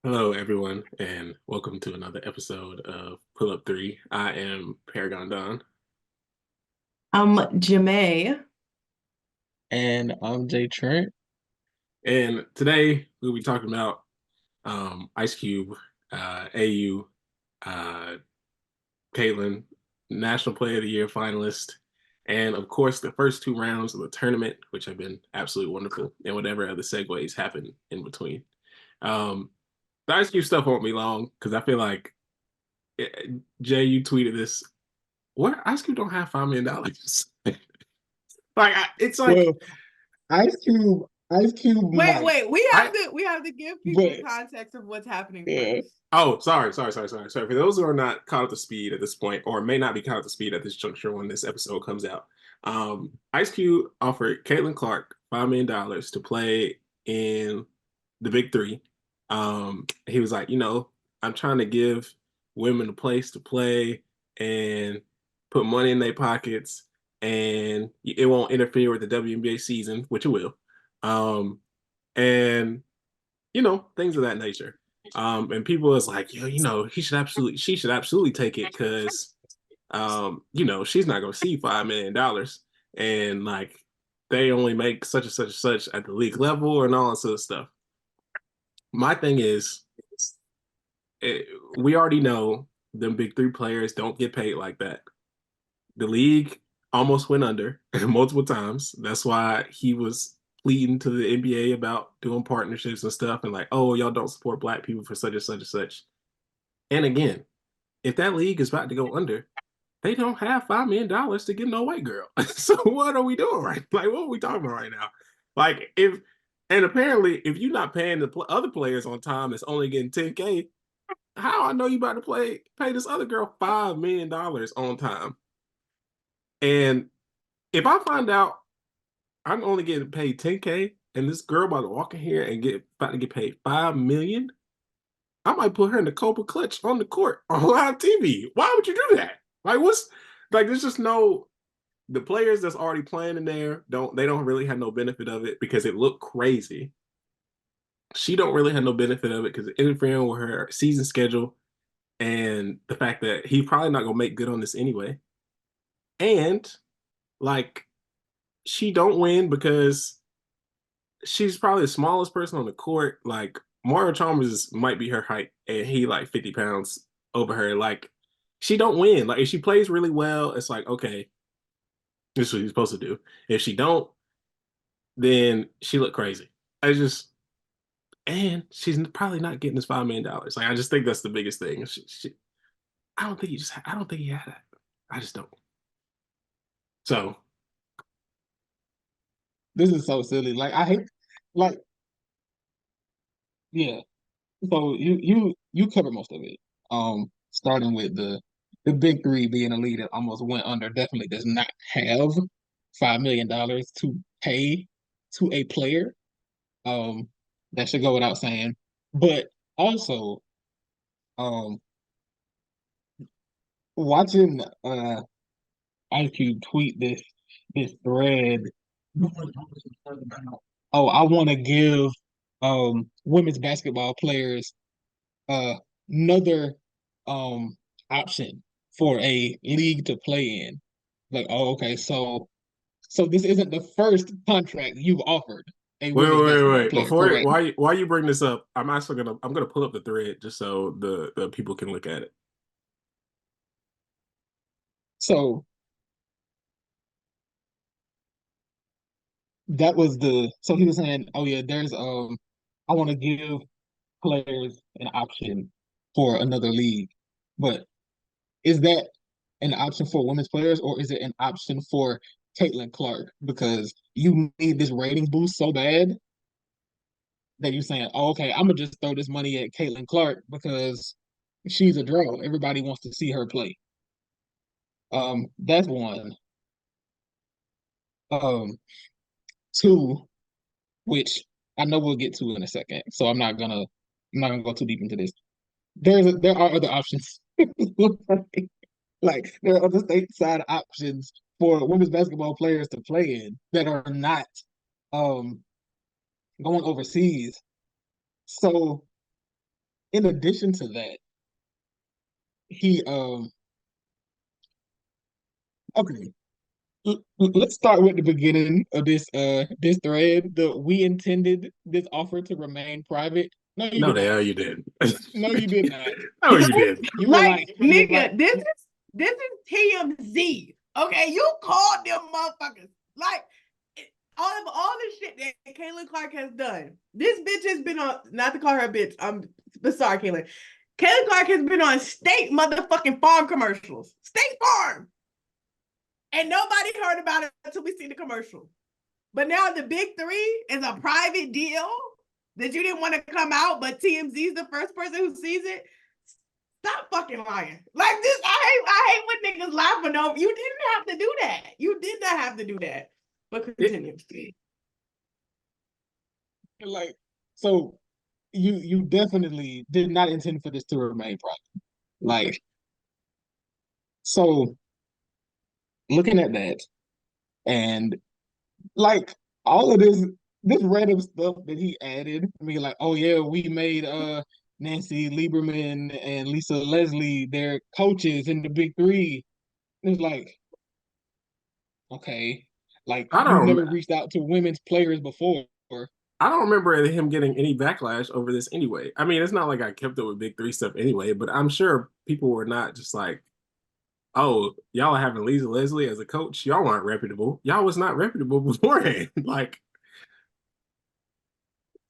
Hello, everyone, and welcome to another episode of Pull Up 3. I am Paragon Don. Jamae. And I'm Jay Trent. And today we'll be talking about Ice Cube, AU, uh, Caitlin, National Player of the Year finalist, and of course the first two rounds of the tournament, which have been absolutely wonderful, and whatever other segues happen in between. Um, the Ice Cube stuff won't be long because I feel like Jay, you tweeted this. What Ice Cube don't have $5 million? It's like Well, Ice Cube Wait, might, wait. We have I. to we have to give people but context of what's happening yeah, first. Oh, sorry. For those who are not caught up to speed at this point, or may not be caught up to speed at this juncture when this episode comes out, Ice Cube offered Caitlin Clark $5 million to play in the Big Three. He was like, I'm trying to give women a place to play and put money in their pockets, and it won't interfere with the WNBA season, which it will. And things of that nature. And people was like, she should absolutely take it because, she's not gonna see $5 million, and like they only make such and such and such at the league level and all that sort of stuff. My thing is, we already know the big three players don't get paid like that. The league almost went under multiple times. That's why he was pleading to the NBA about doing partnerships and stuff and like, oh, y'all don't support black people for such and such and such. And again, if that league is about to go under, they don't have $5 million to get no white girl. So what are we doing right? Like, what are we talking about right now? Like, and apparently, if you're not paying the other players on time, it's only getting 10K. How I know you about to pay this other girl $5 million on time? And if I find out I'm only getting paid 10K and this girl about to walk in here and about to get paid 5 million, I might put her in the Cobra clutch on the court on live TV. Why would you do that? Like what's like there's just no the players that's already playing in there don't really have no benefit of it because it looked crazy. She don't really have no benefit of it because it's interfering with her season schedule and the fact that he's probably not gonna make good on this anyway. And like she don't win because she's probably the smallest person on the court. Like Mario Chalmers might be her height, and he like 50 pounds over her. Like she don't win. Like if she plays really well, it's like okay, this is what you're supposed to do. If she don't, then she look crazy. I just and she's probably not getting this $5 million. Like I just think that's the biggest thing. I don't think he had that. I just don't. So this is so silly. Like I hate, like yeah. So you cover most of it. Starting with the big three being a league that almost went under, definitely does not have $5 million to pay to a player. That should go without saying. But also, um, watching IQ tweet this thread. Oh, I want to give women's basketball players another option for a league to play in. Like, oh, okay, so this isn't the first contract you've offered a women's basketball wait. player, Before correct? why you bring this up, I'm gonna pull up the thread just so the people can look at it. So that was the so he was saying, oh yeah, there's I want to give players an option for another league, but is that an option for women's players or is it an option for Caitlin Clark? Because you need this rating boost so bad that you're saying, oh, okay, I'm gonna just throw this money at Caitlin Clark because she's a draw. Everybody wants to see her play. That's one. Um, two, which I know we'll get to in a second, so I'm not gonna go too deep into this. There are other options. Like there are other stateside options for women's basketball players to play in that are not um going overseas. So in addition to that, he okay. Let's start with the beginning of this thread. We intended this offer to remain private. No, you No, did the not. hell you didn't. No, you did not. No, you didn't. You were Like, you were nigga, this is TMZ. Okay, you called them motherfuckers. Like, all the shit that Caitlin Clark has done. This bitch has been on, not to call her a bitch. I'm sorry, Caitlin. Caitlin Clark has been on State motherfucking Farm commercials. State Farm. And nobody heard about it until we see the commercial. But now the big three is a private deal that you didn't want to come out, but TMZ is the first person who sees it. Stop fucking lying. Like this, I hate when niggas laughing over. You didn't have to do that. You did not have to do that. But continue. like so you definitely did not intend for this to remain private. Like so looking at that and like all of this random stuff that he added. I mean, like, oh yeah, we made Nancy Lieberman and Lisa Leslie their coaches in the Big Three. It's like, okay, like I you've don't. never reached out to women's players before. I don't remember him getting any backlash over this anyway. I mean, it's not like I kept up with Big Three stuff anyway, but I'm sure people were not just like, "Oh, y'all are having Lisa Leslie as a coach. Y'all aren't reputable. Y'all was not reputable beforehand."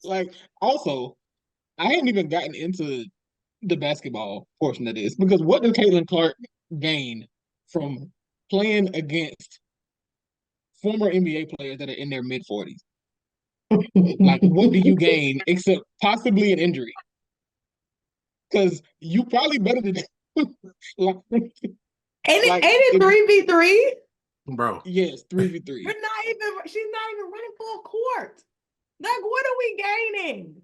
Like, also, I hadn't even gotten into the basketball portion of this because what does Caitlin Clark gain from playing against former NBA players that are in their mid-40s? Like, what do you gain except possibly an injury? Because you probably better than like, Ain't like it 3v3? bro. yes, 3v3. She's not even running full court. Like, what are we gaining?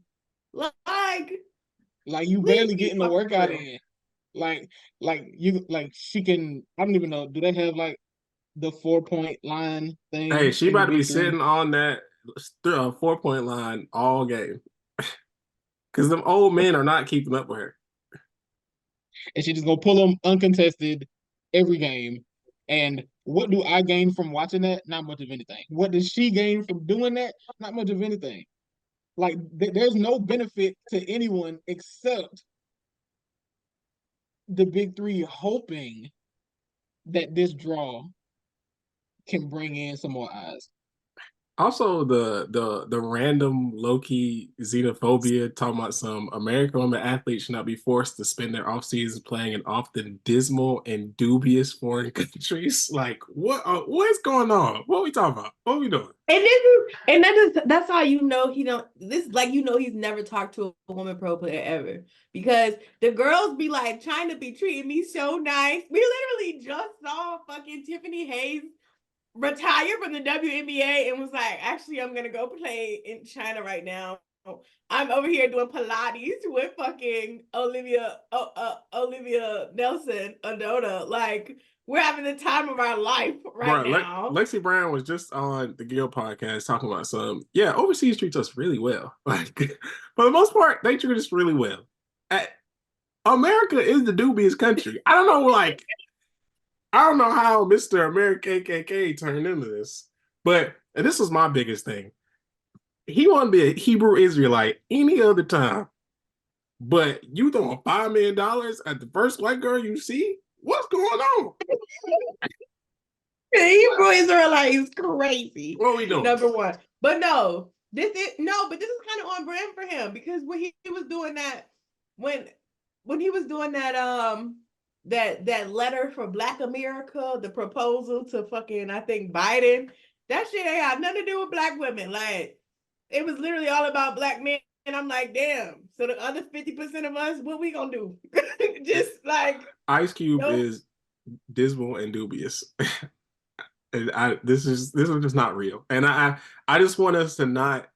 Like you barely getting the workout in. Like she can. I don't even know. Do they have like the 4-point line thing Hey, she in the about to be Big Three? sitting on that 4-point line all game because them old men are not keeping up with her. And she just gonna pull them uncontested every game. And what do I gain from watching that? Not much of anything. What does she gain from doing that? Not much of anything. Like there's no benefit to anyone except the Big Three hoping that this draw can bring in some more eyes. Also, the random low key xenophobia talking about some American women athletes should not be forced to spend their off seasons playing in often dismal and dubious foreign countries. Like, what's going on? What are we talking about? What are we doing? That's how you know he don't this like you know he's never talked to a woman pro player ever because the girls be like trying to be treating me so nice. We literally just saw fucking Tiffany Hayes retire from the WNBA and was like, actually, I'm gonna go play in China right now. I'm over here doing Pilates with fucking Olivia Nelson Adota. Like, we're having the time of our life right now. Lexi Brown was just on the Gill podcast talking about overseas treats us really well. Like, for the most part, they treat us really well. America is the dubious country. I don't know, I don't know how Mr. American KKK turned into this, but this was my biggest thing. He wanted to be a Hebrew Israelite any other time, but you throwing $5 million at the first white girl you see? What's going on? The Hebrew Israelite is crazy. What are we doing? Number one. But this is kind of on brand for him because when he was doing that, when he was doing that, that letter for Black America, the proposal to fucking, I think, Biden, that shit ain't had nothing to do with Black women. Like, it was literally all about Black men. And I'm like, damn. So the other 50% of us, what we gonna do? Just like Ice Cube is dismal and dubious. And this is just not real. And I just want us to not.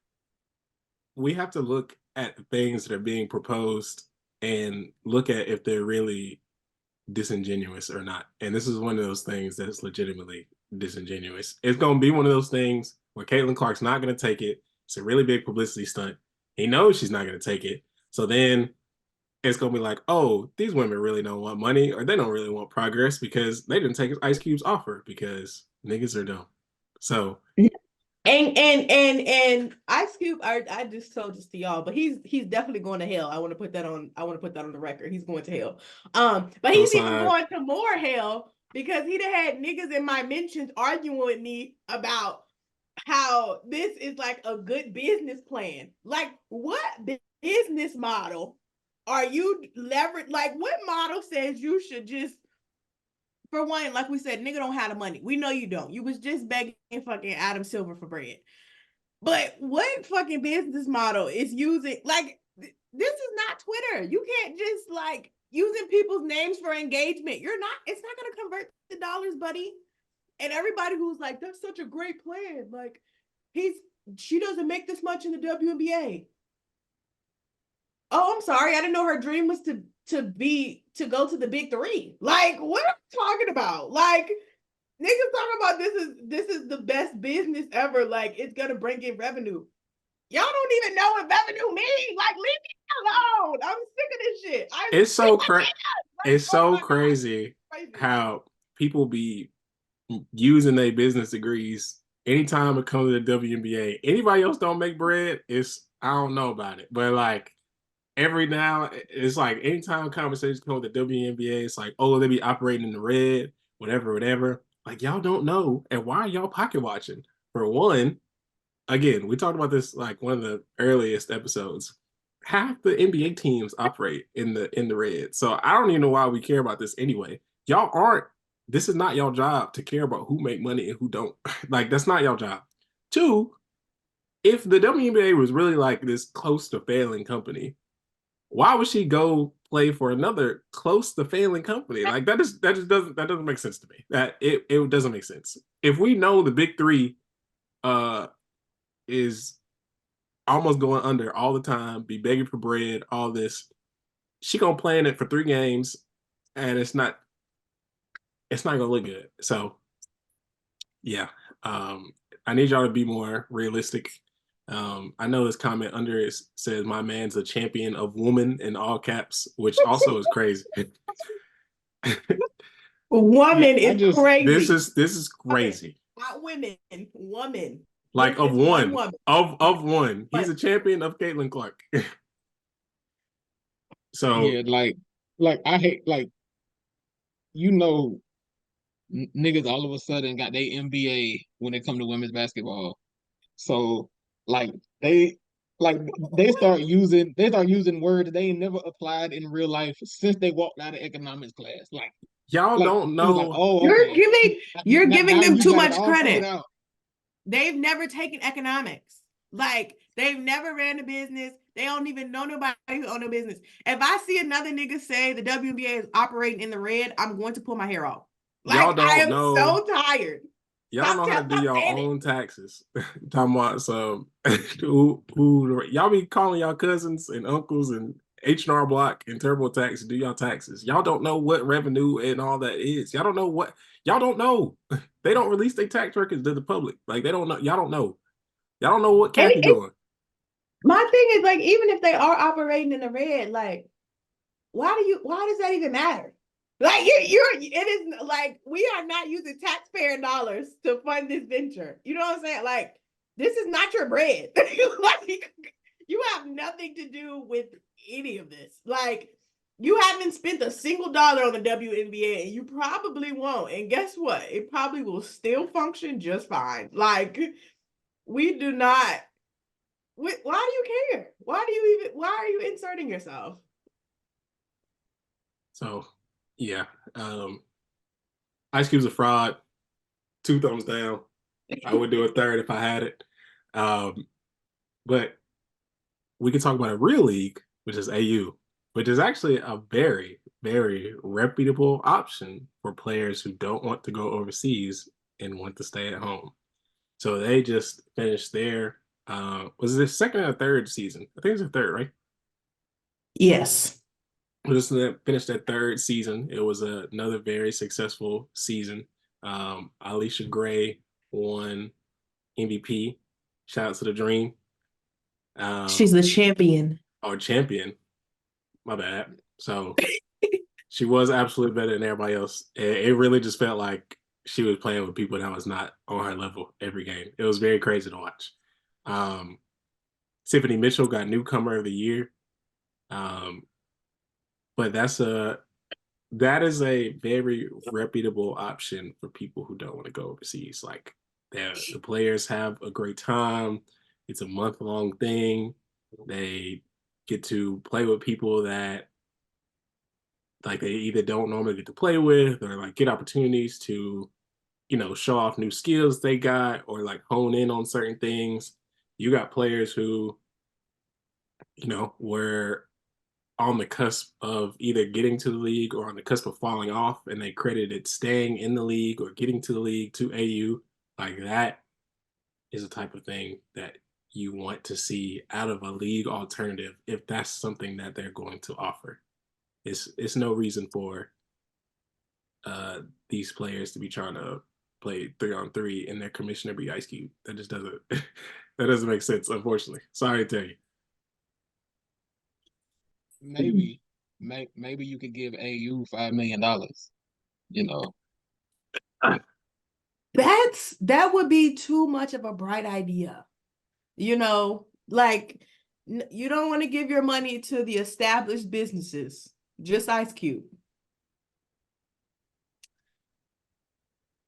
We have to look at the things that are being proposed and look at if they're really disingenuous or not. And this is one of those things that's legitimately disingenuous. It's going to be one of those things where Caitlin Clark's not going to take it. It's a really big publicity stunt. He knows she's not going to take it. So then it's gonna be like, oh, these women really don't want money, or they don't really want progress because they didn't take Ice Cube's offer because niggas are dumb. So And Ice Cube, I just told this to y'all, but he's definitely going to hell. I want to put that on the record. He's going to hell. But he's even going to more hell because he done had niggas in my mentions arguing with me about how this is like a good business plan. Like, what business model are you leverage? Like, what model says you should just, for one, like we said, nigga don't have the money. We know you don't. You was just begging fucking Adam Silver for bread. But what fucking business model is using, like, this is not Twitter. You can't just like using people's names for engagement. It's not gonna convert to dollars, buddy. And everybody who's like, that's such a great plan. Like, she doesn't make this much in the WNBA. Oh, I'm sorry. I didn't know her dream was to go to the big three. Like, what are we talking about? Like, niggas talking about this is the best business ever. Like, it's gonna bring in revenue. Y'all don't even know what revenue means. Like, leave me alone. I'm sick of this shit. It's so crazy. It's so crazy how people be using their business degrees anytime it comes to the WNBA. Anybody else don't make bread, I don't know about it. But like every now, it's like anytime conversations come with the WNBA, it's like, oh, they be operating in the red, whatever. Like, y'all don't know. And why are y'all pocket watching? For one, again, we talked about this like one of the earliest episodes. Half the NBA teams operate in the red. So I don't even know why we care about this anyway. Y'all aren't, this is not y'all job to care about who make money and who don't. Like, that's not y'all job. Two, if the WNBA was really like this close to failing company, why would she go play for another close to failing company? Like that just doesn't make sense to me. That it doesn't make sense. If we know the big three is almost going under all the time, be begging for bread, all this, she gonna play in it for 3 games, and it's not gonna look good. So yeah, I need y'all to be more realistic. I know this comment under it says my man's a champion of woman in all caps, which also is crazy. Woman is crazy. This is crazy. Not women, woman. Like of one. Of one. He's a champion of Caitlin Clark. So yeah, like I hate like niggas all of a sudden got their MBA when it come to women's basketball. So like they they start using words they ain't never applied in real life since they walked out of economics class. Like y'all don't know. Like, oh, you're giving them too much credit. Out. They've never taken economics. Like, they've never ran a business. They don't even know nobody who own a business. If I see another nigga say the WNBA is operating in the red, I'm going to pull my hair off. Like, y'all don't know. So tired. Y'all know how to do your own taxes. Talking about some y'all be calling y'all cousins and uncles and H&R Block and TurboTax to do y'all taxes. Y'all don't know what revenue and all that is. Y'all don't know. They don't release their tax records to the public. Like, they don't know. Y'all don't know. Y'all don't know what Kathy doing. My thing is, like, even if they are operating in the red, like, why does that even matter? Like, it is like, we are not using taxpayer dollars to fund this venture. You know what I'm saying? Like, this is not your bread. Like, you have nothing to do with any of this. Like, you haven't spent a single dollar on the WNBA, and you probably won't. And guess what? It probably will still function just fine. Like, we do not. Why do you care? Why are you inserting yourself? So, yeah. Ice Cube's a fraud. 2 thumbs down. I would do a third if I had it. But we can talk about a real league, which is AU, which is actually a very, very reputable option for players who don't want to go overseas and want to stay at home. So they just finished their, was it their second or third season? I think it's the third, right? Yes. Just finished that 3rd season. It was another very successful season. Alicia Gray won MVP. Shout out to the Dream. She's the champion. Oh, champion. My bad. So she was absolutely better than everybody else. It really just felt like she was playing with people that was not on her level every game. It was very crazy to watch. Um, Tiffany Mitchell got newcomer of the year. Um, but that is a very reputable option for people who don't want to go overseas. Like the players have a great time. It's a month-long thing. They get to play with people that like they either don't normally get to play with or like get opportunities to, show off new skills they got or like hone in on certain things. You got players who, were on the cusp of either getting to the league or on the cusp of falling off, and they credited staying in the league or getting to the league to AU. Like that is a type of thing that you want to see out of a league alternative if that's something that they're going to offer. It's no reason for these players to be trying to play 3-on-3 in their commissioner be Ice Cube. That just doesn't that doesn't make sense, unfortunately. Sorry to tell you. Maybe you could give AU $5 million. You know, That would be too much of a bright idea. Like you don't want to give your money to the established businesses, just Ice Cube.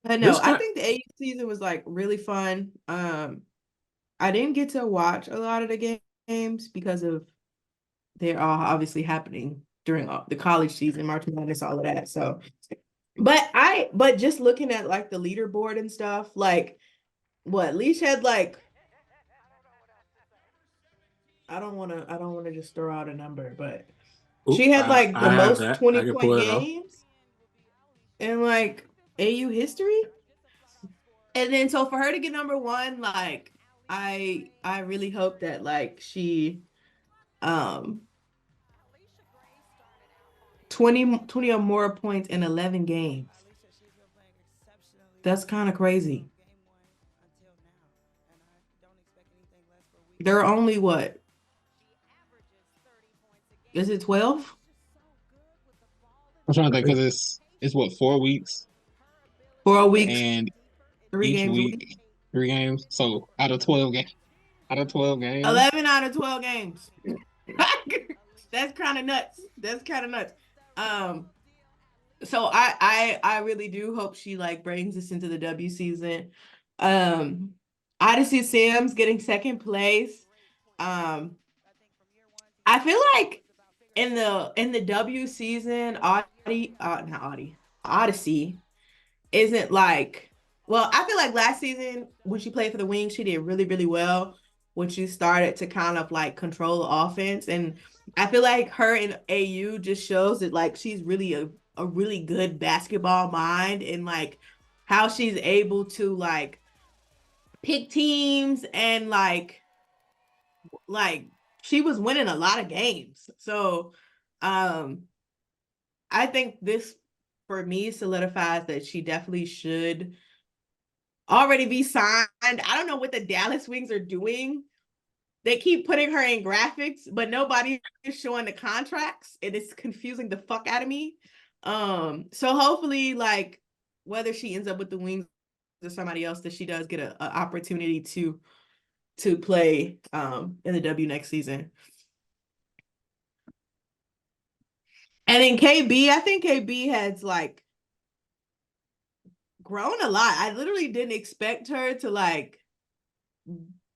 I know. This I kind think the AU season was like really fun. I didn't get to watch a lot of the games because of they're all obviously happening during the college season, March Madness, all of that. So, but just looking at like the leaderboard and stuff, like what Leash had like I don't want to just throw out a number, but she had like the I have most that. I can 20-point pull it off. games in like AU history. And then so for her to get number one, like I really hope that like she um 20 or more points in 11 games. That's kind of crazy. There are only what? Is it 12? I'm trying to think because it's what 4 weeks 4 weeks, and three each games a week. week 3 games. So out of 12 games, 11 out of 12 games. That's kind of nuts. That's kind of nuts. Um, so I really do hope she like brings us into the W season. Odyssey Sims getting second place. Um, I feel like in the W season, not Audi, Odyssey isn't like well, I feel like last season when she played for the Wings, she did really, really well when she started to kind of like control the offense. And I feel like her in AU just shows that like she's really a really good basketball mind and like how she's able to like pick teams and like she was winning a lot of games. So um I think this for me solidifies that she definitely should already be signed. I don't know what the Dallas Wings are doing. They keep putting her in graphics, but nobody is showing the contracts. It is confusing the fuck out of me. So hopefully, like whether she ends up with the Wings or somebody else, that she does get a opportunity to play in the W next season. And then KB, I think KB has like grown a lot. I literally didn't expect her to like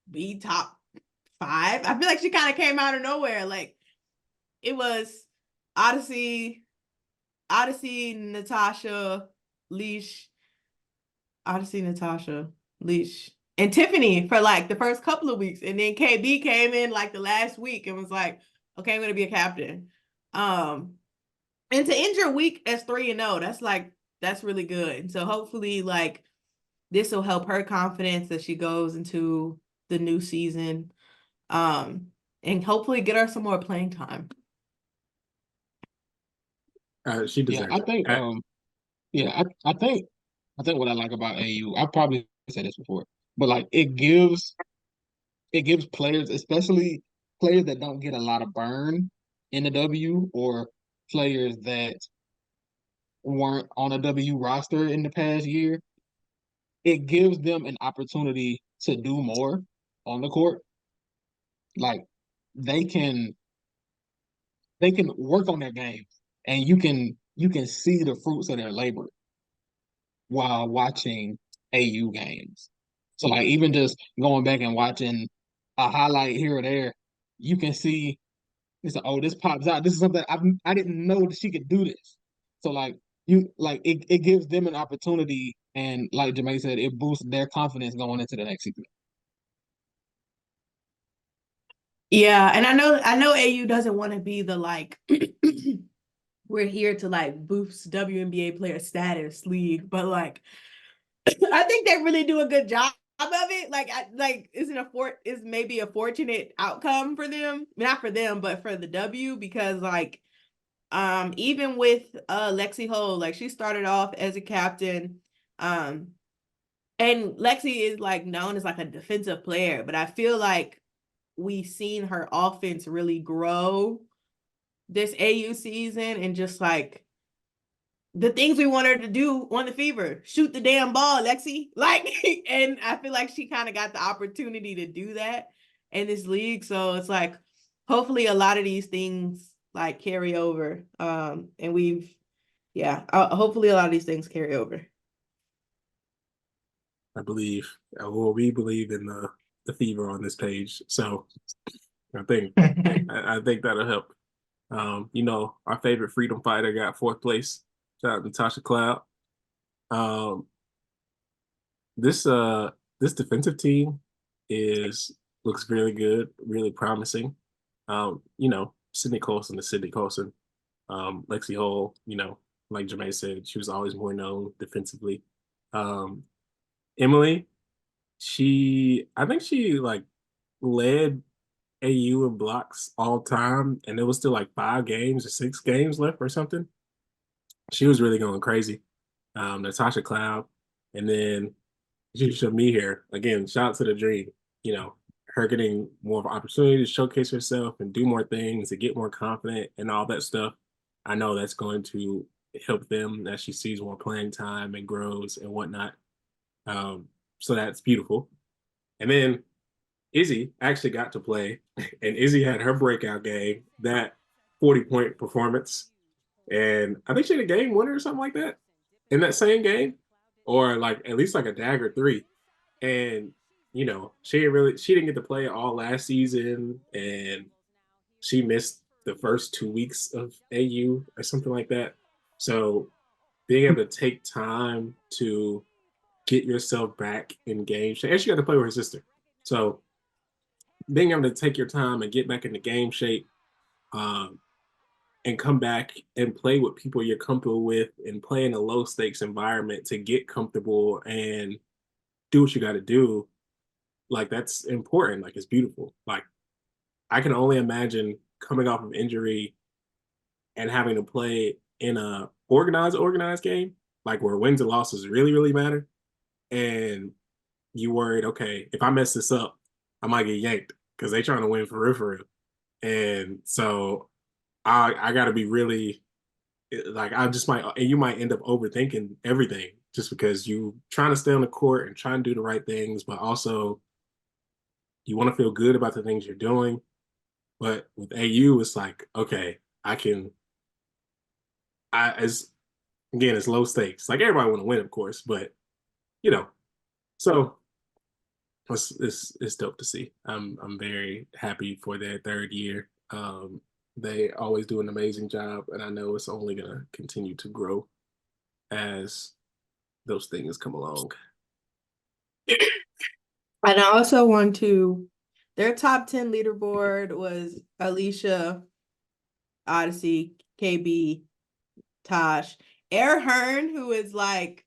be top 5. I feel like she kind of came out of nowhere. Like it was Odyssey, Natasha, Leash, Odyssey, Natasha, Leash, and Tiffany for like the first couple of weeks. And then KB came in like the last week and was like, okay, I'm gonna be a captain. And to end your week as 3-0, that's really good. And so hopefully like this will help her confidence as she goes into the new season. And hopefully get her some more playing time. She yeah, deserves I it. think I think what I like about AU, I probably said this before, but like it gives players, especially players that don't get a lot of burn, in the W or players that weren't on a W roster in the past year, it gives them an opportunity to do more on the court. Like they can work on their game, and you can see the fruits of their labor while watching AU games. So like even just going back and watching a highlight here or there, you can see it's like, oh, this pops out. This is something I didn't know that she could do this. So like it gives them an opportunity, and like Jermaine said, it boosts their confidence going into the next season. Yeah, and I know AU doesn't want to be the like we're here to like boost WNBA player status league, but like I think they really do a good job of it. Like is maybe a fortunate outcome for them. Not for them, but for the W, because like even with Lexi Hull, like she started off as a captain. And Lexi is like known as like a defensive player, but I feel like we've seen her offense really grow this AU season, and just like the things we want her to do on the Fever, shoot the damn ball, Lexi. Like, and I feel like she kind of got the opportunity to do that in this league. So it's like, hopefully a lot of these things like carry over. And hopefully a lot of these things carry over. I believe, well, we believe in the Fever on this page. So I think I think that'll help. Our favorite freedom fighter got fourth place. Shout out to Tasha Cloud. Um, this defensive team looks really good, really promising. Sydney Colson is Sydney Colson. Lexi Hull, like Jermaine said, she was always more known defensively. Emily, I think she like led AU in blocks all time, and it was still like 5 games or 6 games left or something. She was really going crazy. Natasha Cloud, and then she showed me here again. Shout out to the dream. Her getting more of an opportunity to showcase herself and do more things, to get more confident and all that stuff. I know that's going to help them as she sees more playing time and grows and whatnot. So that's beautiful. And then Izzy actually got to play, and Izzy had her breakout game, that 40-point performance. And I think she had a game winner or something like that in that same game, or like at least like a dagger 3. And she didn't get to play all last season, and she missed the first 2 weeks of AU or something like that. So being able to take time to get yourself back in game shape, and she got to play with her sister. So being able to take your time and get back into game shape, and come back and play with people you're comfortable with and play in a low stakes environment to get comfortable and do what you got to do. Like that's important. Like it's beautiful. Like I can only imagine coming off of injury and having to play in a organized game, like where wins and losses really, really matter. And you worried, okay, if I mess this up, I might get yanked because they trying to win for real, for real. And so I got to be really like, I just might, and you might end up overthinking everything just because you trying to stay on the court and trying to do the right things, but also you want to feel good about the things you're doing. But with AU, it's like, okay, it's low stakes. Like everybody want to win, of course, but so it's dope to see. I'm very happy for their third year. They always do an amazing job, and I know it's only gonna continue to grow as those things come along. And I also want to, their top 10 leaderboard was Alicia, Odyssey, KB, Tosh, Air Hearn, who is like,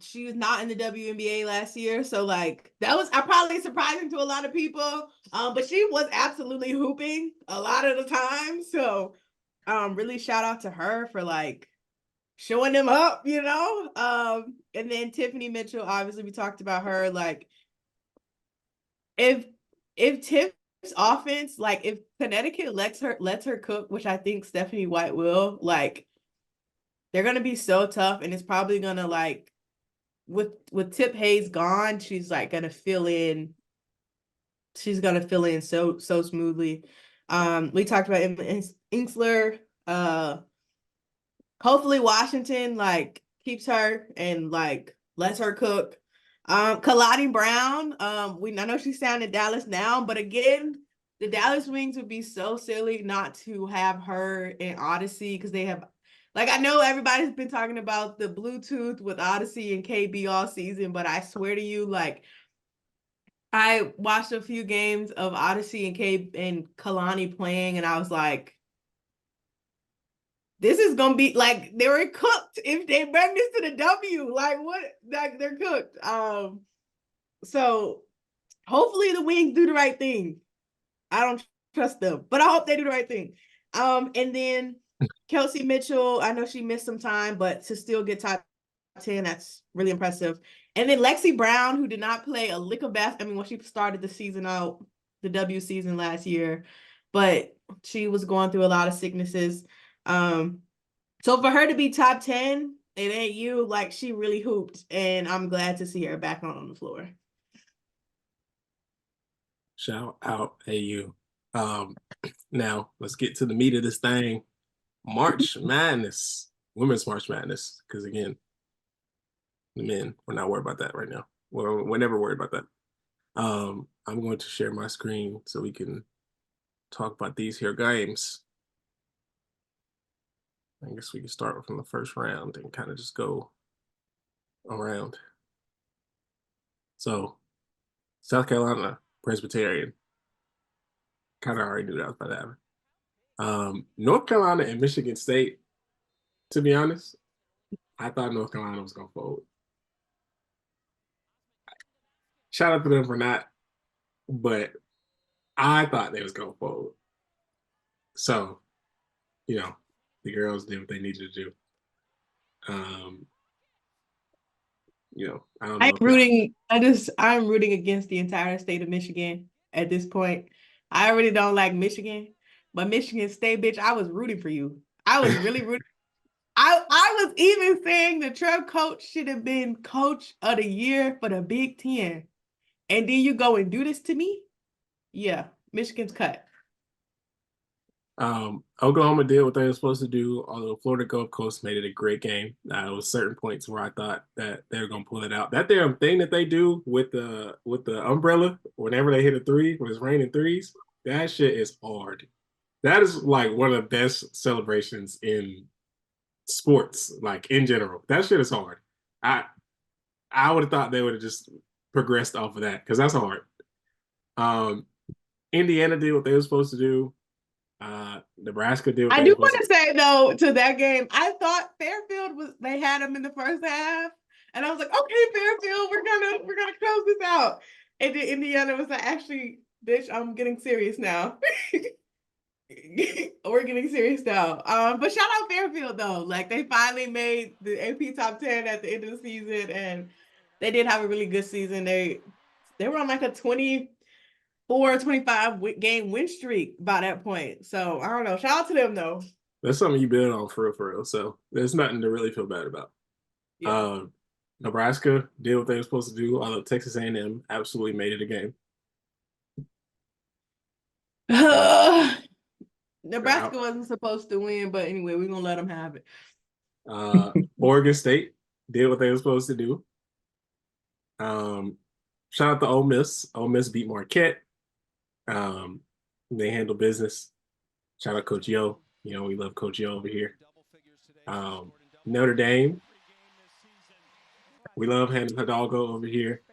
she was not in the WNBA last year. So like that was probably surprising to a lot of people. But she was absolutely hooping a lot of the time. So really shout out to her for like showing them up, and then Tiffany Mitchell, obviously we talked about her. Like if offense, like if Connecticut lets her cook, which I think Stephanie White will, like they're gonna be so tough, and it's probably gonna like with Tip Hayes gone, she's like gonna fill in. She's gonna fill in so smoothly. We talked about Inksler. Hopefully Washington like keeps her and like lets her cook. Kalani Brown, I know she's down in Dallas now, but again, the Dallas Wings would be so silly not to have her in Odyssey because they have, like, I know everybody's been talking about the Bluetooth with Odyssey and KB all season, but I swear to you, like, I watched a few games of Odyssey and Kalani playing, and I was like, this is gonna be like they were cooked if they bring this to the W. Like what? Like they're cooked. So hopefully the Wings do the right thing. I don't trust them, but I hope they do the right thing. And then Kelsey Mitchell, I know she missed some time, but to still get top 10, that's really impressive. And then Lexi Brown, who did not play a lick of basketball. I mean, when she started the season out, the W season last year, but she was going through a lot of sicknesses. So for her to be top 10, it ain't you, like she really hooped, and I'm glad to see her back on the floor. Shout out AU. Now let's get to the meat of this thing. March Madness, Women's March Madness, because again, the men, we're not worried about that right now. We're never worried about that. I'm going to share my screen so we can talk about these here games. I guess we can start from the first round and kind of just go around. So, South Carolina, Presbyterian. Kind of already knew that was about to happen. North Carolina and Michigan State, to be honest, I thought North Carolina was going to fold. Shout out to them for not, but I thought they was going to fold. So, you know, the girls did what they needed to do. You know, I don't know. I'm rooting against the entire state of Michigan at this point. I really don't like Michigan, but Michigan State, bitch, I was rooting for you. I was really rooting. I was even saying the Trev coach should have been coach of the year for the Big Ten. And then you go and do this to me? Yeah, Michigan's cut. Oklahoma did what they were supposed to do, although Florida Gulf Coast made it a great game. There was certain points where I thought that they were gonna pull it out. That damn thing that they do with the umbrella whenever they hit a three, when it's raining threes, that shit is hard. That is like one of the best celebrations in sports, like in general. That shit is hard. I would have thought they would have just progressed off of that because that's hard. Indiana did what they were supposed to do. Nebraska did. I do want to say though to that game, I thought Fairfield they had them in the first half, and I was like, okay, Fairfield, we're gonna close this out. And then Indiana was like, actually, bitch, I'm getting serious now. We're getting serious now. But shout out Fairfield though, like they finally made the AP top 10 at the end of the season, and they did have a really good season. They were on like a 24-25 game win streak by that point. So I don't know. Shout out to them though. That's something you build on for real. So there's nothing to really feel bad about. Yeah. Nebraska did what they were supposed to do, although Texas A&M absolutely made it a game. Nebraska wasn't supposed to win, but anyway, we're gonna let them have it. Oregon State did what they were supposed to do. Shout out to Ole Miss. Ole Miss beat Marquette. They handle business. Shout out Coach Yo. You know, we love Coach Yo over here. Notre Dame. We love Hannah Hidalgo over here.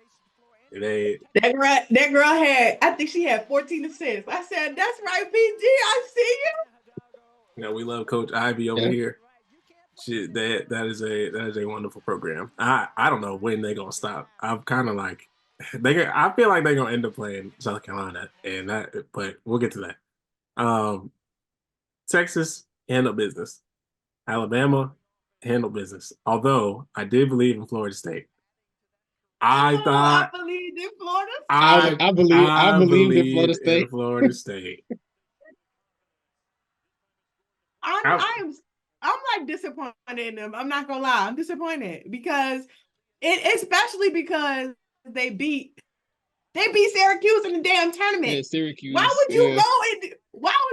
That girl had, I think she had 14 assists. I said, that's right, PG. I see you. You know, we love Coach Ivy over here. That is a wonderful program. I don't know when they're gonna stop. I'm kind of like I feel like they're gonna end up playing South Carolina, but we'll get to that. Texas handle business. Alabama handle business. Although I did believe in Florida State. I believed in Florida I believed in Florida believed in State. Florida State. I'm like disappointed in them. I'm not gonna lie. I'm disappointed because especially because they beat Syracuse in the damn tournament. Yeah, Syracuse. Why would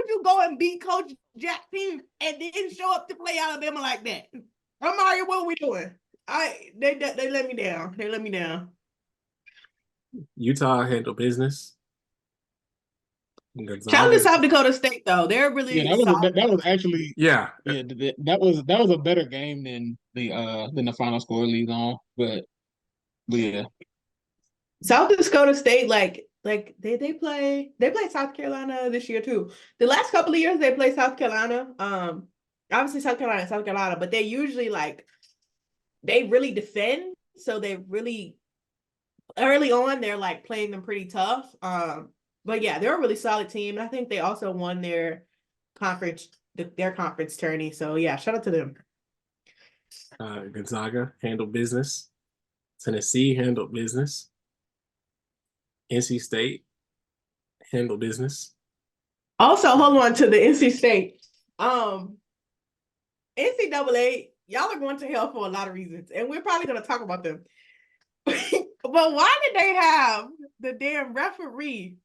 you go and beat Coach Jack's team and then show up to play Alabama like that? I'm Mario, what are we doing? They let me down. They let me down. Utah handled business. Shout out to Gonzaga. South Dakota State though. They're Yeah, really solid. that was actually Yeah. that was a better game than the final score leads on. But yeah. South Dakota State, like they play South Carolina this year too. The last couple of years they play South Carolina. Obviously South Carolina, but they usually they really defend. So they really early on they're like playing them pretty tough. But yeah, they're a really solid team. I think they also won their conference tourney. So yeah, shout out to them. Gonzaga handled business. Tennessee handled business. NC State handled business. Also, hold on to the NC State. NCAA, y'all are going to hell for a lot of reasons, and we're probably going to talk about them. But why did they have the damn referee?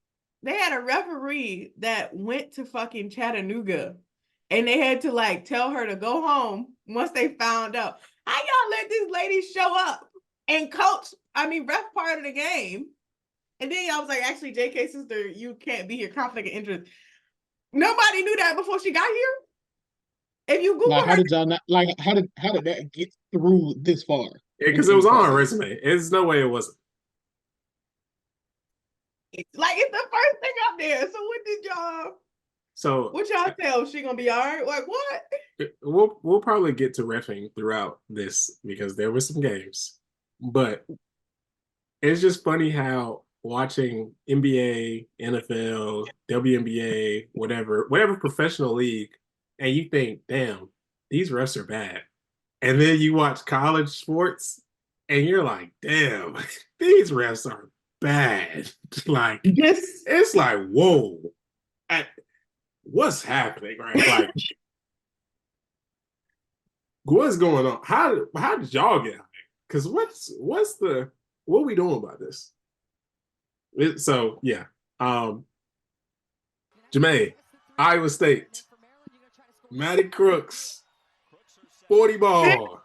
They had a referee that went to fucking Chattanooga, and they had to like tell her to go home once they found out. How y'all let this lady show up and ref part of the game? And then y'all was like, actually, JK sister, you can't be here, conflict of interest. Nobody knew that before she got here. If you Google Like, her, how did y'all not like? How did that get through this far? Because it was on her resume. There's no way it wasn't. it's the first thing up there. So what did y'all? So what y'all tell? She gonna be all right? Like what? We'll probably get to reffing throughout this because there were some games, but it's just funny how watching NBA, NFL, WNBA, whatever professional league, and you think, damn, these refs are bad. And then you watch college sports and you're like, damn, these refs are bad. Like, it's like, whoa, what's happening, right? Like, what's going on? How did y'all get hired? Because what are we doing about this? So yeah, Jermaine, Iowa State, Matty Crooks, 40 ball.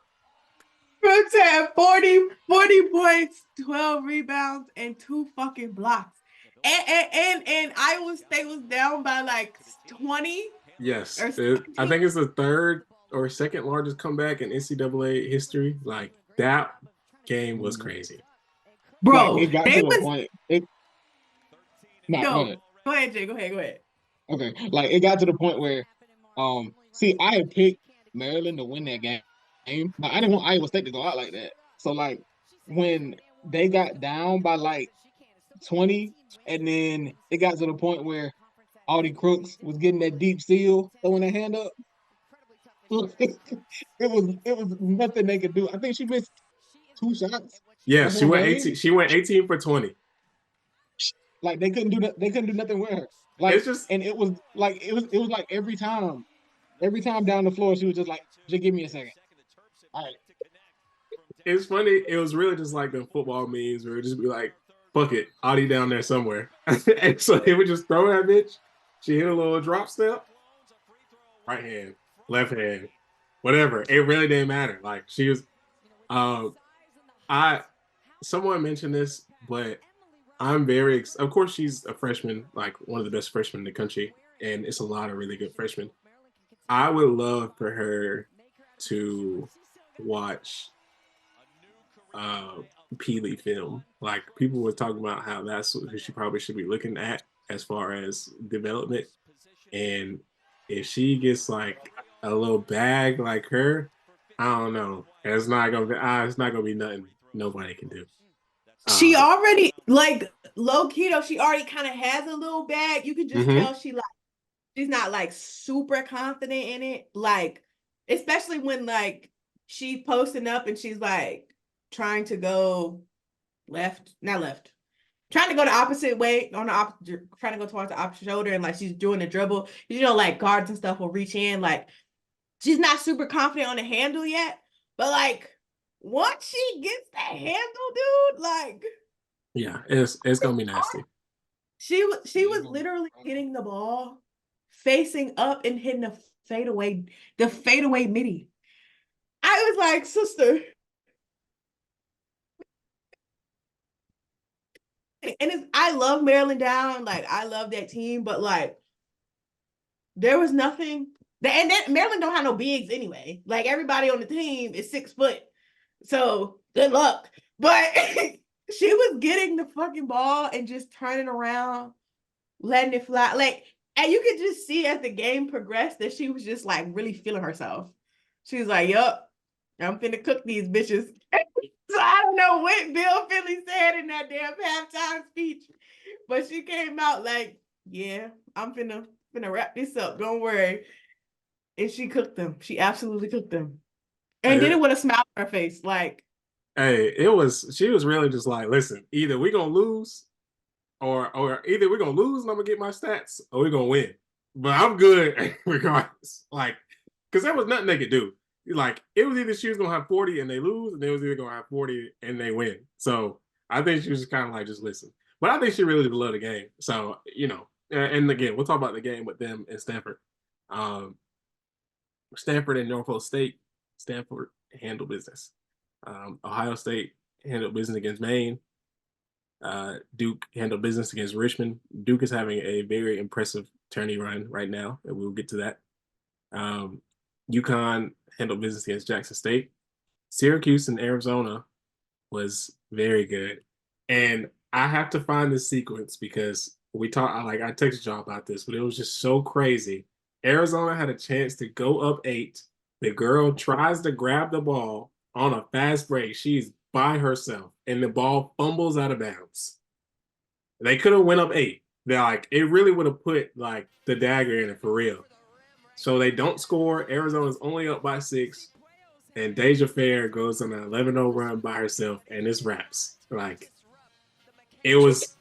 Crooks had 40 points, 12 rebounds, and 2 fucking blocks. And Iowa State was down by like 20. Yes, I think it's the third or second largest comeback in NCAA history. Like that game was crazy, bro. Like, it got to the point. Go ahead, Jay. Go ahead. Okay, like it got to the point where, see, I had picked Maryland to win that game, but I didn't want Iowa State to go out like that. So like when they got down by like 20, and then it got to the point where Audi Crooks was getting that deep seal, throwing that hand up. it was nothing they could do. I think she missed 2 shots. Yeah, she went 18. She went 18 for 20. Like they couldn't do that. They couldn't do nothing with her. Like it's just, and it was like every time down the floor, she was just like, "Just give me a second." All right. It's funny. It was really just like the football memes where it would just be like, "Fuck it, Audi down there somewhere," and so they would just throw that bitch. She hit a little drop step, right hand, left hand, whatever. It really didn't matter. Like she was. Someone mentioned this, but I'm of course, she's a freshman, like one of the best freshmen in the country, and it's a lot of really good freshmen. I would love for her to watch Peely film. Like people were talking about how that's what she probably should be looking at as far as development. And if she gets like a little bag like her, I don't know. It's not gonna be nothing nobody can do. She already like low key though. She already kind of has a little bag. You can just tell she's not like super confident in it. Like especially when like she's posting up and she's like trying to go not left, trying to go the opposite way on the opposite, trying to go towards the opposite shoulder, and like she's doing the dribble. You know, like guards and stuff will reach in. Like she's not super confident on the handle yet, but like once she gets that handle, dude, like Yeah, it's gonna be nasty. she was literally hitting the ball facing up and hitting the fadeaway midi. I was like, sister. And I love Maryland down. Like, I love that team, but like, there was nothing. And then Maryland don't have no bigs anyway. Like, everybody on the team is 6 foot. So, good luck. But she was getting the fucking ball and just turning around, letting it fly. Like, and you could just see as the game progressed that she was just like really feeling herself. She was like, yup, I'm finna cook these bitches. So I don't know what Bill Finley said in that damn halftime speech, but she came out like, yeah, I'm finna wrap this up. Don't worry. And she cooked them. She absolutely cooked them. And did it with a smile on her face. Like, hey, she was really just like, listen, either we're gonna lose or either we're gonna lose and I'm gonna get my stats or we're gonna win. But I'm good regardless. Like, because there was nothing they could do. Like, it was either she was gonna have 40 and they lose, and they was either gonna have 40 and they win. So I think she was just kind of like, just listen. But I think she really did love the game. So, you know, and again, we'll talk about the game with them and Stanford. Stanford and Norfolk State. Stanford handled business. Ohio State handled business against Maine. Duke handled business against Richmond. Duke is having a very impressive tourney run right now, and we'll get to that. UConn handled business against Jackson State. Syracuse and Arizona was very good. And I have to find this sequence because I texted y'all about this, but it was just so crazy. Arizona had a chance to go up 8. The girl tries to grab the ball on a fast break. She's by herself, and the ball fumbles out of bounds. They could have went up 8. They're like, it really would have put like the dagger in it for real. So they don't score. Arizona's only up by 6. And Deja Fair goes on an 11-0 run by herself, and this wraps. Like, it was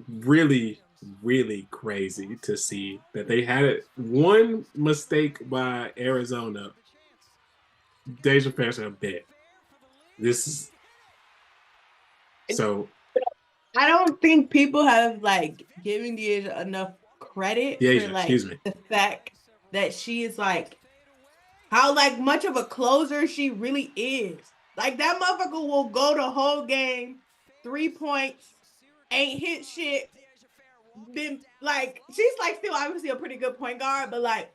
really, really crazy to see that they had it. One mistake by Arizona. Deja Fair's a bet. This is so. I don't think people have like given Deja enough credit for like the fact that she is like how like much of a closer she really is. Like that motherfucker will go the whole game, 3 points, ain't hit shit. Been like she's like still obviously a pretty good point guard, but like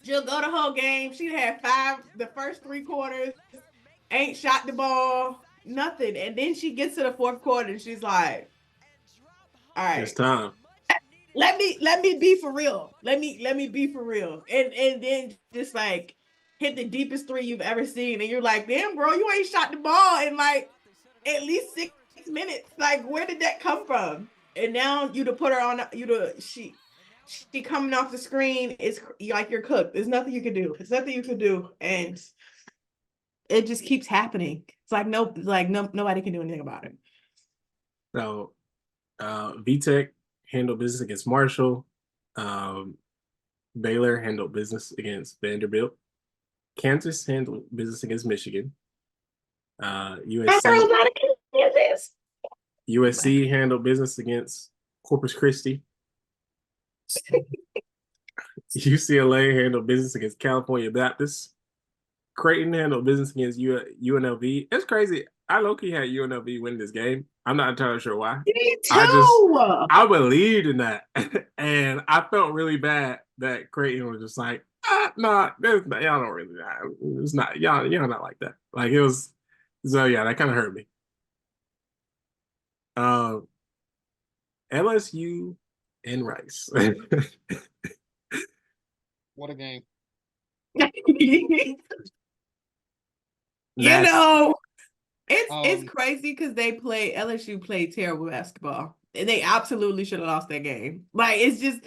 she'll go the whole game. She had 5 the first 3 quarters, ain't shot the ball, nothing. And then she gets to the 4th quarter and she's like, all right, it's time. Let me be for real. Let me be for real. And then just like hit the deepest 3 you've ever seen. And you're like, damn, bro, you ain't shot the ball in like at least 6 minutes. Like, where did that come from? And now you to put her on she coming off the screen, it's like you're cooked. There's nothing you can do. There's nothing you can do. And it just keeps happening. It's like nobody can do anything about it. So VTech handled business against Marshall. Baylor handled business against Vanderbilt. Kansas handled business against Michigan. USC handled business against Corpus Christi. UCLA handled business against California Baptist. Creighton handled business against UNLV. It's crazy. I low-key had UNLV win this game. I'm not entirely sure why. Me too. I believed in that. And I felt really bad that Creighton was just like, y'all don't really, it's not, y'all not like that. Like it was, so yeah, that kind of hurt me. LSU and Rice. What a game. You know, it's crazy because LSU played terrible basketball. And they absolutely should have lost that game. Like, it's just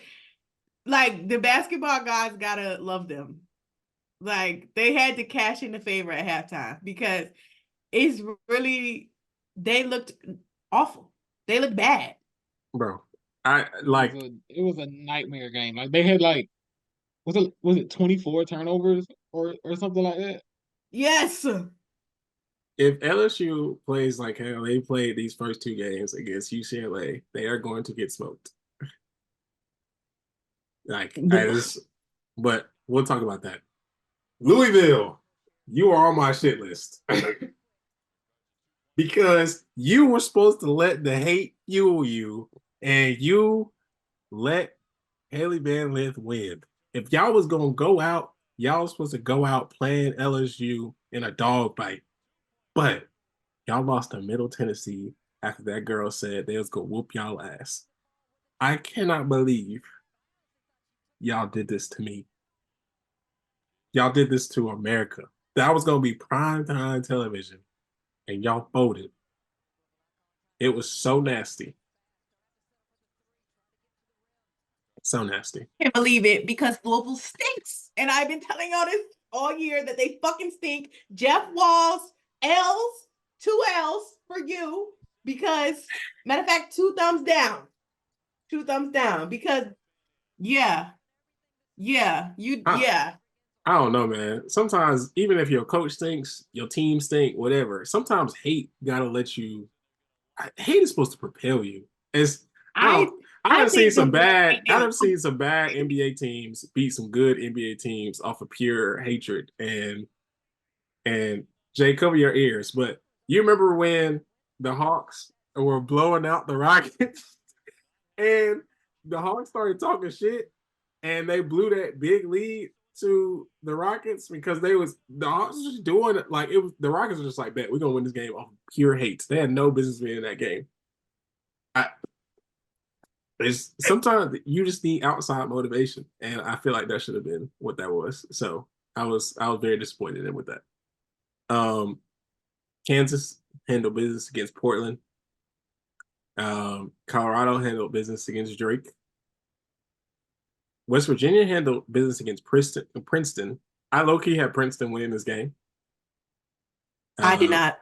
like the basketball guys gotta love them. Like, they had to cash in the favor at halftime because it's really, they looked awful. They looked bad. bro. I like it was a nightmare game. Like they had like was it 24 turnovers or something like that? Yes. if LSU plays like hell, they played these first two games against UCLA, they are going to get smoked. Like I just, but we'll talk about that. Louisville, you are on my shit list because you were supposed to let the hate fuel you, and you let Haley Van Lith win. If y'all was gonna go out, y'all was supposed to go out playing LSU in a dogfight, but y'all lost to Middle Tennessee after that girl said they was gonna whoop y'all ass. I cannot believe y'all did this to me. Y'all did this to America. That was gonna be prime time television, and y'all folded. It was so nasty. So nasty. Can't believe it because Louisville stinks. And I've been telling y'all this all year that they fucking stink. Jeff Walls, L's, 2 L's for you. Because, matter of fact, 2 thumbs down. 2 thumbs down. Because, yeah. Yeah. I, Yeah. I don't know, man. Sometimes, even if your coach stinks, your team stink, whatever, sometimes hate gotta let you hate is supposed to propel you. It's I I don't I I have seen think some them girls bad ain't I it. have seen some bad NBA teams beat some good NBA teams off of pure hatred and Jay, cover your ears. But you remember when the Hawks were blowing out the Rockets and the Hawks started talking shit and they blew that big lead to the Rockets because the Hawks was just doing it like it was the Rockets were just like that. We're gonna win this game off pure hate. They had no business being in that game. I, it's sometimes you just need outside motivation, and I feel like that should have been what that was. So I was very disappointed in with that. Kansas handled business against Portland. Colorado handled business against Drake. West Virginia handled business against Princeton. I low key had Princeton winning this game. I did Uh, not.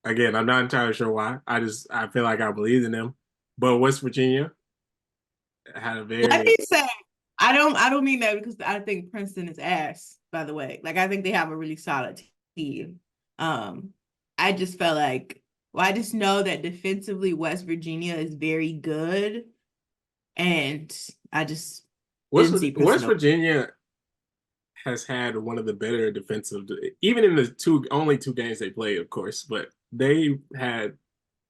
Again, I'm not entirely sure why. I feel like I believed in them, but West Virginia had a Let me very say, I don't mean that because I think Princeton is ass, by the way. Like I think they have a really solid team. Um, I just felt like I just know that defensively West Virginia is very good. And I just didn't see West Princeton. Virginia has had one of the better defensive, even in the only two games they played, of course, but they had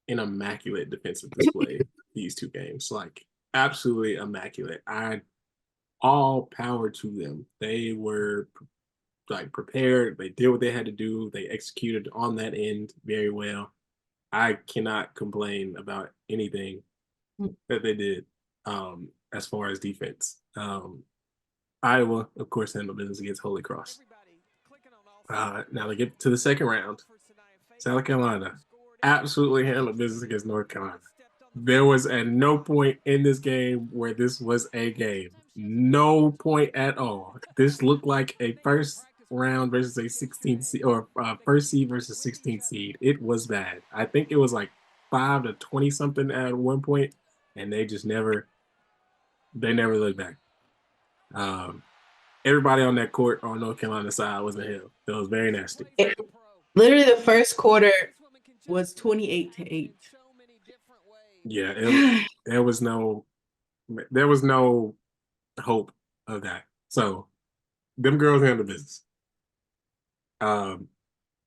an immaculate defensive display these two games, like absolutely immaculate. I all power to them. They were like prepared. They did what they had to do. They executed on that end very well. I cannot complain about anything that they did as far as defense. Iowa, of course, handled business against Holy Cross. Now to get to the second round, South Carolina absolutely handled business against North Carolina. There was at no point in this game where this was a game. No point at all. This looked like a first round versus a 16th seed or first seed versus 16th seed. It was bad. I think it was like 5 to 20 something at one point, and they never looked back. Everybody on that court on North Carolina side was in hell. It was very nasty. Literally the first quarter was 28-8. Yeah, there was no hope of that. So them girls handled business. Um,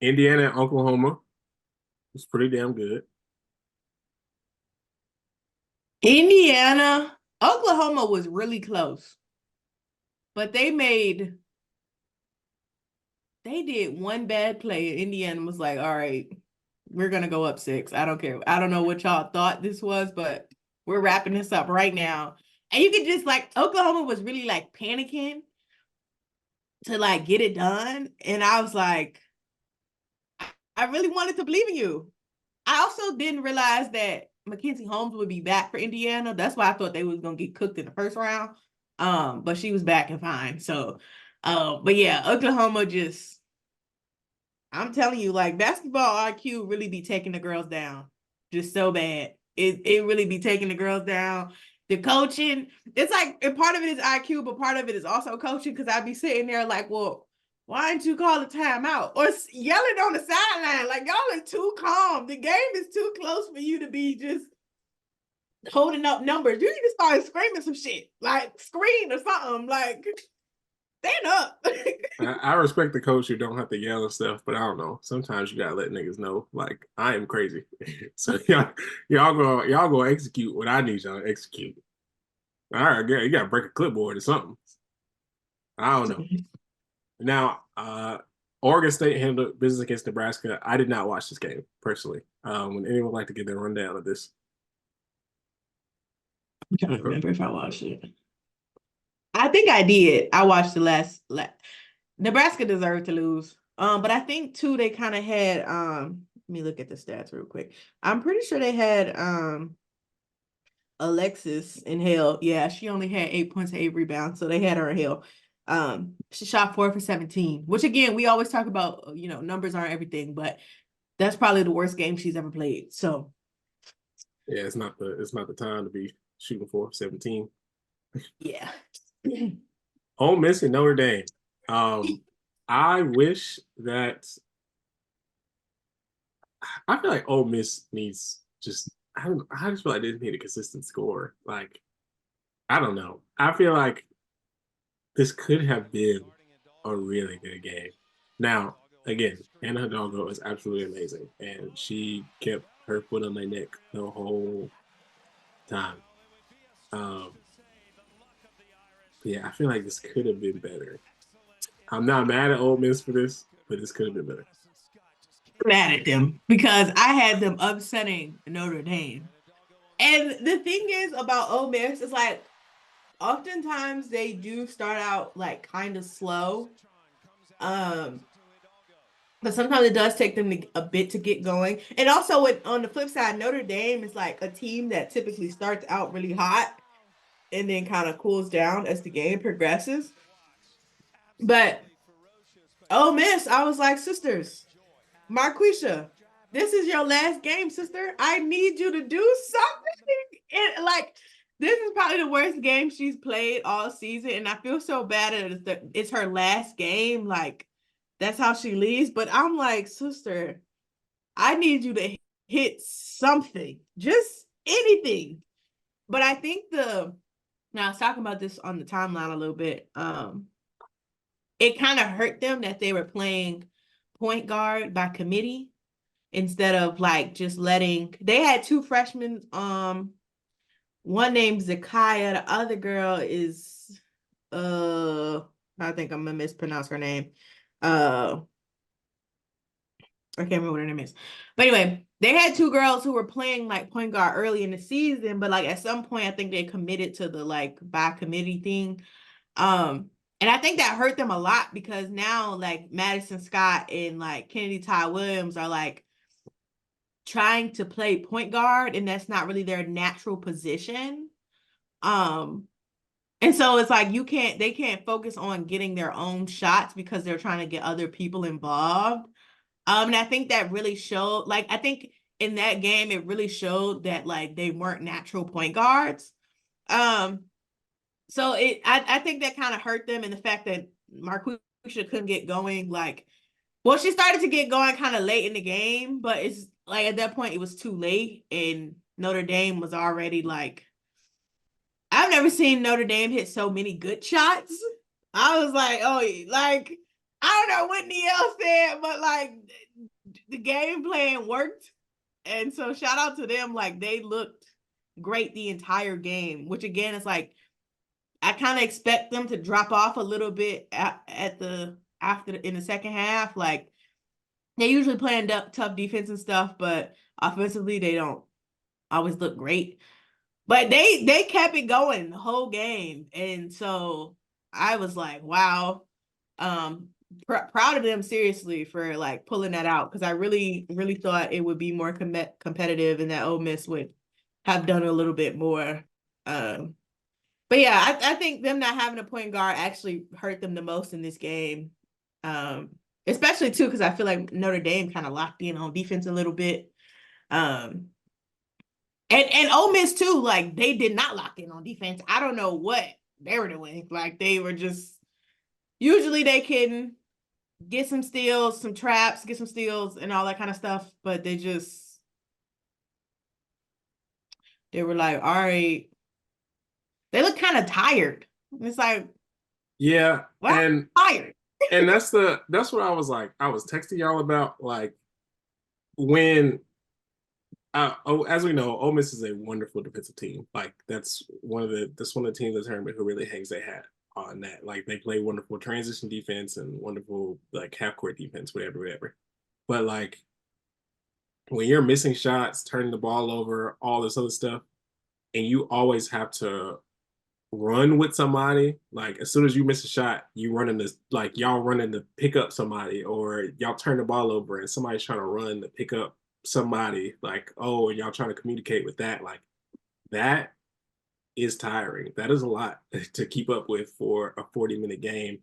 Indiana and Oklahoma was pretty damn good. Indiana, Oklahoma was really close. But they did one bad play and Indiana was like, all right, we're gonna go up 6. I don't care. I don't know what y'all thought this was, but we're wrapping this up right now. And you could just like Oklahoma was really like panicking to like get it done. And I was like, I really wanted to believe in you. I also didn't realize that Mackenzie Holmes would be back for Indiana. That's why I thought they was gonna get cooked in the first round. But she was back and fine. So but yeah, Oklahoma just I'm telling you, like basketball IQ really be taking the girls down just so bad. it really be taking the girls down. The coaching, it's like, and part of it is IQ, but part of it is also coaching, because I'd be sitting there like, well, why didn't you call a timeout? Or yelling on the sideline, like, y'all are too calm. The game is too close for you to be just holding up numbers. You need to start screaming some shit, like scream or something, like stand up. I respect the coach who don't have to yell and stuff, but I don't know. Sometimes you gotta let niggas know, like, I am crazy. So y'all go execute what I need y'all to execute. All right, you gotta break a clipboard or something. I don't know. Now, Oregon State handled business against Nebraska. I did not watch this game personally. Would anyone like to give their rundown of this? I'm trying to remember if I watched it. I think I did. I watched the last. Nebraska deserved to lose. But I think too they kind of had let me look at the stats real quick. I'm pretty sure they had Alexis in hell. Yeah, she only had 8 points and 8 rebounds, so they had her in hell. She shot 4 for 17, which again, we always talk about, numbers aren't everything, but that's probably the worst game she's ever played. So yeah, it's not the time to be shooting 4 for 17. Yeah. Ole Miss and Notre Dame. I wish that I feel like Ole Miss needs I just feel like they just need a consistent score. Like, I don't know. I feel like this could have been a really good game. Now, again, Anna Hidalgo is absolutely amazing, and she kept her foot on my neck the whole time. Yeah, I feel like this could have been better. I'm not mad at Ole Miss for this, but this could have been better. Mad at them because I had them upsetting Notre Dame. And the thing is about Ole Miss is like, oftentimes they do start out like kind of slow. But sometimes it does take them a bit to get going. And also on the flip side, Notre Dame is like a team that typically starts out really hot and then kind of cools down as the game progresses. But Ole Miss, I was like, sisters, Marquisha, this is your last game, sister. I need you to do something. And like, this is probably the worst game she's played all season, and I feel so bad that it's her last game. Like, that's how she leaves. But I'm like, sister, I need you to hit something, just anything. But I think now I was talking about this on the timeline a little bit. It kind of hurt them that they were playing point guard by committee instead of like just they had 2 freshmen. One named Zakaya, the other girl is I think I'm gonna mispronounce her name. I can't remember what her name is. But anyway, they had 2 girls who were playing like point guard early in the season, but like at some point I think they committed to the like by committee thing. And I think that hurt them a lot because now like Madison Scott and like Kennedy Ty Williams are like trying to play point guard, and that's not really their natural position. And so it's like they can't focus on getting their own shots because they're trying to get other people involved. And I think that really showed, like, I think in that game, it really showed that like they weren't natural point guards. So I think that kind of hurt them in the fact that Marquisha couldn't get going. Like, well, she started to get going kind of late in the game, but it's like at that point it was too late, and Notre Dame was already like, I've never seen Notre Dame hit so many good shots. I was like, oh, like, I don't know what Niel said, but like the game plan worked. And so shout out to them. Like, they looked great the entire game, which again is like, I kind of expect them to drop off a little bit in the second half. Like, they usually playing tough defense and stuff, but offensively they don't always look great. But they kept it going the whole game, and so I was like, wow, proud of them seriously for like pulling that out, because I really really thought it would be more competitive and that Ole Miss would have done a little bit more. But yeah, I think them not having a point guard actually hurt them the most in this game. Especially too, because I feel like Notre Dame kind of locked in on defense a little bit. And Ole Miss too, like they did not lock in on defense. I don't know what they were doing. Like they were just usually they can get some steals, some traps, get some steals and all that kind of stuff, but they were like, all right. They look kind of tired. It's like, Yeah, well, I'm tired. and that's what I was like. I was texting y'all about like when as we know, Ole Miss is a wonderful defensive team. Like that's one of the teams in the tournament who really hangs their hat on that. Like they play wonderful transition defense and wonderful like half court defense, whatever. But like when you're missing shots, turning the ball over, all this other stuff, and you always have to run with somebody. Like as soon as you miss a shot, you running this like y'all running to pick up somebody, or y'all turn the ball over and somebody's trying to run to pick up somebody. Like oh, and y'all trying to communicate with that. Like that is tiring. That is a lot to keep up with for a 40-minute game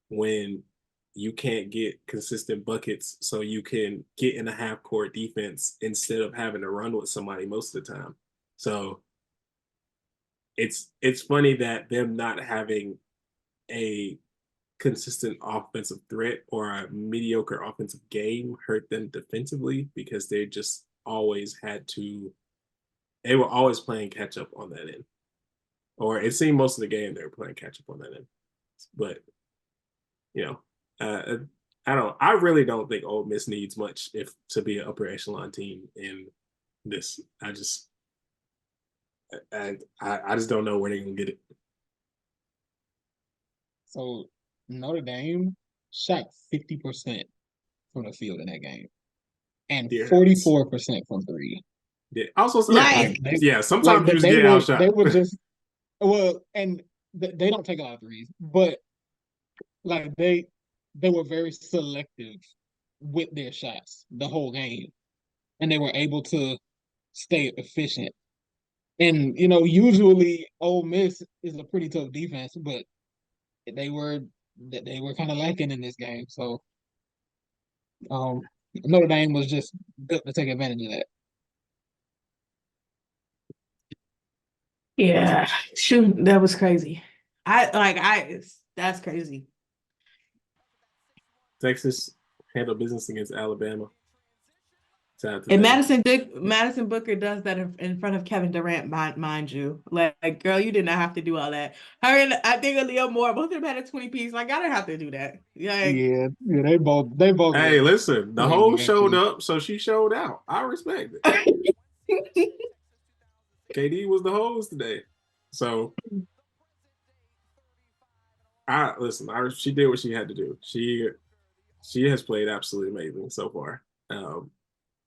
when you can't get consistent buckets, so you can get in a half court defense instead of having to run with somebody most of the time. So it's funny that them not having a consistent offensive threat or a mediocre offensive game hurt them defensively because they just always they were always playing catch up on that end. Or it seemed most of the game they were playing catch up on that end. But you know, I really don't think Ole Miss needs much to be an upper echelon team in this. I just don't know where they're gonna get it. So Notre Dame shot 50% from the field in that game, and 44% from three. Yeah. Also, like, sometimes you just get outshot. They were just and they don't take a lot of threes, but like they were very selective with their shots the whole game, and they were able to stay efficient. And usually Ole Miss is a pretty tough defense, but they were kind of lacking in this game. So Notre Dame was just built to take advantage of that. yeah, shoot, that was crazy. That's crazy. Texas handled business against Alabama. And Madison Booker does that in front of Kevin Durant, mind you. Like, girl, you did not have to do all that. Her and I think Aaliyah Moore, both of them had a 20-piece. Like, I didn't have to do that. Yeah, they both. Hey, listen, the whole showed up, so she showed out. I respect it. KD was the host today, so she did what she had to do. She has played absolutely amazing so far.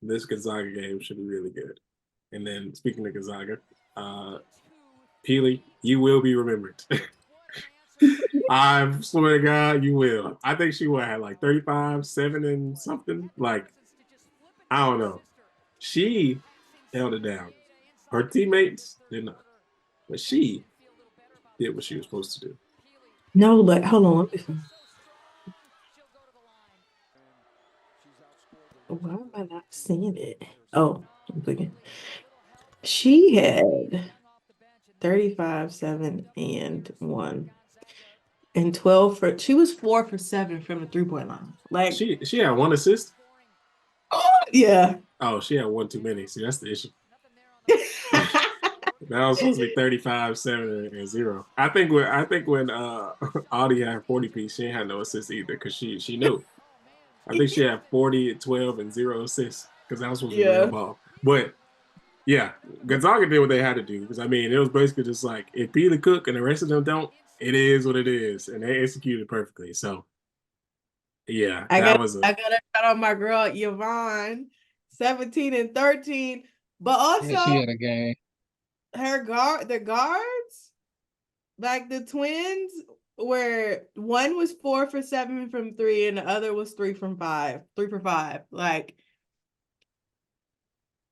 This Gonzaga game should be really good. And then speaking of Gonzaga, Peely, you will be remembered. I swear to God, you will. I think she had like 35, 7 and something. Like, I don't know. She held it down. Her teammates did not. But she did what she was supposed to do. No, but hold on. Why am I not seeing it? Oh, I'm thinking. She had 35, 7, and 1. And 12 she was 4 for 7 from the 3-point line. Like she had 1 assist. Yeah. Oh, she had 1 too many. See, that's the issue. That was supposed to be 35, 7, and 0. I think when Audi had 40-piece, she ain't had no assists either because she knew. I think she had 40, 12, and 0 assists because that was supposed to be real ball. But yeah, Gonzaga did what they had to do because I mean it was basically just like if Peely Cook and the rest of them don't, it is what it is, and they executed perfectly. So yeah, I gotta shout out my girl Yvonne, 17 and 13, but also she had a game. The guards, like the twins, where one was 4 for 7 from 3 and the other was 3 for 5. Like,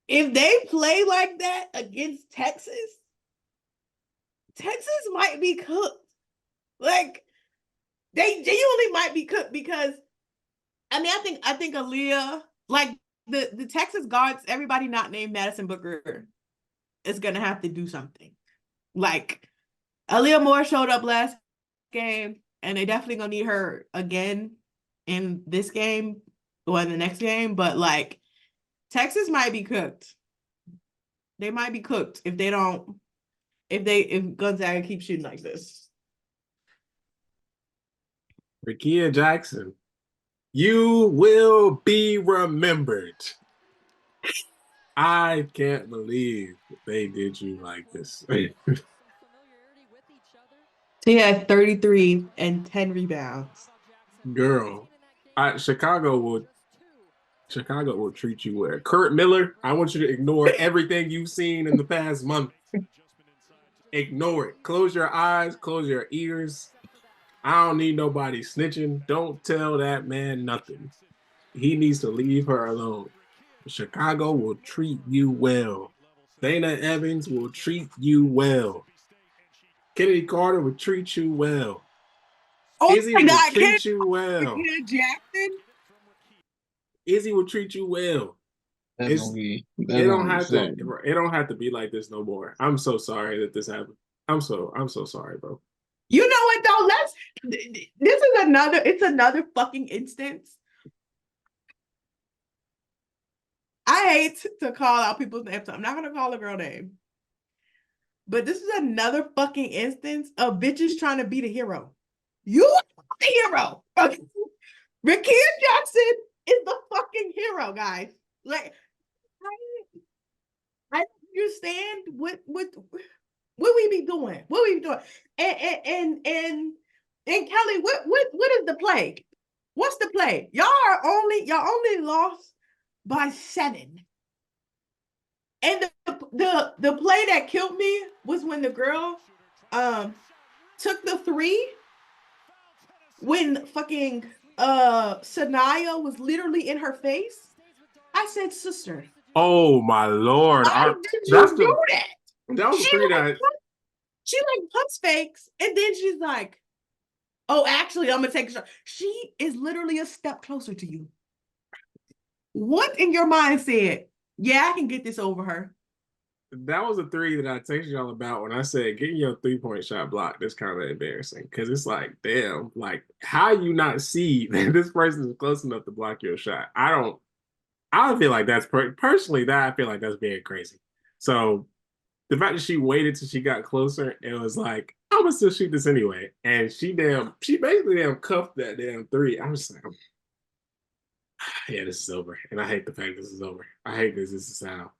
if they play like that against Texas might be cooked. Like, they genuinely might be cooked because I mean I think Aaliyah, like the Texas guards, everybody not named Madison Booker is gonna have to do something. Like Aaliyah Moore showed up last game, and they definitely gonna need her again in this game or in the next game. But like Texas might be cooked. They might be cooked if they don't if Gonzaga keeps shooting like this. Rickea Jackson, you will be remembered. I can't believe they did you like this. She had 33 and 10 rebounds. Girl, Chicago will treat you well. Kurt Miller, I want you to ignore everything you've seen in the past month. Ignore it. Close your eyes, close your ears. I don't need nobody snitching. Don't tell that man nothing. He needs to leave her alone. Chicago will treat you well. Dana Evans will treat you well. Kennedy Carter will treat you well. Oh Izzy my will God, treat you well. Jackson. Izzy will treat you well. That's gonna be it don't have to be like this no more. I'm so sorry that this happened. I'm so sorry, bro. You know what though? It's another fucking instance. I hate to call out people's names, so I'm not gonna call a girl name. But this is another fucking instance of bitches trying to be the hero. You are the hero. Okay. Rickea Jackson is the fucking hero, guys. Like, I don't understand what we be doing. What we be doing? And Kelly, what is the play? What's the play? Y'all only lost by 7. And the play that killed me was when the girl took the 3 when fucking Sanaya was literally in her face. I said, sister. Oh my Lord. Why did you do that? That was she like pumps fakes, and then she's like, oh, actually, I'm gonna take a shot. She is literally a step closer to you. What in your mind said, yeah, I can get this over her? That was a 3 that I texted y'all about when I said getting your 3-point shot blocked is kind of embarrassing because it's like, damn, like how you not see that this person is close enough to block your shot? I don't feel like that's personally that I feel like that's very crazy. So the fact that she waited till she got closer and was like, I'm gonna still shoot this anyway, and she basically cuffed that damn 3. I was like, yeah, this is over, and I hate the fact this is over. I hate this. This is how.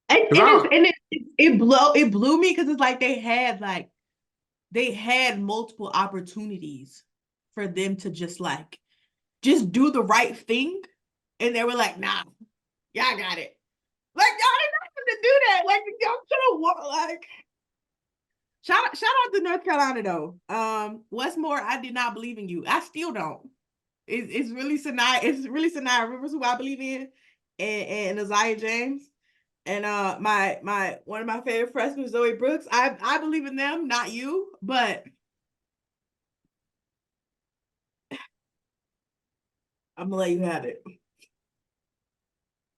It blew me because it's like they had multiple opportunities for them to just do the right thing, and they were like, nah, y'all got it. Like y'all didn't have to do that. Like y'all should have shout out to North Carolina though. Westmore, I did not believe in you. I still don't. It's really Sanaya Rivers who I believe in, and Isaiah James. And my one of my favorite freshmen, Zoe Brooks. I believe in them, not you, but I'm gonna let you have it.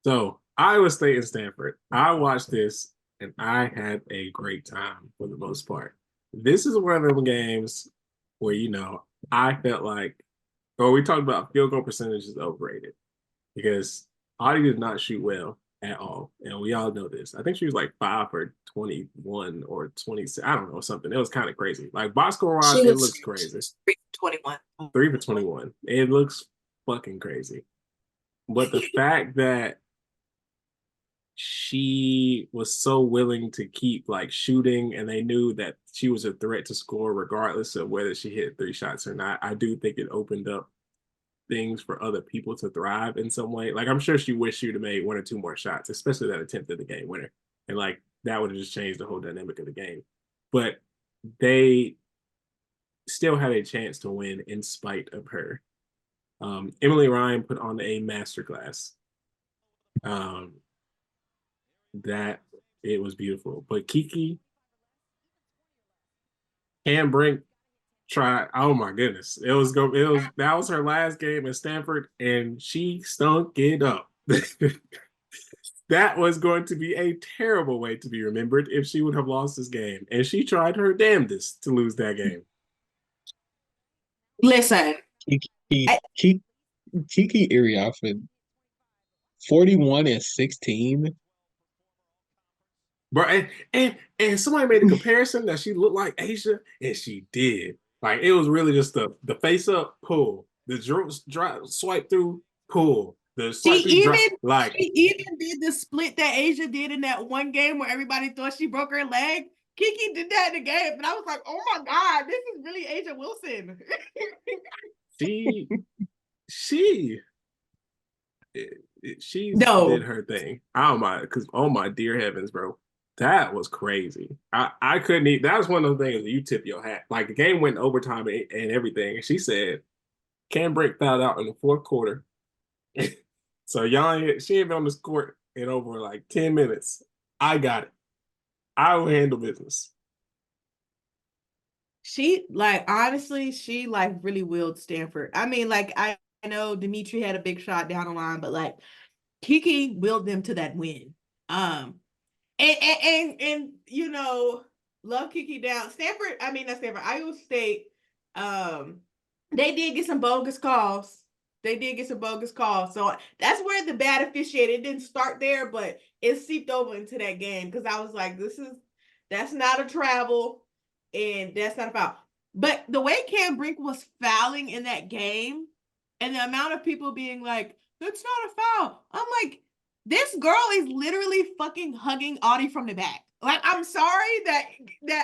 So Iowa State and Stanford. I watched this and I had a great time for the most part. This is one of them games where I felt like, we talked about field goal percentage is overrated because Audi did not shoot well at all. And we all know this. I think she was like 5 for 21 or 26. I don't know, something. It was kind of crazy. Like box score wise, it looks crazy. 3 for 21. 3 for 21. It looks fucking crazy. But the fact that she was so willing to keep shooting and they knew that she was a threat to score regardless of whether she hit 3 shots or not, I do think it opened up things for other people to thrive in some way. Like I'm sure she wished she'd have made 1 or 2 more shots, especially that attempt at the game winner. And that would have just changed the whole dynamic of the game. But they still had a chance to win in spite of her. Emily Ryan put on a masterclass. That it was beautiful. But Kiki Brink tried. Oh my goodness. That was her last game at Stanford and she stunk it up. That was going to be a terrible way to be remembered if she would have lost this game. And she tried her damnedest to lose that game. Listen, Kiki, Kiki Iriafen, 41-16. Bro, and somebody made a comparison that she looked like Asia, and she did. Like it was really just the face up pull, the drop swipe through pull, the she swipe through drop. Like she even did the split that Asia did in that one game where everybody thought she broke her leg. Kiki did that in the game, and I was like, "Oh my god, this is really Asia Wilson." she did No, her thing. Oh my, because oh my dear heavens, bro, that was crazy. I couldn't eat. That was one of the things that you tip your hat. Like the game went overtime and everything. And she said, "Cam Brink fouled out in the fourth quarter." So she ain't been on this court in over like 10 minutes. I got it. I will handle business. she like honestly, she like really willed Stanford. I mean, like I know Dimitri had a big shot down the line, but like Kiki willed them to that win. And you know, love Kiki down. Stanford, I mean not Stanford, Iowa State, they did get some bogus calls. They did get some bogus calls. So that's where the bad officiating, it didn't start there, but it seeped over into that game because I was like, that's not a travel and that's not a foul. But the way Cam Brink was fouling in that game and the amount of people being like, that's not a foul. I'm like, this girl is literally fucking hugging Audi from the back. Like, I'm sorry that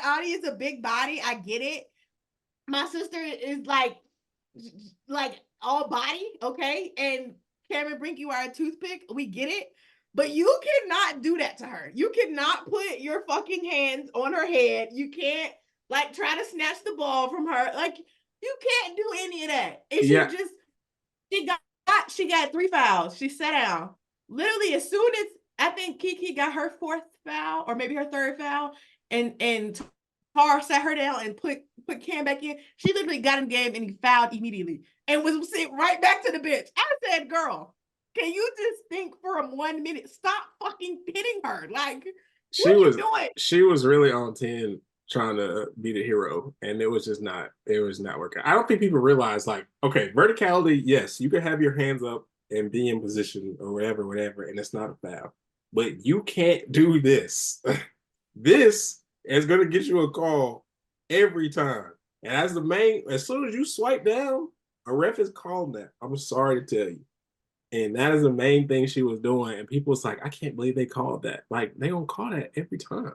Audi is a big body. I get it. My sister is like all body, okay? And Cameron Brink, you are a toothpick. We get it. But you cannot do that to her. You cannot put your fucking hands on her head. You can't like try to snatch the ball from her. Like, you can't do any of that. And Yeah. she got 3 fouls. She sat down. Literally, as soon as I think Kiki got her 4th foul, or maybe her 3rd foul, and Tar sat her down and put Cam back in, she literally got in the game and he fouled immediately and was sent right back to the bench. I said, girl, can you just think for 1 minute? Stop fucking hitting her. Like, what are you doing? She was really on 10 trying to be the hero, and it was not working. I don't think people realize, like, okay, verticality, yes, you can have your hands up and be in position or whatever, and it's not a foul. But you can't do this. This is gonna get you a call every time. And as soon as you swipe down, a ref is calling that. I'm sorry to tell you. And that is the main thing she was doing. And people was like, I can't believe they called that. Like, they don't call that every time.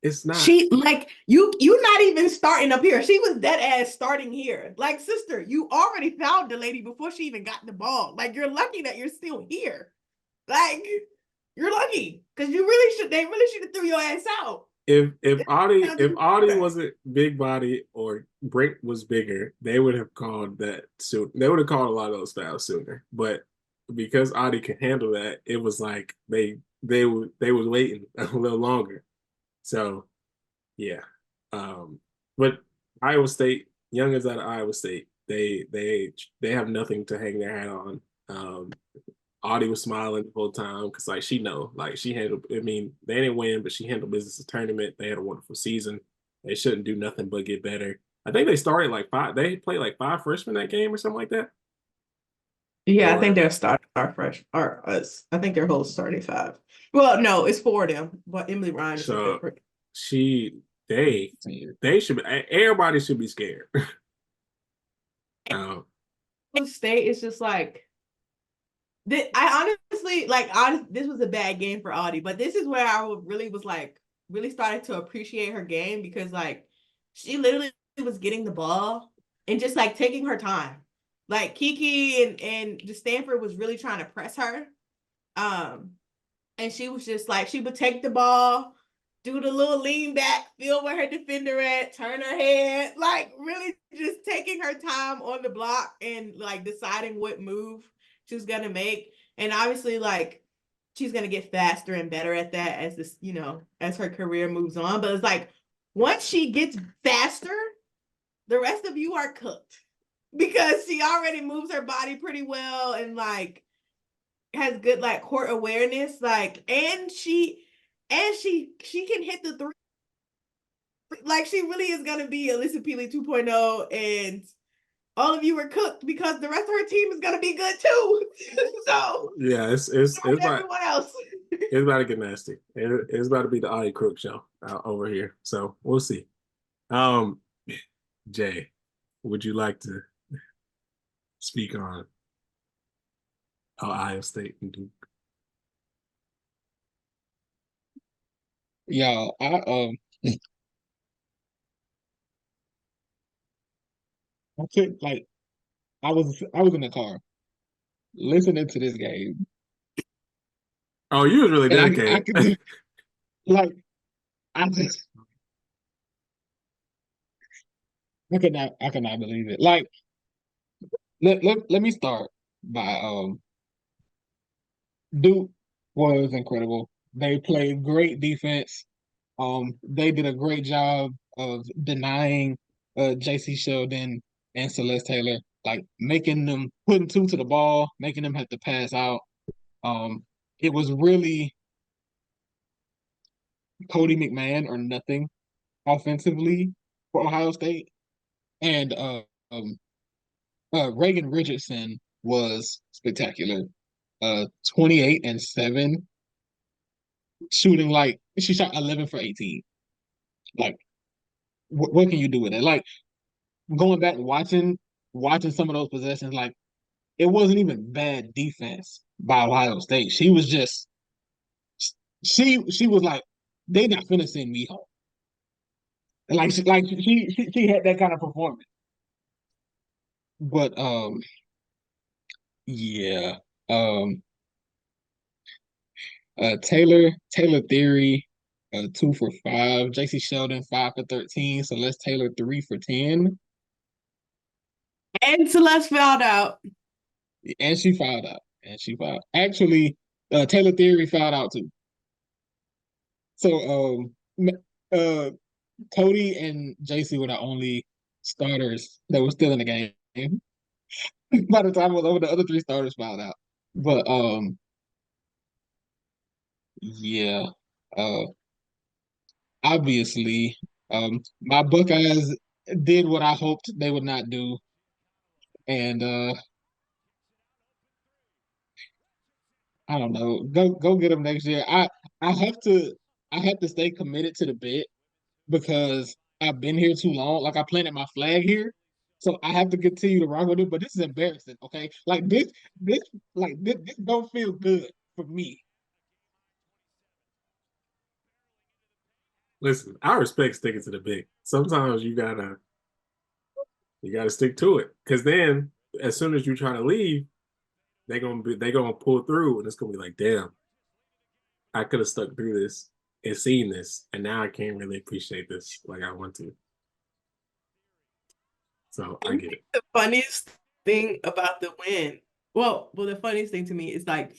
It's not. She like you not even starting up here. She was dead ass starting here. Like, sister, you already fouled the lady before she even got the ball. Like, you're lucky that you're still here. Like, you're lucky. Because they really should have threw your ass out. If Audi wasn't big body or Brink was bigger, they would have called that soon. They would have called a lot of those fouls sooner. But because Audi can handle that, it was like they was waiting a little longer. So yeah. But Iowa State, youngins out of Iowa State, they have nothing to hang their hat on. Audie was smiling the whole time because, like, she know, like, she handled. I mean, they didn't win, but she handled business the tournament. They had a wonderful season. They shouldn't do nothing but get better. I think they started like 5. They played like 5 freshmen that game or something like that. Yeah, I think they're starting fresh. Or us. I think their whole starting 5. Well, no, it's 4 of them. But Emily Ryan is So different. they should be. Everybody should be scared. State is just like. I honestly this was a bad game for Audie, but this is where I really started to appreciate her game because like she literally was getting the ball and just like taking her time. Like Kiki and the Stanford was really trying to press her. And she was just like, she would take the ball, do the little lean back, feel where her defender at, turn her head, like really just taking her time on the block and like deciding what move she was gonna make. And obviously, like, she's gonna get faster and better at that as this, as her career moves on. But it's like once she gets faster, the rest of you are cooked because she already moves her body pretty well and like has good like court awareness, like, and she can hit the three. Like, she really is gonna be Alyssa Peely 2.0, and all of you are cooked because the rest of her team is gonna be good too. So yeah, everyone else. it's about to get nasty. It's about to be the Audi Crooks show over here. So we'll see. Um, Jay, would you like to speak on Ohio State and Duke? Yeah, I took like I was in the car listening to this game, Oh, you was really and I dedicated. could like I just I could not believe it. Like let me start by Duke was incredible. They played great defense. They did a great job of denying JC Sheldon and Celeste Taylor, like making them putting two to the ball, making them have to pass out. Um, it was really Cody McMahon or nothing offensively for Ohio State, and um, Reagan Richardson was spectacular. 28 and 7, shooting like she shot 11 for 18. Like, what can you do with it? Like going back and watching some of those possessions, like it wasn't even bad defense by Ohio State. She was just she was like, they not finna send me home. She had that kind of performance. But yeah. Um Taylor Theory, 2 for 5. JC Sheldon 5 for 13. Celeste Taylor 3 for 10. And Celeste fouled out. And she fouled out. And she fouled. Actually, Taylor Theory fouled out too. So uh Cody and JC were the only starters that were still in the game. By the time it was over, the other three starters fouled out. But yeah. Uh Obviously, my Buckeyes did what I hoped they would not do. And I don't know, go get them next year. I have to I have to stay committed to the bit because I've been here too long. Like I planted my flag here, so I have to continue to rock with it. But this is embarrassing, okay? Like this this don't feel good for me. Listen, I respect sticking to the big. Sometimes you gotta stick to it. Cause then as soon as you try to leave, they gonna pull through and it's gonna be like, damn, I could have stuck through this and seen this, and now I can't really appreciate this like I want to. So I get it. The funniest thing about the win, well, the funniest thing to me is like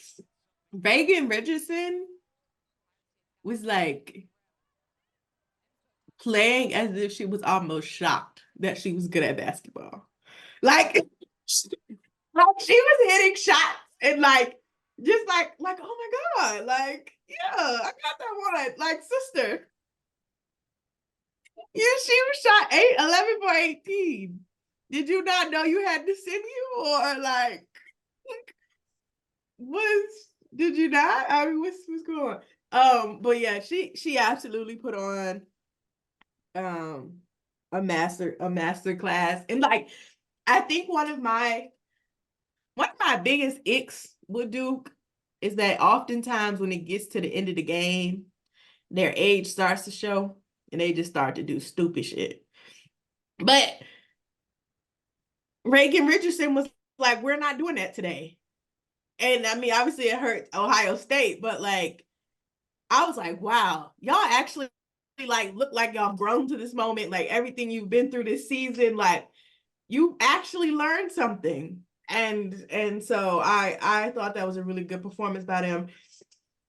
Reagan Richardson was like playing as if she was almost shocked that she was good at basketball. Like, like she was hitting shots and like just like oh my god, like yeah, I got that one. Like sister, yeah, she was shot 11 for 18. Did you not know you had to send you or like was did you not? I mean, what's going on? But yeah, she absolutely put on um a master class. And like I think one of my biggest icks with Duke is that oftentimes when it gets to the end of the game, their age starts to show and they just start to do stupid shit. But Reagan Richardson was like, we're not doing that today. And I mean, obviously it hurt Ohio State, but like I was like, wow, y'all actually like look like y'all grown to this moment. Like everything you've been through this season, like you actually learned something. And so I thought that was a really good performance by them.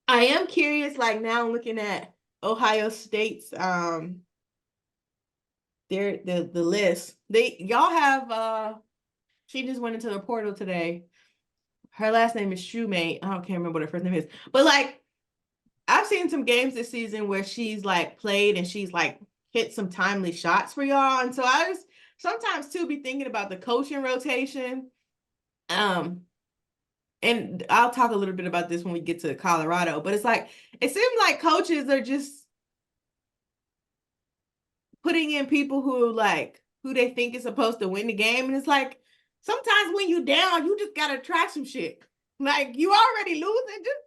I am curious, like now looking at Ohio State's the list. Y'all have she just went into the portal today. her last name is Shoemate. I can't remember what her first name is. But like I've seen some games this season where she's like played and she's like hit some timely shots for y'all. And so I was sometimes too be thinking about the coaching rotation. And I'll talk a little bit about this when we get to Colorado, but it's like it seems like coaches are just putting in people who they think is supposed to win the game. And it's like sometimes when you down, you just gotta try some shit. Like you already losing, just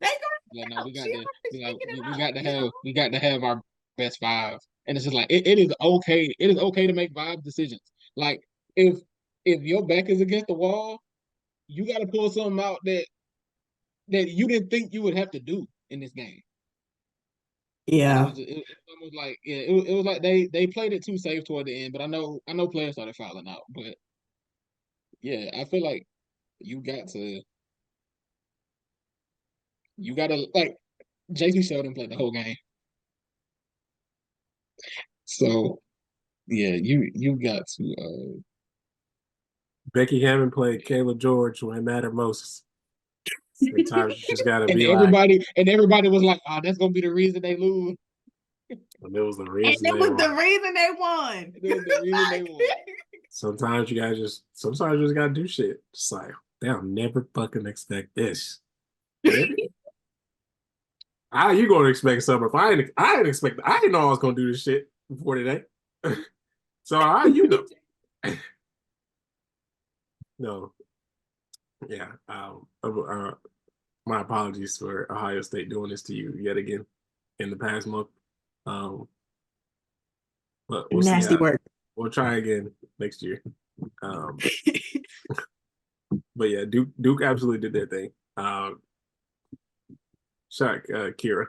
they Yeah, go. no, we got She to, already figured it we out, got to you know? have our best five, and it's just like it is okay. It is okay to make vibe decisions. Like if your back is against the wall, you got to pull something out that you didn't think you would have to do in this game. And Yeah. it's almost like it was like they played it too safe toward the end. But I know players started fouling out. But yeah, I feel like you got to like JC Sheldon played the whole game. So yeah, you got to Becky Hammond played Kayla George when it mattered most. Sometimes you just gotta and be like, everybody was like, oh, that's gonna be the reason they lose. and it was the And reason it they was the won. reason they won. It was the reason they won. Sometimes you just gotta do shit. Just like, they'll never fucking expect this. How you gonna expect something if I didn't expect I didn't know I was gonna do this shit before today. So how you know? No. Yeah. My apologies for Ohio State doing this to you yet again in the past month. Um, but we'll see Nasty how work. we'll try again next year. Um, but yeah, Duke absolutely did their thing. Shock, Kira.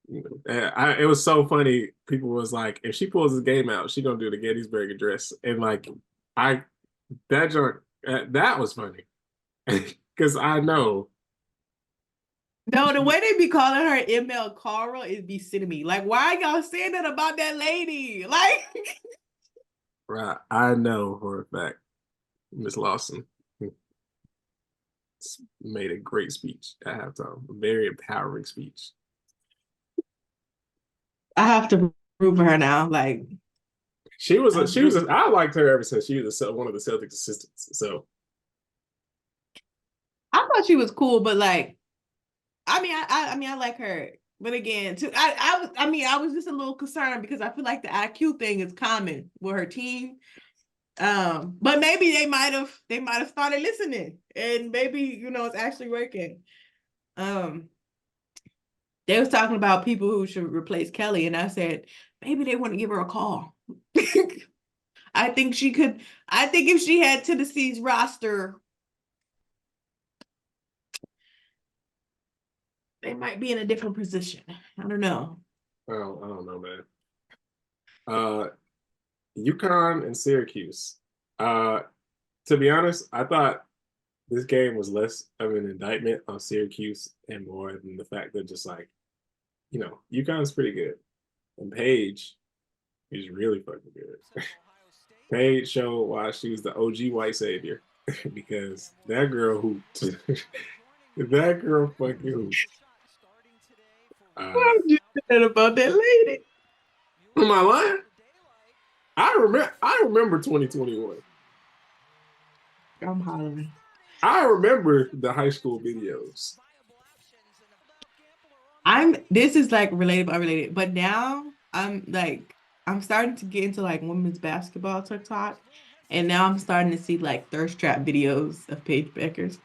It was so funny. People was like, if she pulls this game out, she gonna do the Gettysburg Address, and like, I that joint that was funny because I know. No, the way they be calling her ML Carl is be sitting me. Like, why y'all saying that about that lady? Like, Right, I know for a fact, Miss Lawson made a great speech at halftime, a very empowering speech. I have to root for her now. Like, I liked her ever since she was one of the Celtics assistants. So I thought she was cool, but like, I mean, I like her. But again, too, I was just a little concerned because I feel like the IQ thing is common with her team. But maybe they might have started listening, and maybe it's actually working. They was talking about people who should replace Kelly, and I said maybe they want to give her a call. I think she could. I think if she had Tennessee's roster, they might be in a different position. I don't know. I don't know, man. UConn and Syracuse. To be honest, I thought this game was less of an indictment on Syracuse and more than the fact that just like, UConn's pretty good. And Paige is really fucking good. Paige showed why she was the OG white savior. Because that girl hooped. That girl fucking hooped. Why did you say that about that lady? Am I lying? I remember 2021. I'm hollering. I remember the high school videos. This is like related but unrelated, but now I'm starting to get into like women's basketball TikTok, and now I'm starting to see like thirst trap videos of Paige Beckers.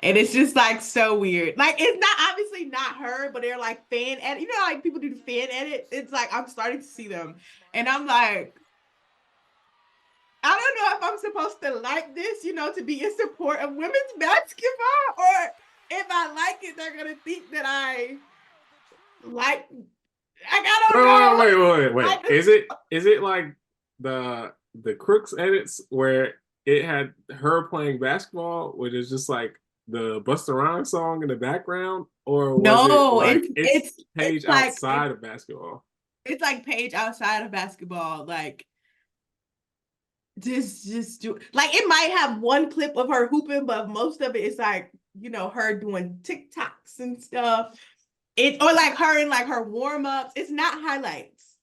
And it's just like so weird. Like it's not obviously not her, but they're like fan edit. Like people do the fan edit. It's like I'm starting to see them. And I'm like, I don't know if I'm supposed to like this, to be in support of women's basketball, or if I like it, they're gonna think that I like. I don't know. Wait. Is it like the Crooks edits where it had her playing basketball, which is just like the Busta Rhymes song in the background, or was it No, like it's Paige like outside of basketball? it's like Paige outside of basketball, like just do like it might have one clip of her hooping, but most of it is like, her doing TikToks and stuff. Or like her in like her warm-ups. It's not highlights.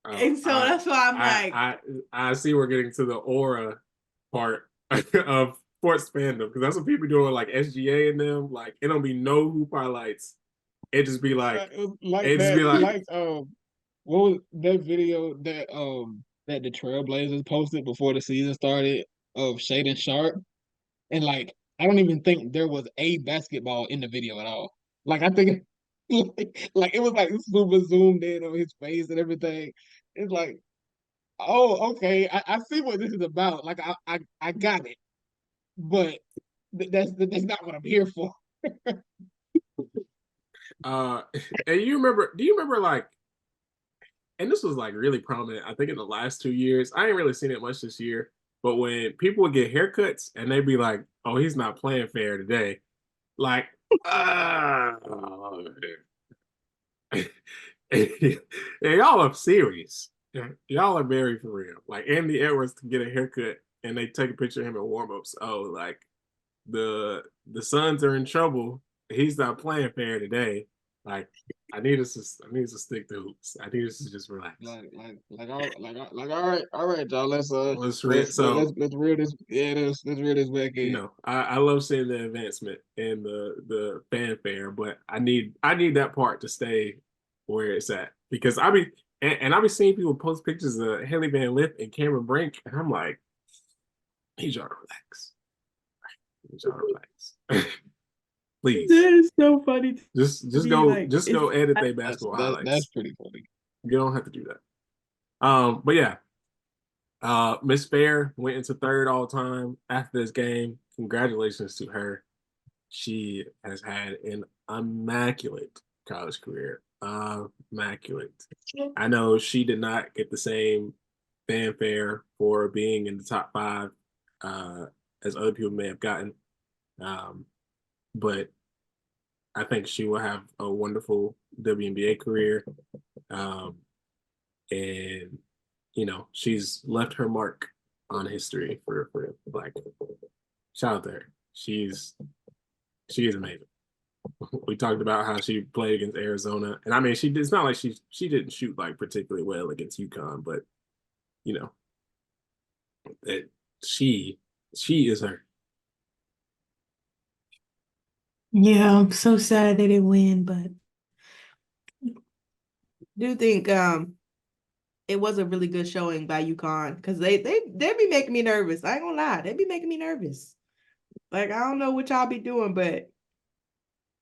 And so that's why I'm like, I see we're getting to the aura part of sports fandom, because that's what people doing, like SGA and them. Like, it don't be no hoop highlights. It just be like, what was that video that the Trailblazers posted before the season started of Shaedon Sharp? And like, I don't even think there was a basketball in the video at all. Like, I think like it was like super zoomed in on his face and everything. It's like, oh, okay, I see what this is about. Like, I got it, but that's not what I'm here for. and do you remember like, and this was like really prominent, I think in the last 2 years. I ain't really seen it much this year, but when people would get haircuts and they'd be like, "Oh, he's not playing fair today," like, and y'all are serious. Y'all are very for real. Like Andy Edwards to get a haircut and they take a picture of him in warm-ups. Oh, like the Suns are in trouble. He's not playing fair today. Like, I need us to stick to hoops. I need us to just relax. All right, y'all. Let's reel this. Yeah, let's reel this back in. I love seeing the advancement and the fanfare, but I need that part to stay where it's at, because I be seeing people post pictures of Haley Van Lith and Cameron Brink, and I'm like, need y'all to relax. Need y'all to relax. Please. That is so funny. Just go edit their basketball highlights. That's pretty funny. You don't have to do that. But yeah. Miss Fair went into third all time after this game. Congratulations to her. She has had an immaculate college career. Immaculate. I know she did not get the same fanfare for being in the top 5 as other people may have gotten. But I think she will have a wonderful WNBA career. And she's left her mark on history for Black people. Shout out to her. She is amazing. We talked about how she played against Arizona, and I mean, it's not like she didn't shoot like particularly well against UConn, but she is her. Yeah, I'm so sad they didn't win, but I do think it was a really good showing by UConn, because they be making me nervous. I ain't gonna lie, they be making me nervous. Like, I don't know what y'all be doing, but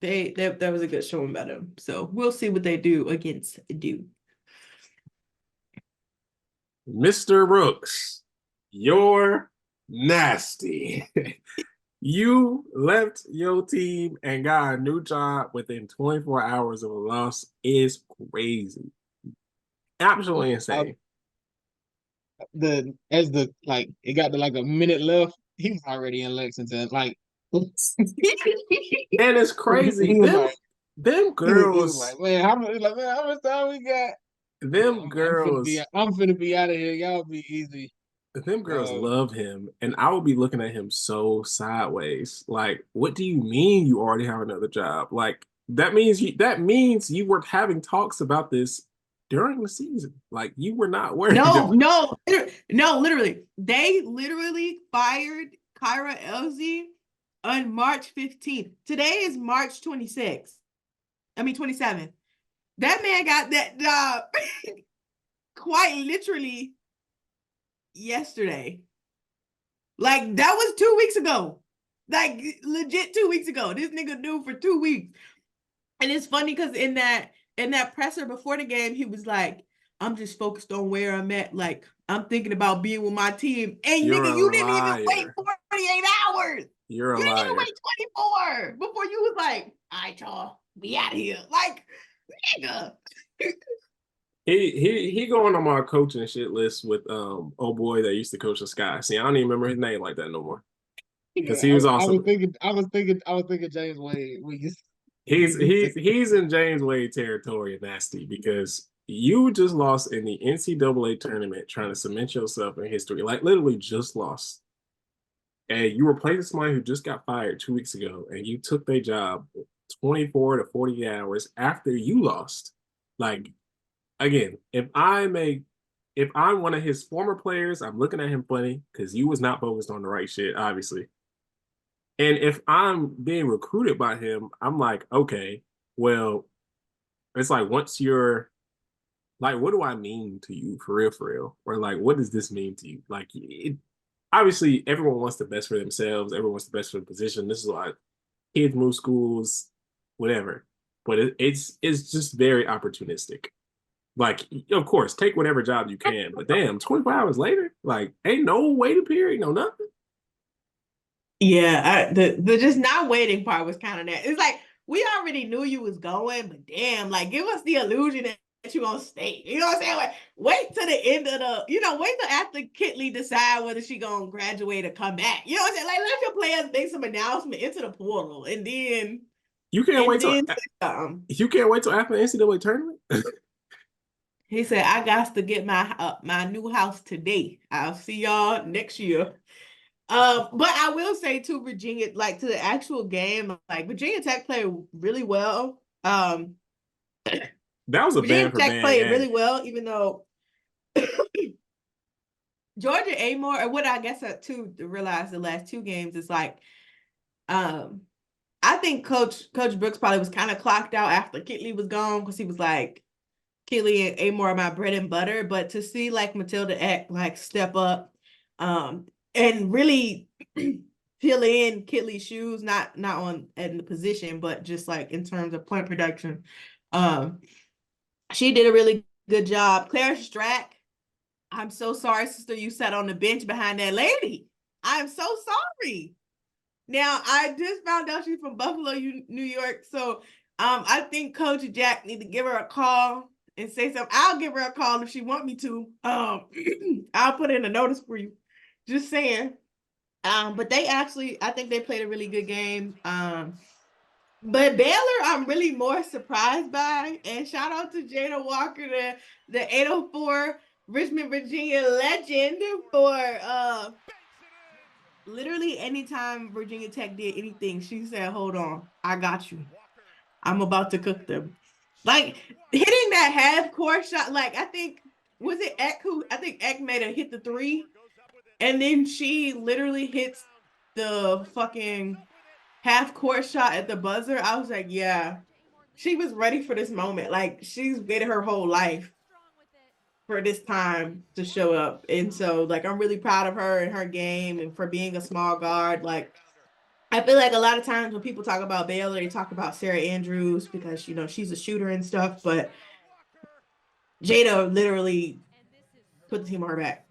that was a good showing by them. So we'll see what they do against Duke. Mr. Brooks, you're nasty. You left your team and got a new job within 24 hours of a loss. Is crazy. Absolutely insane. It got to like a minute left, he was already in Lexington. Like, and it's crazy. Them girls, like, man, how much time we got? Them girls, I'm finna be out of here. Y'all be easy. Them girls love him, and I would be looking at him so sideways. Like, what do you mean you already have another job? Like, that means you were having talks about this during the season. Like, you were not worried. No, literally. They literally fired Kyra Elzy on March 15th. Today is March 26th. 27th. That man got that job quite literally yesterday. Like, that was 2 weeks ago. Like, legit 2 weeks ago. This nigga knew for 2 weeks. And it's funny because in that presser before the game, he was like, I'm just focused on where I'm at. Like, I'm thinking about being with my team. And nigga, you didn't even wait 48 hours. You didn't even wait 24 before you was like, all right, y'all, we out of here. Like, nigga. He going on my coaching shit list with old boy that used to coach the Sky. See, I don't even remember his name like that no more. Because he was also I was thinking James Wade. He's in James Wade territory, nasty, because You just lost in the NCAA tournament trying to cement yourself in history. Like literally just lost. And you replaced somebody who just got fired 2 weeks ago, and you took their job 24 to 40 hours after you lost. Like, again, if I'm one of his former players, I'm looking at him funny because you was not focused on the right shit, obviously. And if I'm being recruited by him, I'm like, okay, well, it's like once you're like, what do I mean to you for real, for real? Or like, what does this mean to you? Like, obviously, everyone wants the best for themselves. Everyone wants the best for the position. This is why kids move schools, whatever. But it's just very opportunistic. Like, of course, take whatever job you can. But damn, 24 hours later, like, ain't no waiting period, no nothing. Yeah, the just not waiting part was kind of that. It's like we already knew you was going, but damn, like give us the illusion that you're gonna stay. You know what I'm saying? Like wait till the end of wait till after Kitley decide whether she gonna graduate or come back. You know what I'm saying? Like let your players make some announcement into the portal You can't and wait till then you can't wait till after the NCAA tournament. he said, I got to get my new house today. I'll see y'all next year. But I will say to Virginia, like to the actual game, like Virginia Tech played really well. That was a Virginia band for Tech band played really game. well, even though Georgia Amore, or what I guess to realize the last two games is like, I think Coach Brooks probably was kind of clocked out after Kitley was gone because he was like, Kitley and Amore are my bread and butter. But to see like Matilda Eck like step up, and really fill in Kitley's shoes, not on in the position, but just like in terms of point production. She did a really good job. Claire Strack, I'm so sorry, sister, you sat on the bench behind that lady. I'm so sorry. Now I just found out she's from Buffalo, New York. So I think Coach Jack need to give her a call and say something. I'll give her a call if she want me to. I'll put in a notice for you. Just saying. But they actually, I think they played a really good game. But Baylor, I'm really more surprised by. And shout out to Jada Walker, the 804 Richmond, Virginia legend for literally anytime Virginia Tech did anything, she said, hold on, I got you. I'm about to cook them. Like hitting that half court shot, like I think, was it Eck who, I think Eck made her hit the three. And then she literally hits the fucking half court shot at the buzzer. I was like, yeah, she was ready for this moment. Like she's waited her whole life for this time to show up. And so like I'm really proud of her and her game and for being a small guard. Like I feel like a lot of times when people talk about Baylor, they talk about Sarah Andrews because she's a shooter and stuff, but Jada literally put the team on her back.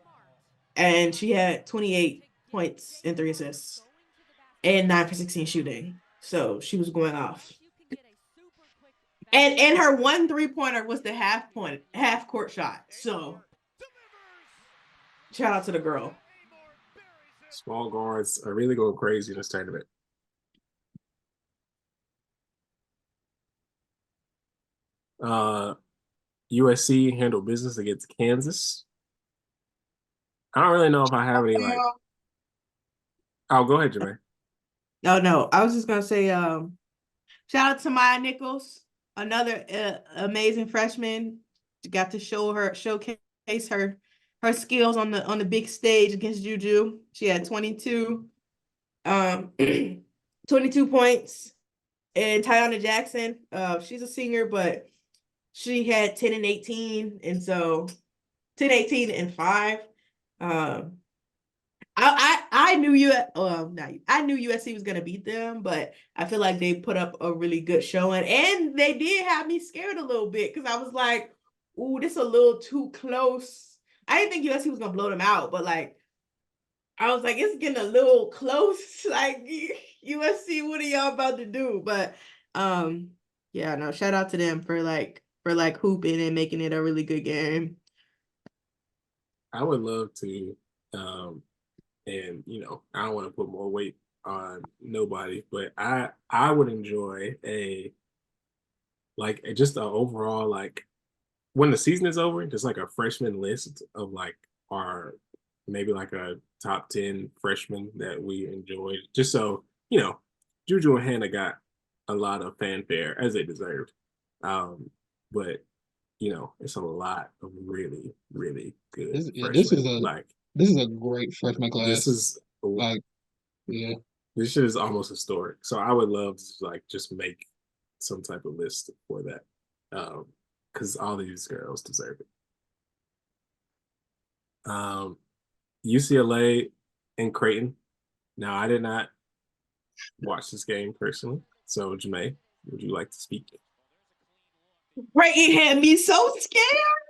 And she had 28 points and 3 assists and 9 for 16 shooting. So she was going off. And her 1 3-pointer was the half court shot. So shout out to the girl. Small guards are really going crazy in this tournament. USC handled business against Kansas. I don't really know if I have any like. Oh, go ahead, Jermaine. No. I was just gonna say, shout out to Maya Nichols, another amazing freshman. She got to showcase her skills on the big stage against Juju. She had 22 points. And Tiana Jackson, she's a senior, but she had 10 and 18, and so 10, 18, and 5. I knew I knew USC was gonna beat them, but I feel like they put up a really good showing, and they did have me scared a little bit because I was like, "Ooh, this is a little too close." I didn't think USC was gonna blow them out, but like I was like, it's getting a little close. Like USC, what are y'all about to do? But yeah, no, shout out to them for hooping and making it a really good game. I would love to, and I don't want to put more weight on nobody, but I would enjoy just an overall like when the season is over, just like a freshman list of like our maybe like a top 10 freshmen that we enjoyed. Just so, Juju and Hannah got a lot of fanfare as they deserved. But it's a lot of really, really good This yeah, freshmen. Like this is a great freshman this class. is Like, yeah. this shit is almost historic. So I would love to like just make some type of list for that. Because all these girls deserve it. UCLA and Creighton. Now, I did not watch this game personally. So, Jamae, would you like to speak? Creighton had me so scared.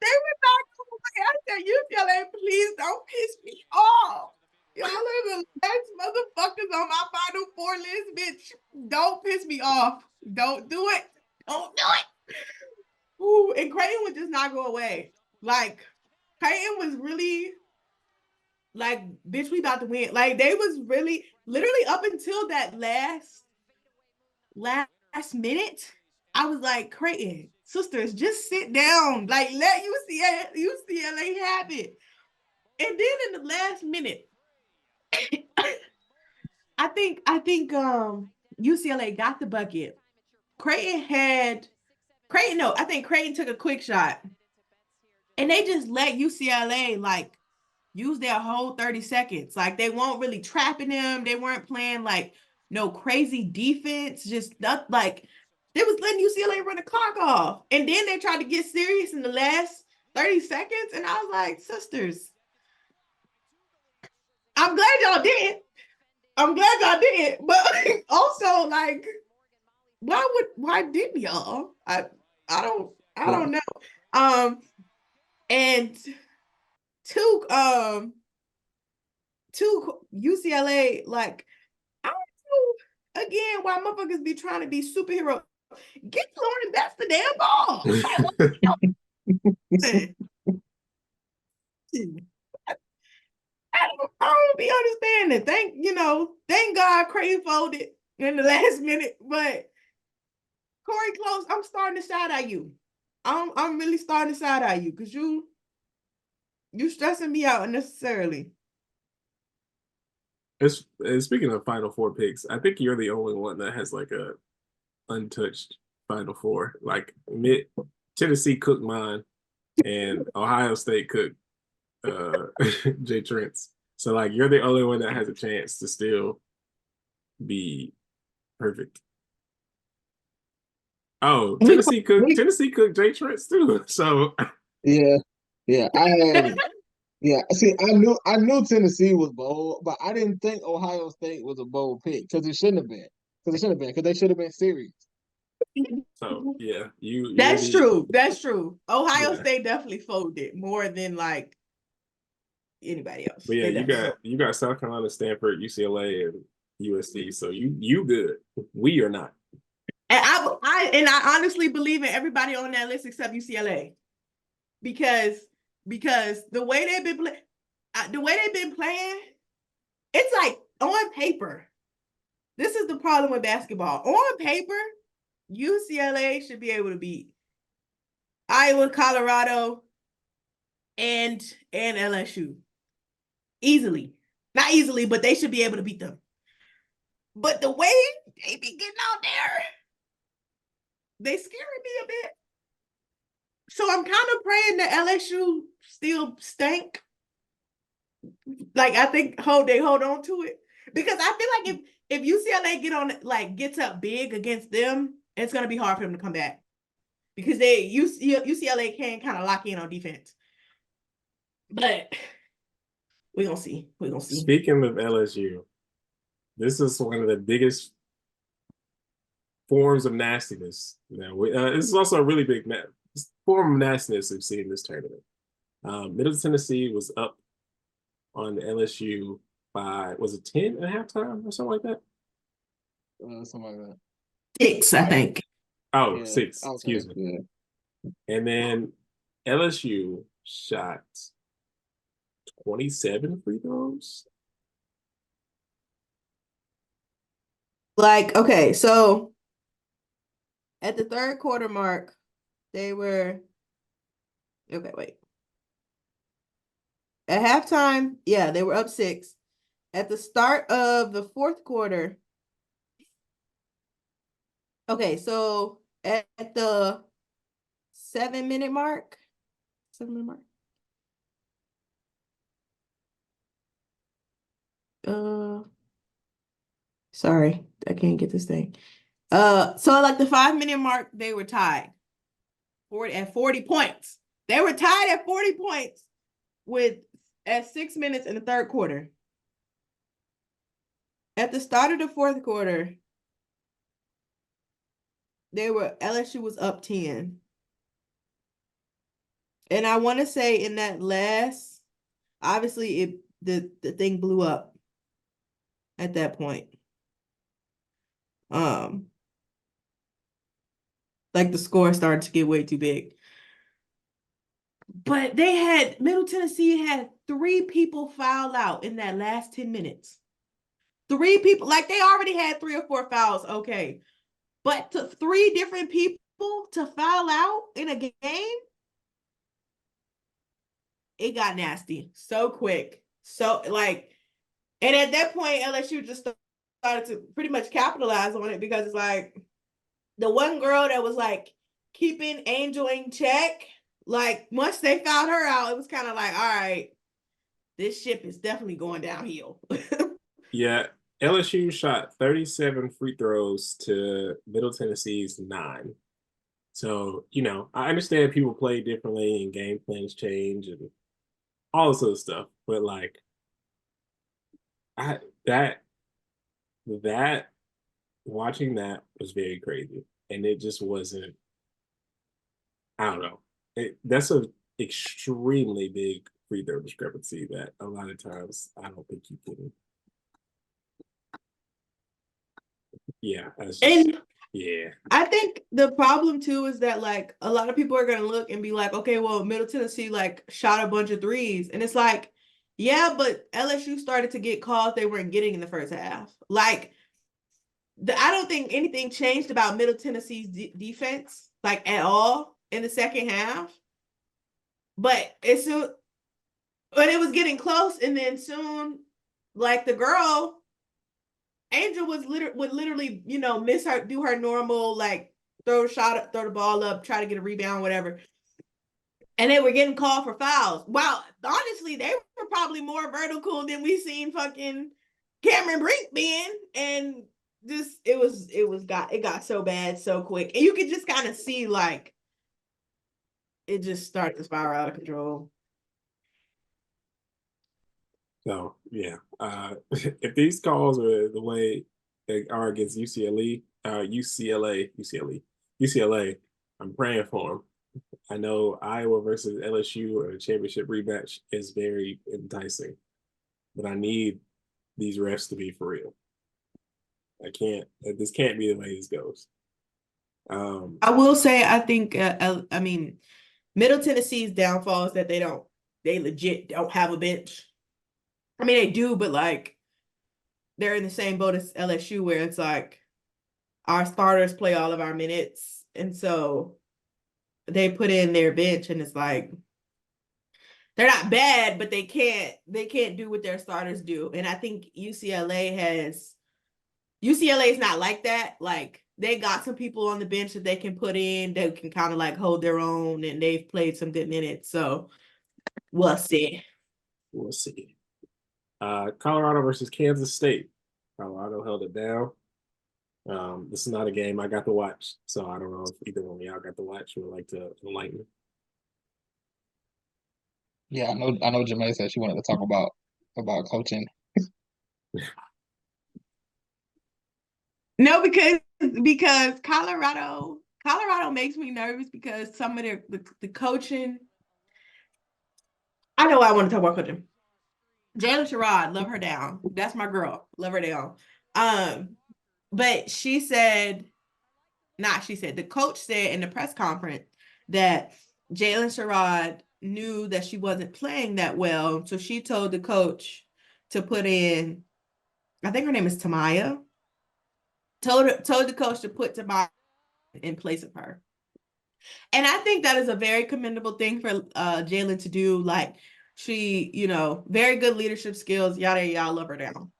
They were not going away. I said, UCLA, please don't piss me off. Y'all are the last motherfuckers on my Final Four list, bitch. Don't piss me off. Don't do it. Don't do it. Ooh, and Creighton would just not go away. Like, Creighton was really like, bitch, we about to win. Like, they was really, literally up until that last minute, I was like, Creighton, sisters, just sit down. Like, let UCLA have it. And then in the last minute, I think UCLA got the bucket. I think Creighton took a quick shot. And they just let UCLA like use their whole 30 seconds. Like they weren't really trapping them. They weren't playing like no crazy defense, just not like they was letting UCLA run the clock off. And then they tried to get serious in the last 30 seconds. And I was like, sisters, I'm glad y'all did. But also, like, why didn't y'all? I don't know. And two UCLA, like, I don't know again why motherfuckers be trying to be superhero. Get Lauren, that's the damn ball. Like, I don't be understanding. Thank God Creighton folded in the last minute. But Corey Close, I'm starting to side eye you. I'm really starting to side eye you because you stressing me out unnecessarily. Speaking of Final Four picks, I think you're the only one that has like a untouched Final Four. Like Tennessee cooked mine, and Ohio State cooked Jay Trent's. So like you're the only one that has a chance to still be perfect. Oh, Tennessee cooked Jay Trent's too. So Yeah. Yeah. Yeah. See, I knew Tennessee was bold, but I didn't think Ohio State was a bold pick because it shouldn't have been. Because they should have been serious. so yeah, That's true. That's true. Ohio yeah. State definitely folded more than like anybody else. But yeah, They definitely you got South Carolina, Stanford, UCLA, and USC. So you good. We are not. And I honestly believe in everybody on that list except UCLA, because the way they've been playing, it's like on paper. This is the problem with basketball. On paper, UCLA should be able to beat Iowa, Colorado, and LSU easily. Not easily, but they should be able to beat them. But the way they be getting out there, they scaring me a bit. So I'm kind of praying that LSU still stank. Like I think they hold on to it, because I feel like if UCLA gets up big against them, it's gonna be hard for them to come back, because UCLA can kind of lock in on defense. But we're gonna see. Speaking of LSU, this is one of the biggest forms of nastiness. This is also a really big form of nastiness we've seen in this tournament. Middle Tennessee was up on the LSU by, was it 10 at halftime or something like that? Something like that. 6, I think. Oh, Yeah. 6. Okay. Excuse me. Yeah. And then LSU shot 27 free throws. Like, okay, so at the third quarter mark, They were okay, wait. At halftime, yeah, they were up 6. At the start of the fourth quarter, okay, so at the 7-minute mark, 7-minute mark. Sorry, I can't get this thing. So at like the 5-minute mark, they were tied 40 points. They were tied at 40 points at 6 minutes in the third quarter. At the start of the fourth quarter, LSU was up 10. And I want to say in that last, obviously the thing blew up at that point. Like the score started to get way too big. But Middle Tennessee had 3 people foul out in that last 10 minutes. 3 people, like they already had 3 or 4 fouls, okay. But to 3 different people to foul out in a game, it got nasty so quick. So like, and at that point, LSU just started to pretty much capitalize on it because it's like the one girl that was like keeping Angel in check, like once they found her out, it was kind of like, all right, this ship is definitely going downhill. Yeah, LSU shot 37 free throws to Middle Tennessee's 9. So, I understand people play differently and game plans change and all this other stuff, but like that watching that was very crazy. And it just wasn't, I don't know. That's an extremely big free throw discrepancy that a lot of times I don't think you can. Yeah, that's just, and yeah. I think the problem too is that like a lot of people are gonna look and be like, okay, well, Middle Tennessee like shot a bunch of threes, and it's like, yeah, but LSU started to get calls they weren't getting in the first half. Like, I don't think anything changed about Middle Tennessee's defense like at all in the second half. But but it was getting close, and then soon, like the girl Angel would literally, miss her, do her normal, like throw the ball up, try to get a rebound, whatever. And they were getting called for fouls. Wow, honestly, they were probably more vertical than we seen fucking Cameron Brink being. And just it got so bad so quick. And you could just kind of see like it just started to spiral out of control. So yeah, if these calls are the way they are against UCLA, I'm praying for them. I know Iowa versus LSU or a championship rematch is very enticing, but I need these refs to be for real. This can't be the way this goes. I will say, I think, I mean, Middle Tennessee's downfall is that they legit don't have a bench. I mean, they do, but like they're in the same boat as LSU, where it's like our starters play all of our minutes, and so they put in their bench, and it's like they're not bad, but they can't do what their starters do. And I think UCLA is not like that. Like they got some people on the bench that they can put in that can kind of like hold their own, and they've played some good minutes. So we'll see. We'll see. Colorado versus Kansas State. Colorado held it down. This is not a game I got to watch, so I don't know if either one of y'all got to watch or would like to enlighten me. Yeah, I know Jamae said she wanted to talk about coaching. No, because Colorado makes me nervous because some of the coaching. I know I want to talk about coaching. Jalen Sherrod, love her down. That's my girl. Love her down. But the coach said in the press conference that Jalen Sherrod knew that she wasn't playing that well. So she told the coach to put in, I think her name is Tamaya. Told the coach to put Tamaya in place of her. And I think that is a very commendable thing for Jalen to do. Like, she, very good leadership skills, yada, yada, love her down.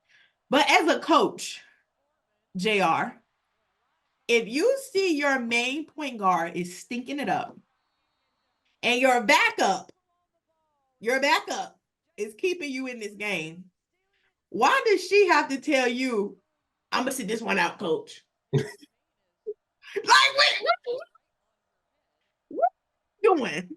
But as a coach, JR, if you see your main point guard is stinking it up and your backup is keeping you in this game, why does she have to tell you, I'm going to sit this one out, coach? Like, what are you doing?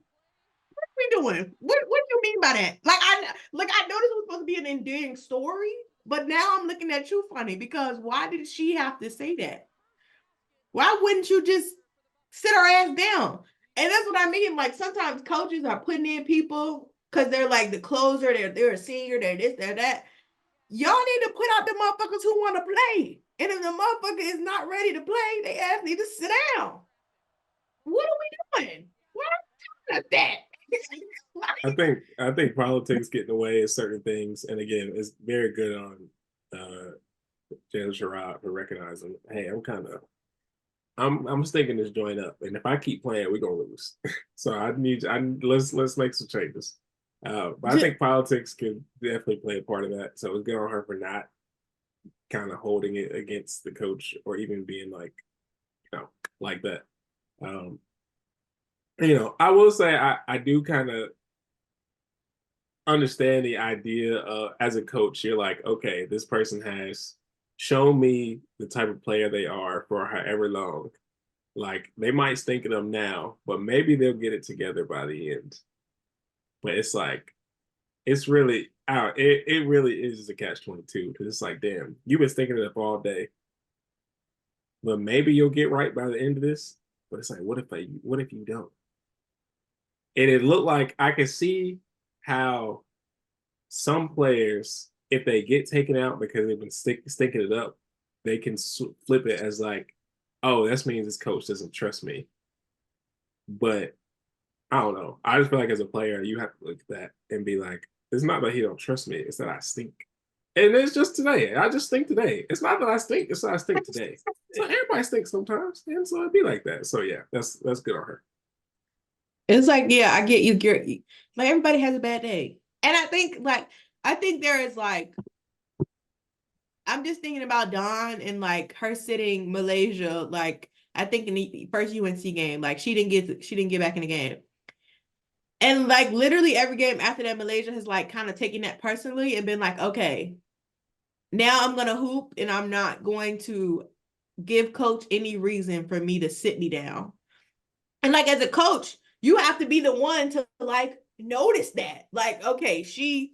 We doing? What do you mean by that? I know this was supposed to be an endearing story, but now I'm looking at you funny because why did she have to say that? Why wouldn't you just sit her ass down? And that's what I mean. Like sometimes coaches are putting in people because they're like the closer, they're a senior, they're this, they're that. Y'all need to put out the motherfuckers who want to play. And if the motherfucker is not ready to play, they ass need to sit down. What are we doing? Why are we doing that? I think politics get in the way of certain things, and again, it's very good on Jalen Sherrod for recognizing, hey, I'm stinking this joint up, and if I keep playing, we're gonna lose. So let's make some changes. But I think politics could definitely play a part of that. So it's good on her for not kind of holding it against the coach or even being like, like that. I will say I do kind of understand the idea of as a coach, you're like, okay, this person has shown me the type of player they are for however long. Like they might stink it up now, but maybe they'll get it together by the end. But it's like, it's really out. It really is a catch-22 because it's like, damn, you've been thinking it up all day, but maybe you'll get right by the end of this. But it's like, what if you don't? And it looked like I could see how some players, if they get taken out because they've been stinking it up, they can flip it as like, oh, that means this coach doesn't trust me. But I don't know. I just feel like as a player, you have to look at that and be like, it's not that he don't trust me, it's that I stink. And it's just today. I just stink today. It's not that I stink, it's that I stink today. So everybody stinks sometimes. And so it'd be like that. So yeah, that's good on her. It's like, yeah, I get you, Gary. Like everybody has a bad day. And I think there is like, I'm just thinking about Dawn and like her sitting Malaysia, like I think in the first UNC game, like she didn't get back in the game. And like literally every game after that, Malaysia has like kind of taken that personally and been like, okay, now I'm gonna hoop and I'm not going to give coach any reason for me to sit me down. And like as a coach, you have to be the one to like notice that. Like, okay, she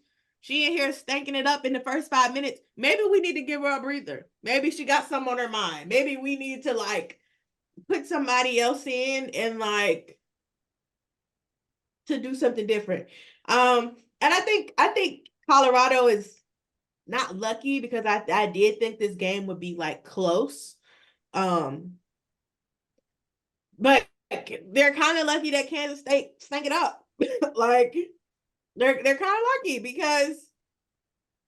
in here stinking it up in the first 5 minutes. Maybe we need to give her a breather. Maybe she got something on her mind. Maybe we need to like put somebody else in and like to do something different. And I think Colorado is not lucky because I did think this game would be like close. But they're kind of lucky that Kansas State stank it up. Like they're kind of lucky because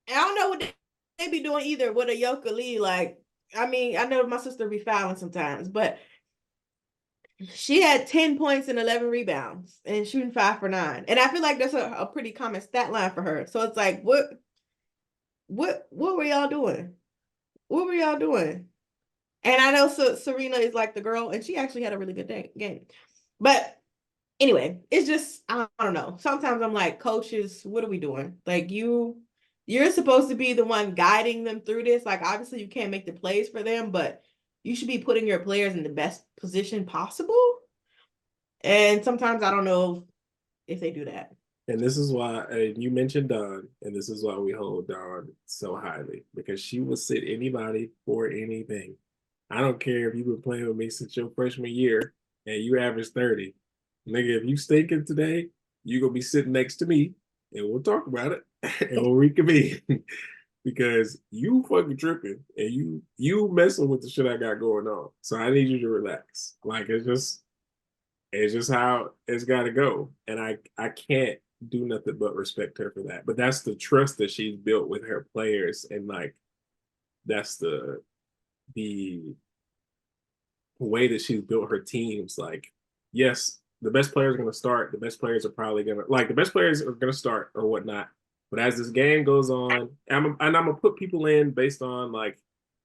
I don't know what they be doing either with a Yoka Lee. Like, I mean, I know my sister be fouling sometimes, but she had 10 points and 11 rebounds and shooting 5 for 9. And I feel like that's a pretty common stat line for her. So it's like, what were y'all doing? What were y'all doing? And I know Serena is like the girl, and she actually had a really good game. But anyway, it's just, I don't know. Sometimes I'm like, coaches, what are we doing? Like you're supposed to be the one guiding them through this. Like, obviously you can't make the plays for them, but you should be putting your players in the best position possible. And sometimes I don't know if they do that. And this is why you mentioned Dawn, and this is why we hold Dawn so highly because she will sit anybody for anything. I don't care if you've been playing with me since your freshman year and you average 30. Nigga, if you stinking today, you're going to be sitting next to me and we'll talk about it and we'll reconvene because you fucking tripping and you messing with the shit I got going on. So I need you to relax. Like, it's just how it's got to go. And I can't do nothing but respect her for that. But that's the trust that she's built with her players. And like, that's the way that she's built her teams. Like yes, the best players are going to start. The best players are probably going to the best players are going to start or whatnot. But as this game goes on, and I'm gonna put people in based on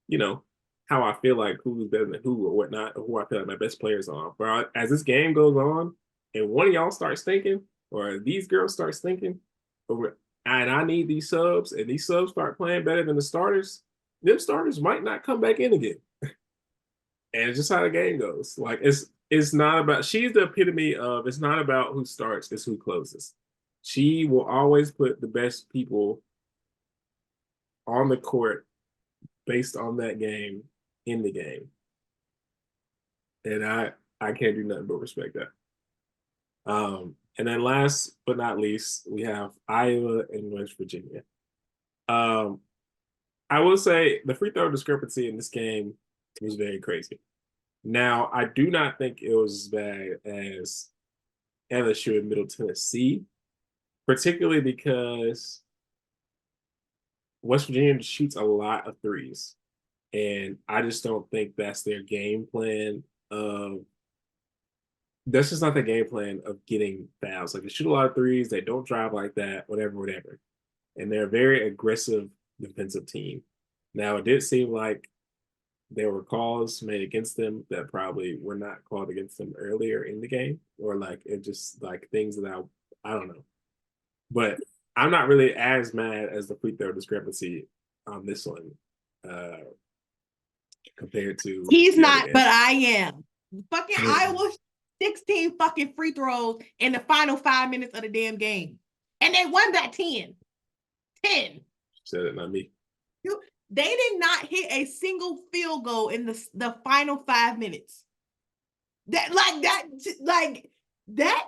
you know, how I feel like who's better than who or whatnot, or who I feel like my best players are. But as this game goes on, and one of y'all starts thinking, or these girls start thinking, and I need these subs, and these subs start playing better than the starters, them starters might not come back in again. And it's just how the game goes. Like it's not about she's the epitome of it's not about who starts, it's who closes. She will always put the best people on the court based on that game in the game. And I can't do nothing but respect that. And then last but not least, we have Iowa and West Virginia. I will say the free throw discrepancy in this game was very crazy. Now, I do not think it was as bad as LSU and Middle Tennessee, particularly because West Virginia shoots a lot of threes. And I just don't think that's their game plan of that's just not the game plan of getting fouls. Like they shoot a lot of threes, they don't drive like that, whatever. And they're a very aggressive defensive team. Now, it did seem like there were calls made against them that probably were not called against them earlier in the game, or it just things that I don't know. But I'm not really as mad as the free throw discrepancy on this one compared to he's not, but I am. Fucking Iowa 16 fucking free throws in the final 5 minutes of the damn game. And they won that 10. 10. Said it, not me. They did not hit a single field goal in the final 5 minutes. That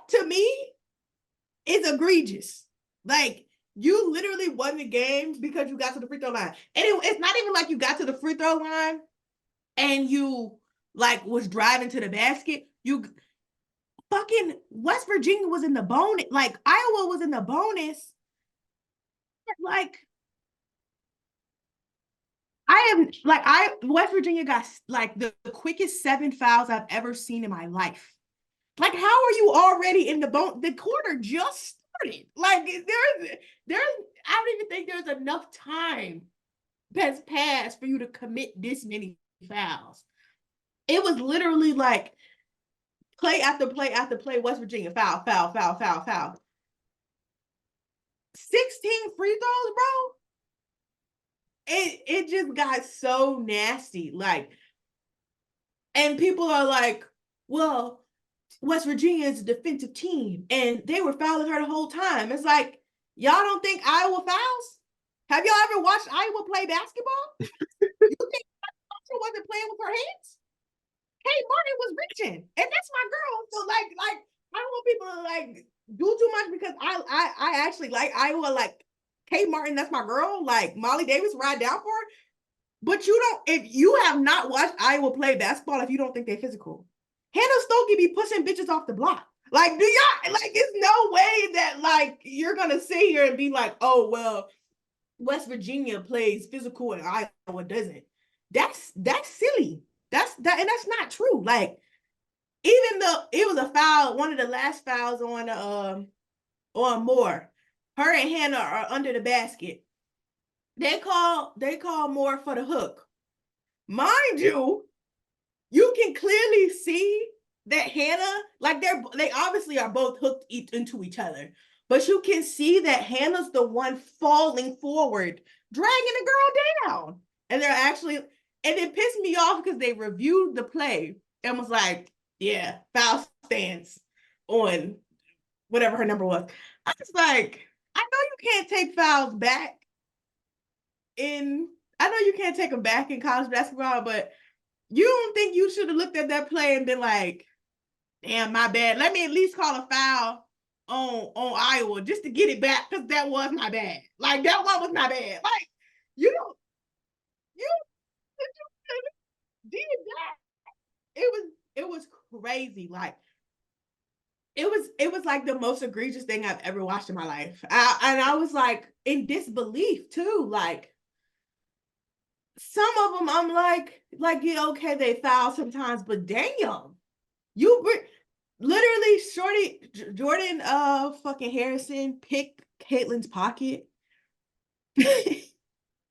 to me is egregious. Like, you literally won the game because you got to the free throw line. And it's not even like you got to the free throw line and you was driving to the basket. You fucking West Virginia was in the bonus. Like, Iowa was in the bonus. West Virginia got the quickest 7 fouls I've ever seen in my life. Like, how are you already in the the quarter just started? Like, there's I don't even think there's enough time that's passed for you to commit this many fouls. It was literally like play after play after play, West Virginia, foul. 16 free throws, bro. It just got so nasty. And people are like, well, West Virginia is a defensive team, and they were fouling her the whole time. It's like, y'all don't think Iowa fouls? Have y'all ever watched Iowa play basketball? You think Notre wasn't playing with her hands? Kate Martin was reaching, and that's my girl. So I don't want people to do too much because I actually like Iowa. Like, Kate Martin, that's my girl. Like, Molly Davis, ride down for her. But if you have not watched Iowa play basketball, if you don't think they're physical, Hannah Stokey be pushing bitches off the block. Like, do y'all, it's no way that, you're going to sit here and be like, oh, well, West Virginia plays physical and Iowa doesn't. That's silly. And that's not true. Like, even though it was a foul, one of the last fouls on Moore, her and Hannah are under the basket. They call Moore for the hook. Mind you, you can clearly see that Hannah, they obviously are both hooked into each other, but you can see that Hannah's the one falling forward, dragging the girl down. And they're actually, and it pissed me off because they reviewed the play and was like, yeah, foul stance on whatever her number was. I was like, I know you can't take fouls back I know you can't take them back in college basketball, but you don't think you should have looked at that play and been like, damn, my bad. Let me at least call a foul on Iowa just to get it back, because that was my bad. Like, that one was my bad. Like, you did that. It was crazy. Like, it was like the most egregious thing I've ever watched in my life. And I was like in disbelief too. Like, some of them I'm like, yeah, okay, they foul sometimes, but damn, literally, Jordan fucking Harrison picked Caitlin's pocket.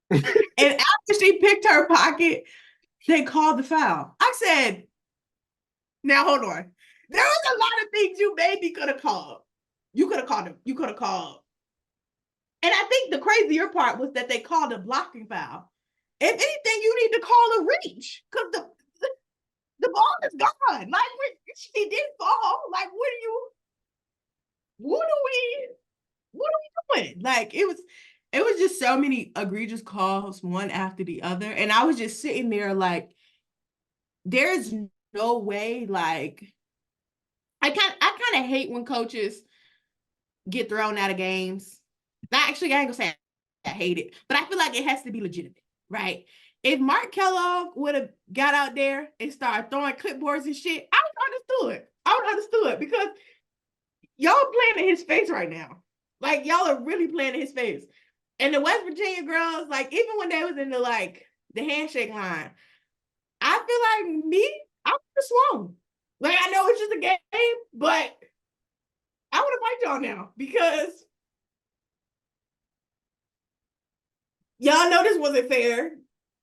And after she picked her pocket, they called the foul. I said, now hold on. There was a lot of things you maybe could have called. You could have called him. You could have called. And I think the crazier part was that they called a blocking foul. If anything, you need to call a reach because the ball is gone. Like she didn't fall. Like what are we doing? Like it was just so many egregious calls, one after the other. And I was just sitting there like, there's no way, like I kind of hate when coaches get thrown out of games. Not actually, I ain't gonna say I hate it, but I feel like it has to be legitimate, right? If Mark Kellogg would have got out there and started throwing clipboards and shit, I would have understood it because y'all playing in his face right now. Like y'all are really playing in his face. And the West Virginia girls, like even when they was in the handshake line, I feel like I would have swung. Like I know it's just a game, but I want to fight y'all now because y'all know this wasn't fair,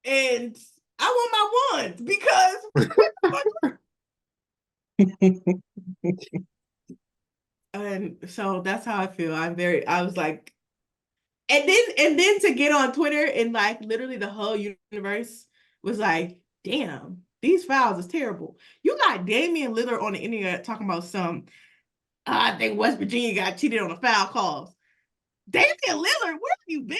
and I want my ones because. And so that's how I feel. I was like, and then to get on Twitter and like literally the whole universe was like, damn, these fouls is terrible. You got Damian Lillard on the internet talking about I think West Virginia got cheated on the foul calls. Damian Lillard, where have you been?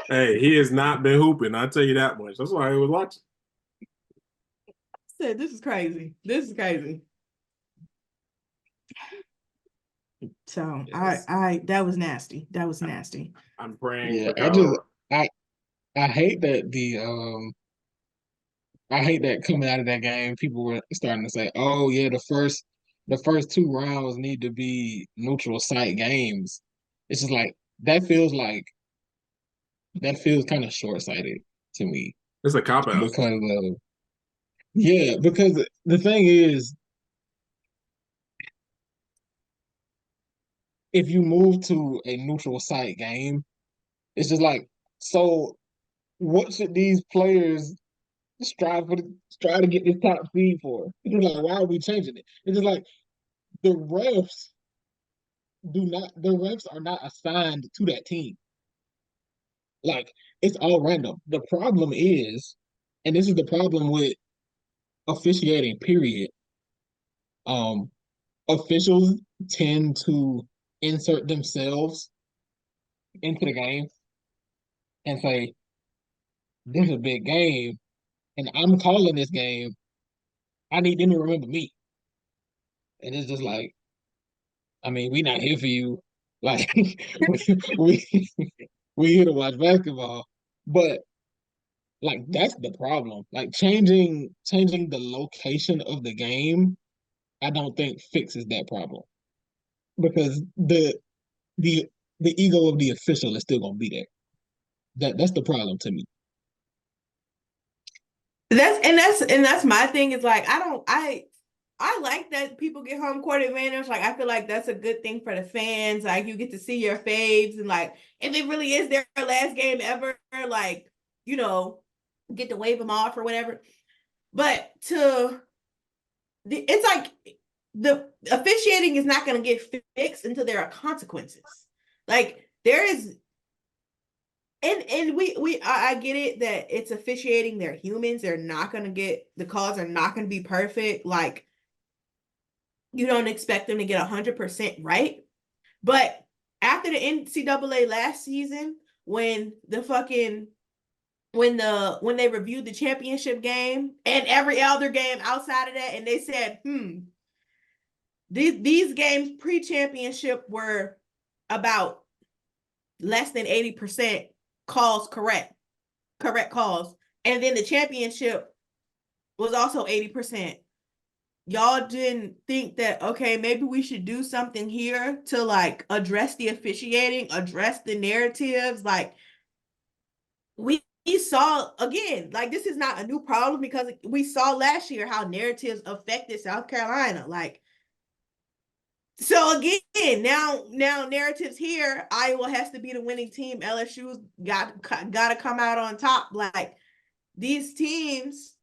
Hey, he has not been hooping. I'll tell you that much. That's why I was watching. I said, this is crazy. This is crazy. So yes. I that was nasty. That was nasty. I'm praying. Yeah, I hate that I hate that coming out of that game, people were starting to say, "Oh yeah, the first two rounds need to be neutral site games." It's just that feels kind of short sighted to me It's a cop out because the thing is, if you move to a neutral site game, it's just so. What should these players try to get this top seed for? It's just like, why are we changing it? It's just like the refs the refs are not assigned to that team. Like it's all random. The problem is, and this is the problem with officiating, period. Um, Officials tend to insert themselves into the game and say, this is a big game, and I'm calling this game. I need them to remember me. And it's just like, I mean, we not here for you. Like we we here to watch basketball. But like that's the problem. Like changing the location of the game, I don't think fixes that problem. Because the the ego of the official is still gonna be there. That's the problem to me. That's my thing is like I like that people get home court advantage. Like I feel like that's a good thing for the fans. Like you get to see your faves and like if it really is their last game ever, like, you know, get to wave them off or whatever. But it's like the officiating is not going to get fixed until there are consequences. Like there is and I get it that it's officiating, they're humans, they're not going to get the calls are not going to be perfect. Like you don't expect them to get 100% right. But after the NCAA last season, when they reviewed the championship game and every other game outside of that, and they said, these games pre-championship were about less than 80% calls correct calls. And then the championship was also 80%. Y'all didn't think that, okay, maybe we should do something here to like address the officiating, address the narratives. Like we saw again, like this is not a new problem because we saw last year how narratives affected South Carolina. Like, so again, now narratives here, Iowa has to be the winning team. LSU's got to come out on top. Like these teams,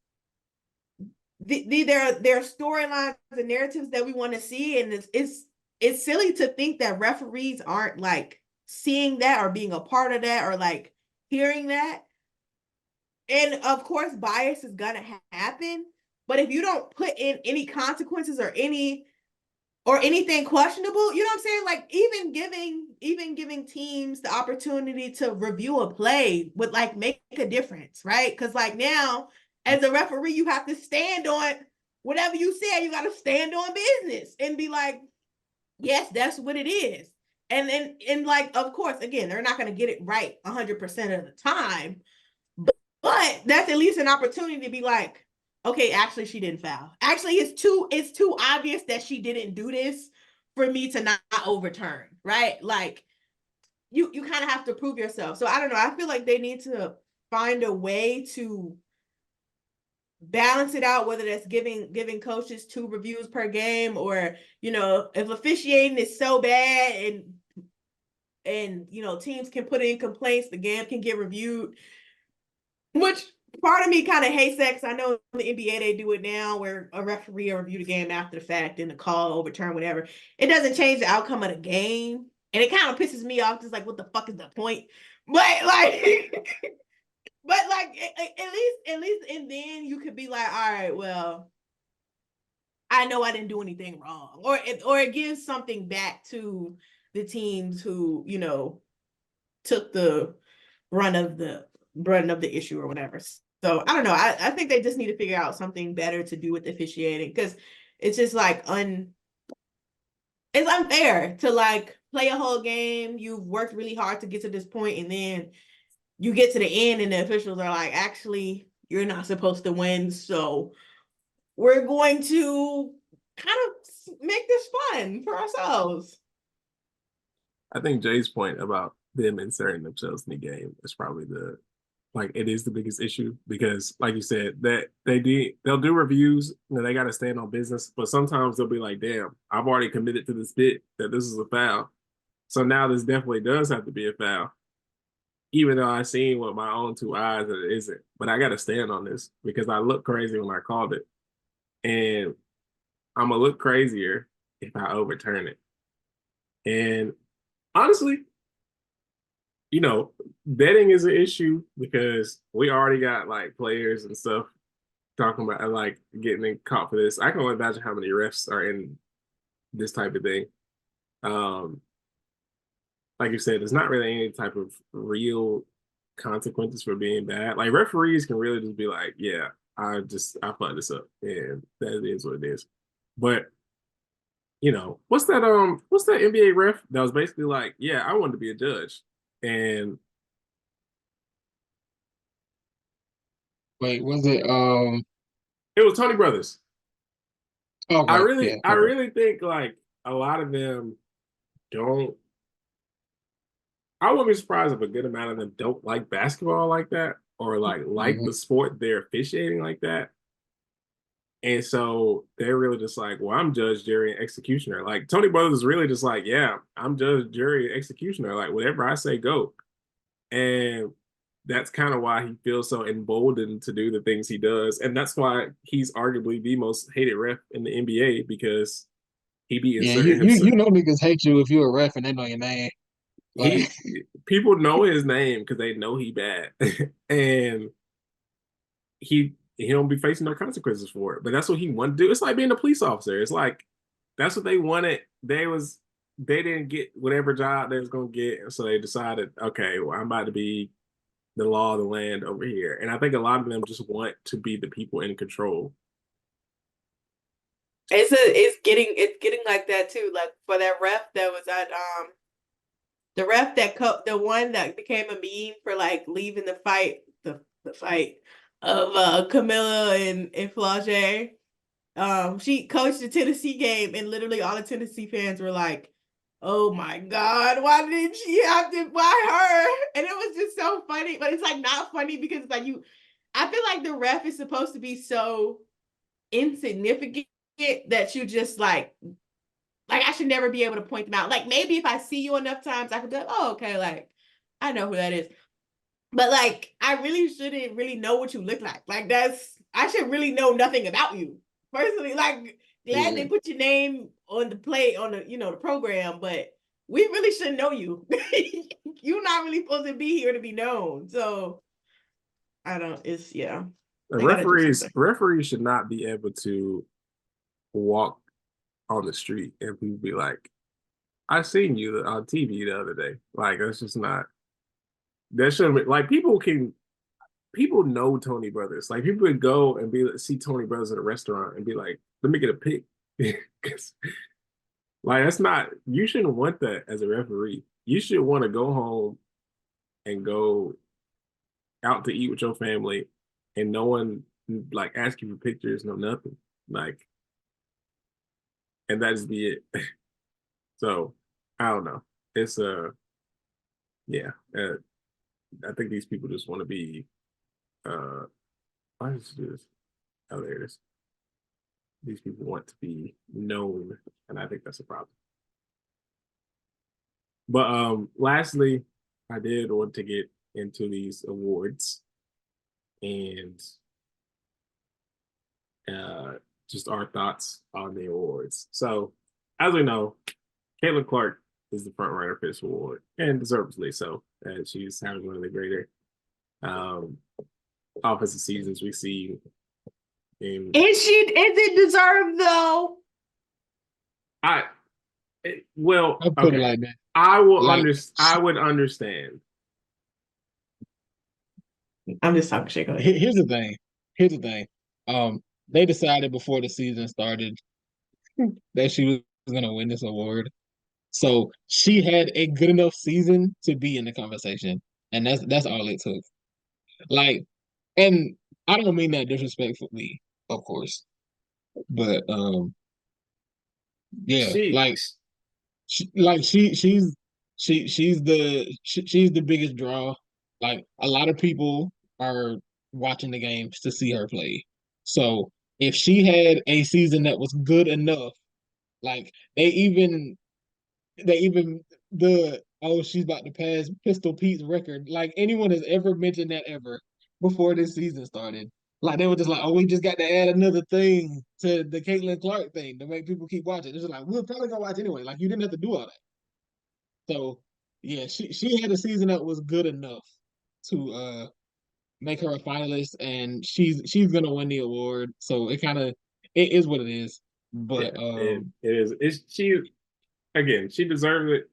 their storylines and narratives that we want to see, and it's silly to think that referees aren't like seeing that or being a part of that or like hearing that. And of course, bias is gonna happen. But if you don't put in any consequences or anything questionable, you know what I'm saying? Like even giving teams the opportunity to review a play would like make a difference, right? Because like now, as a referee, you have to stand on whatever you said. You got to stand on business and be like, yes, that's what it is. And like, of course, again, they're not going to get it right 100% of the time, but that's at least an opportunity to be like, okay, actually she didn't foul. Actually, it's too obvious that she didn't do this for me to not overturn, right? Like you kind of have to prove yourself. So I don't know. I feel like they need to find a way to balance it out, whether that's giving coaches 2 reviews per game, or if officiating is so bad and teams can put in complaints, the game can get reviewed. Which part of me kind of hates that, because I know in the NBA they do it now where a referee will review the game after the fact and the call overturn whatever. It doesn't change the outcome of the game, and it kind of pisses me off. Just like, what the fuck is the point? But like, at least, and then you could be like, all right, well, I know I didn't do anything wrong, or it gives something back to the teams who took the brunt of the issue or whatever. So I don't know. I think they just need to figure out something better to do with officiating, because it's just like it's unfair to like play a whole game. You've worked really hard to get to this point, and then you get to the end and the officials are like, actually, you're not supposed to win. So we're going to kind of make this fun for ourselves. I think Jay's point about them inserting themselves in the game is probably it is the biggest issue, because like you said, that they'll do reviews, they got to stand on business, but sometimes they'll be like, damn, I've already committed to this bit that this is a foul. So now this definitely does have to be a foul, even though I seen with my own 2 eyes that it isn't. But I got to stand on this because I look crazy when I called it, and I'm gonna look crazier if I overturn it. And honestly, betting is an issue because we already got like players and stuff talking about like getting caught for this. I can only imagine how many refs are in this type of thing. Like you said, there's not really any type of real consequences for being bad. Like referees can really just be like, yeah, I fucked this up, and that is what it is. But what's that NBA ref that was basically like, yeah, I wanted to be a judge. And Wait, was it it was Tony Brothers. I okay, really yeah, I okay. really think like a lot of them don't. I wouldn't be surprised if a good amount of them don't like basketball like that, or like Mhm. the sport they're officiating like that. And so they're really just like, well, I'm judge, jury, and executioner. Like Tony Brothers is really just like, yeah, I'm judge, jury, and executioner. Like whatever I say, go. And that's kind of why he feels so emboldened to do the things he does. And that's why he's arguably the most hated ref in the NBA, because he be Yeah, you, inserting you himself. you know niggas hate you if you're a ref and they know your name. Like, He People know his name because they know he bad. And he don't be facing no consequences for it. But that's what he wanted to do. It's like being a police officer. It's like that's what they wanted. They didn't get whatever job they was gonna get, and so they decided, okay, well, I'm about to be the law of the land over here. And I think a lot of them just want to be the people in control. It's getting like that too. Like for that ref that was at the ref the one that became a meme for like leaving the fight of Camilla and Flau'jae. She coached the Tennessee game, and literally all the Tennessee fans were like, oh my God, why did she have to, why her? And it was just so funny, but it's like not funny because it's like I feel like the ref is supposed to be so insignificant that you just like I should never be able to point them out. Like maybe if I see you enough times, I could be like, oh, okay, like I know who that is. But like I really shouldn't really know what you look like. Like I should really know nothing about you. Personally, like glad they put your name on the play on the the program, but we really shouldn't know you. You're not really supposed to be here to be known. So I don't, it's yeah. The They gotta do something. referees should not be able to walk on the street and people be like, I seen you on TV the other day. Like that's just not, that shouldn't be like people know Tony Brothers. Like people would go and see Tony Brothers at a restaurant and be like, let me get a pic. Like that's not, you shouldn't want that as a referee. You should want to go home and go out to eat with your family and no one like ask you for pictures, no nothing. Like, and that is be it. So I don't know. It's yeah. I think these people just want to be why does it do this? Oh, there it is. These people want to be known, and I think that's a problem. But lastly, I did want to get into these awards and just our thoughts on the awards. So, as we know, Caitlin Clark is the front runner for this award, and deservedly so. She's having one of the greater offensive seasons we see. Is it deserved though? Well, I put it okay. like that. I would understand. I'm just talking shit. Here's the thing. They decided before the season started that she was gonna win this award. So she had a good enough season to be in the conversation. And that's all it took. Like, and I don't mean that disrespectfully, of course. But yeah, She she's the biggest draw. Like a lot of people are watching the games to see her play. So if she had a season that was good enough, like they even the oh she's about to pass Pistol Pete's record. Like anyone has ever mentioned that ever before this season started. Like they were just like, oh, we just got to add another thing to the Caitlin Clark thing to make people keep watching. It's just like we're probably gonna watch anyway. Like you didn't have to do all that. So yeah, she had a season that was good enough to make her a finalist, and she's gonna win the award. So it is what it is. But it is. It's she again. She deserves it.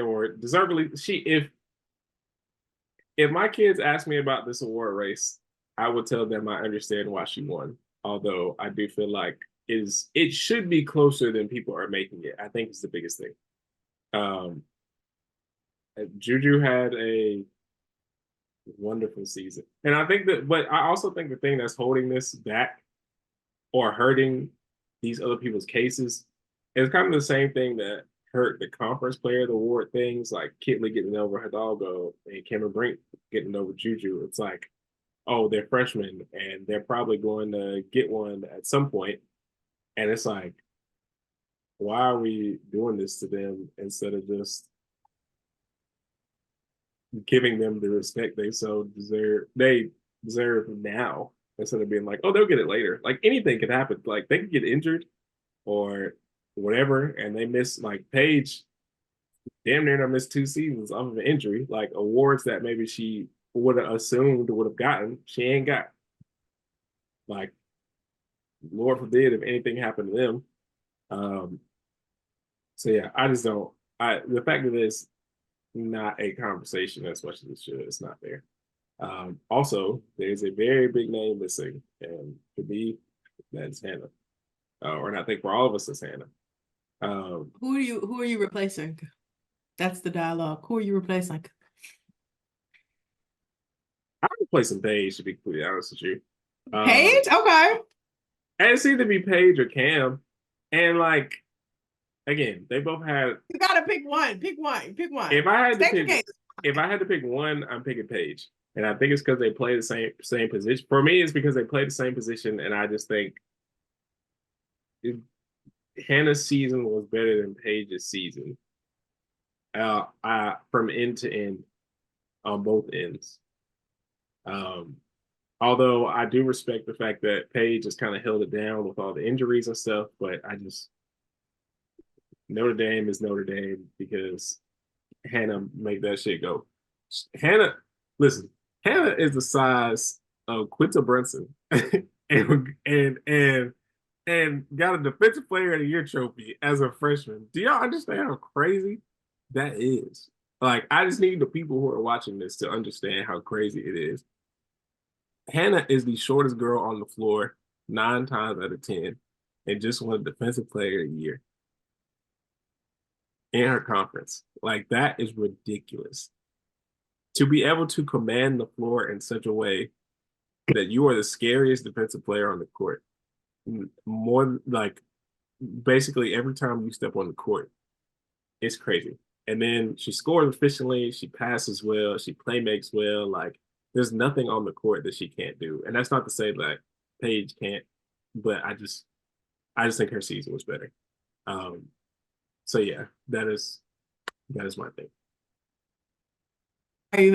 Or deservedly. If my kids ask me about this award race, I would tell them I understand why she won. Although I do feel like it should be closer than people are making it. I think it's the biggest thing. Juju had a wonderful season, and I think but I also think the thing that's holding this back or hurting these other people's cases is kind of the same thing that hurt the conference player of the award things, like Kitley getting over Hidalgo and Cameron Brink getting over Juju. It's like, oh, they're freshmen and they're probably going to get one at some point. And it's like, why are we doing this to them instead of just giving them the respect they deserve now, instead of being like, oh, they'll get it later. Like anything could happen. Like they could get injured or whatever, and they miss, like Paige damn near missed 2 seasons off of an injury. Like awards that maybe she would have assumed would have gotten, she ain't got. Like, Lord forbid if anything happened to them. So yeah, I just don't. The fact that it's not a conversation as much as it should, it's not there. Also, there's a very big name missing, and to me, that's Hannah. Or I think for all of us, it's Hannah. Who are you replacing? That's the dialogue. Who are you replacing? I'm replacing Paige, to be completely honest with you. Paige? Okay. And it's either be Paige or Cam. And like, again, they both had. You gotta pick one. Pick one. Pick one. If I had to State your pick, case. if I had to pick one, I'm picking Paige, and I think it's because they play the same position. For me, it's because they play the same position, and I just think Hannah's season was better than Paige's season. From end to end on both ends. Um, although I do respect the fact that Paige has kind of held it down with all the injuries and stuff, but I just Notre Dame is Notre Dame because Hannah make that shit go. Hannah, listen, Hannah is the size of Quinta Brunson and got a Defensive Player of the Year trophy as a freshman. Do y'all understand how crazy that is? Like, I just need the people who are watching this to understand how crazy it is. Hannah is the shortest girl on the floor 9 times out of 10 and just won Defensive Player of the Year in her conference. Like, that is ridiculous. To be able to command the floor in such a way that you are the scariest defensive player on the court. More like basically every time you step on the court, it's crazy. And then she scores efficiently, she passes well, she playmakes well. Like, there's nothing on the court that she can't do. And that's not to say that Paige can't, but I just think her season was better. So yeah, that is my thing.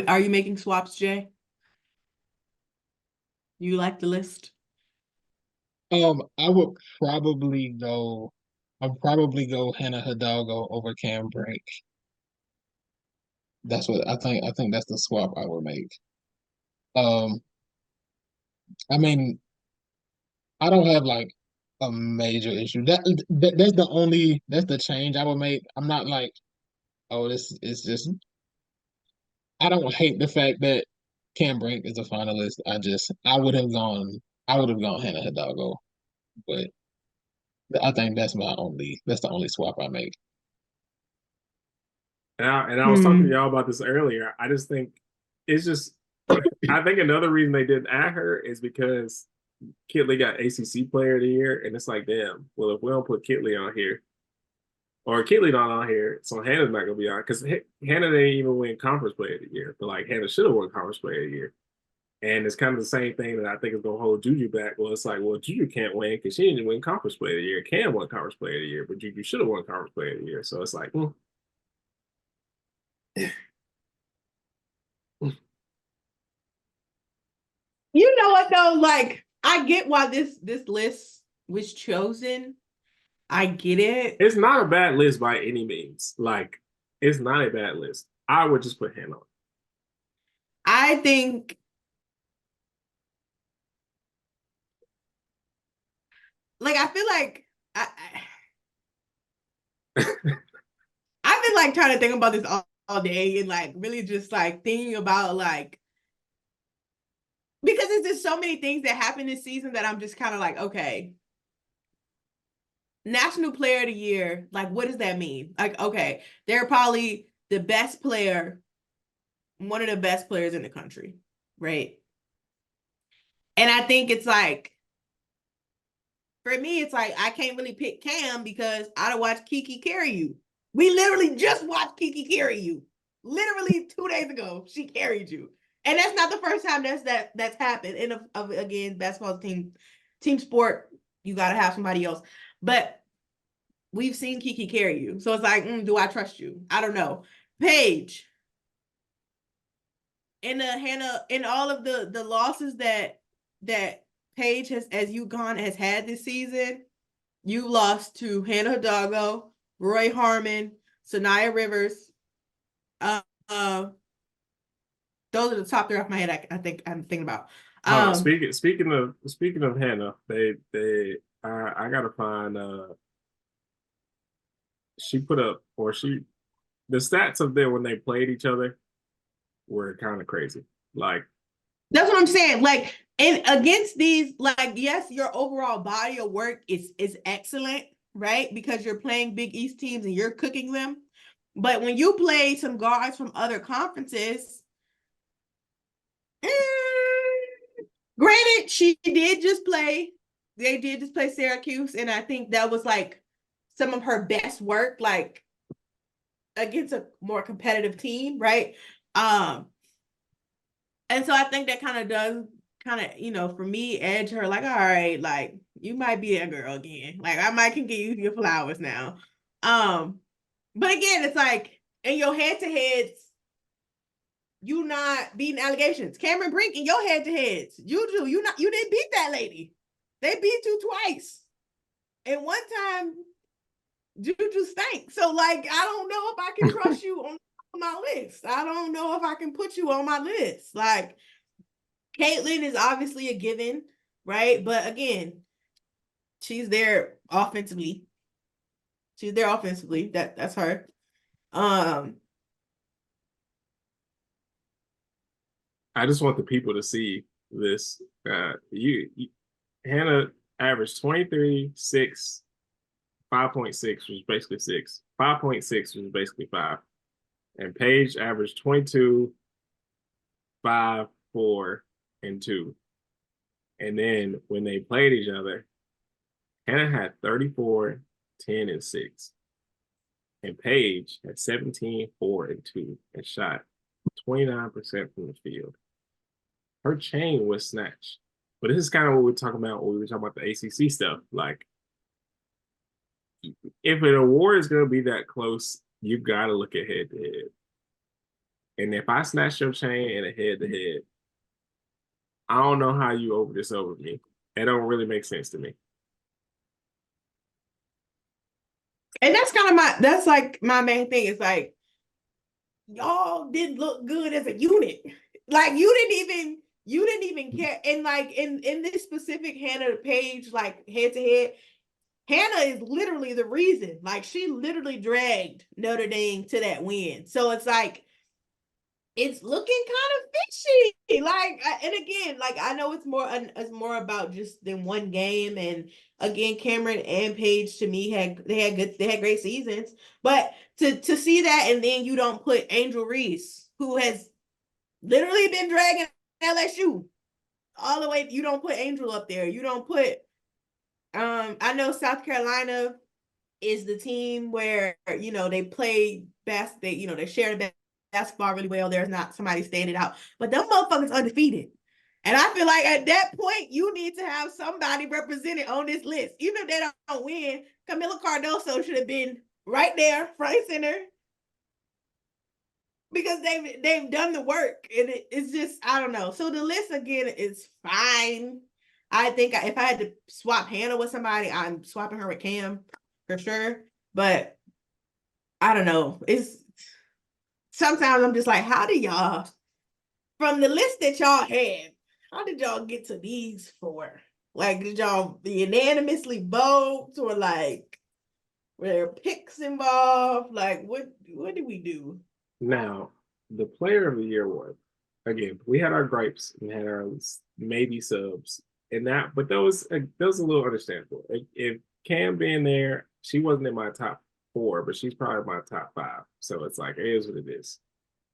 Are you making swaps, Jay? You like the list? I would probably go. I'd probably go Hannah Hidalgo over Cam Brink. That's what I think. I think that's the swap I would make. Um, I mean, I don't have like a major issue. That's the change I would make. I'm not like, oh, this is just. I don't hate the fact that Cam Brink is a finalist. I would have gone Hannah Hidalgo, but I think that's the only swap I make. And I was talking to y'all about this earlier. I just think it's just I think another reason they didn't add her is because Kitley got ACC Player of the Year, and it's like, damn. Well, if we don't put Kitley on here, or Kitley not on here, so Hannah's not gonna be on because Hannah didn't even win Conference Player of the Year, but like Hannah should have won Conference Player of the Year. And it's kind of the same thing that I think is gonna hold Juju back. Well, it's like, well, Juju can't win because she didn't win Conference Player of the Year. Cam won Conference Player of the Year, but Juju should have won Conference Player of the Year. So it's like, You know what though? Like, I get why this list was chosen. I get it. it's not a bad list by any means. Like, it's not a bad list. I would just put Hannah on. I think like I feel like I've been like trying to think about this all day and like really just like thinking about like because there's just so many things that happen this season that I'm just kind of like, okay, National Player of the Year, like what does that mean? Like, okay, they're probably the best player, one of the best players in the country, right? And I think it's like, for me, it's like I can't really pick Cam because I don't watch Kiki carry you. We literally just watched Kiki carry you. Literally 2 days ago, she carried you. And that's not the first time that's happened. And again, basketball team sport, you gotta have somebody else. But we've seen Kiki carry you. So it's like, do I trust you? I don't know. Paige. In Hannah, in all of the losses that Paige has, as UConn has had this season, you lost to Hannah Hidalgo, Roy Harmon, Sanaya Rivers. Those are the top 3 off my head. I think I'm thinking about. Speaking of Hannah, I gotta find she put up the stats of them when they played each other were kind of crazy. Like, that's what I'm saying. Like, and against these, like, yes, your overall body of work is excellent, right? Because you're playing Big East teams and you're cooking them. But when you play some guards from other conferences, granted, they did just play Syracuse, and I think that was like some of her best work, like against a more competitive team, right? And so I think that kind of does for me, edge her like, all right, like you might be that girl again. Like I might can give you your flowers now. But again, it's like in your head-to-heads, you not beating allegations. Cameron Brink in your head-to-heads, you didn't beat that lady. They beat you twice. And one time, Juju stank. So like, I don't know if I can trust you on my list. I don't know if I can put you on my list. Like, Caitlin is obviously a given, right? But again, she's there offensively. That's her. I just want the people to see this. Hannah averaged 23, 6, 5.6 was basically 6. 5.6 was basically 5. And Paige averaged 22, 5, 4, and 2. And then when they played each other, Hannah had 34, 10, and 6. And Paige had 17, 4, and 2 and shot 29% from the field. Her chain was snatched. But this is kind of what we were talking about when we were talking about the ACC stuff. Like, if an award is going to be that close, you got to look at head to head. And if I snatch your chain in a head to head, I don't know how you over this over me. It don't really make sense to me. And that's kind of that's like my main thing. It's like, y'all didn't look good as a unit. Like you didn't even care. And like in this specific Hannah Page, like head to head, Hannah is literally the reason. Like she literally dragged Notre Dame to that win. So it's like, it's looking kind of fishy. Like, and again, like I know it's more about just than one game. And again, Cameron and Paige to me had great seasons. But to see that, and then you don't put Angel Reese, who has literally been dragging LSU all the way. You don't put Angel up there. You don't put. I know South Carolina is the team where they play best. They share the basketball really well. There's not somebody standing out, but them motherfuckers undefeated. And I feel like at that point, you need to have somebody represented on this list. Even if they don't win, Camila Cardoso should have been right there, front and center, because they've done the work. And it's just, I don't know. So the list again is fine. I think if I had to swap Hannah with somebody, I'm swapping her with Cam for sure. But I don't know. Sometimes I'm just like, how do y'all, from the list that y'all had, how did y'all get to these four? Like, did y'all unanimously vote, or like were there picks involved? Like, what did we do? Now, the player of the year award, again, we had our gripes and had our maybe subs and that, but those a little understandable. If Cam being there, she wasn't in my top 4, but she's probably my top 5. So it's like, it is what it is.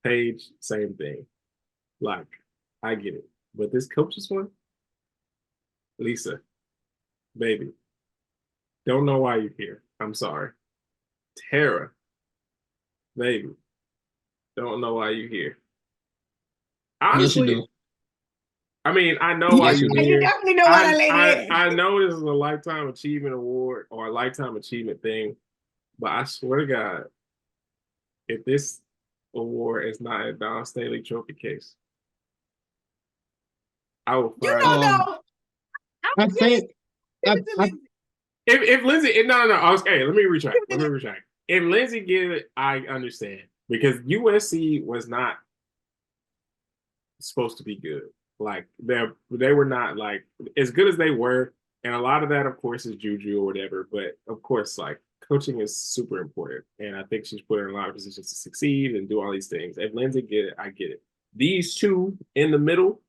Paige, same thing. Like, I get it. But this coach's one, Lisa, baby, don't know why you're here. I'm sorry. Tara, baby, don't know why you're here. Honestly, yes, you do. I mean, I know why you're You here. definitely know why that lady is. I know this is a lifetime achievement award or a lifetime achievement thing, but I swear to God, if this award is not a Don Staley trophy case, I will You find. don't know. I think If Lindsay, no, okay, let me retract. If Lindsay get it, I understand, because USC was not supposed to be good. Like they were not like as good as they were, and a lot of that, of course, is Juju or whatever. But of course, like coaching is super important, and I think she's put her in a lot of positions to succeed and do all these things. If Lindsay get it, I get it. These two in the middle,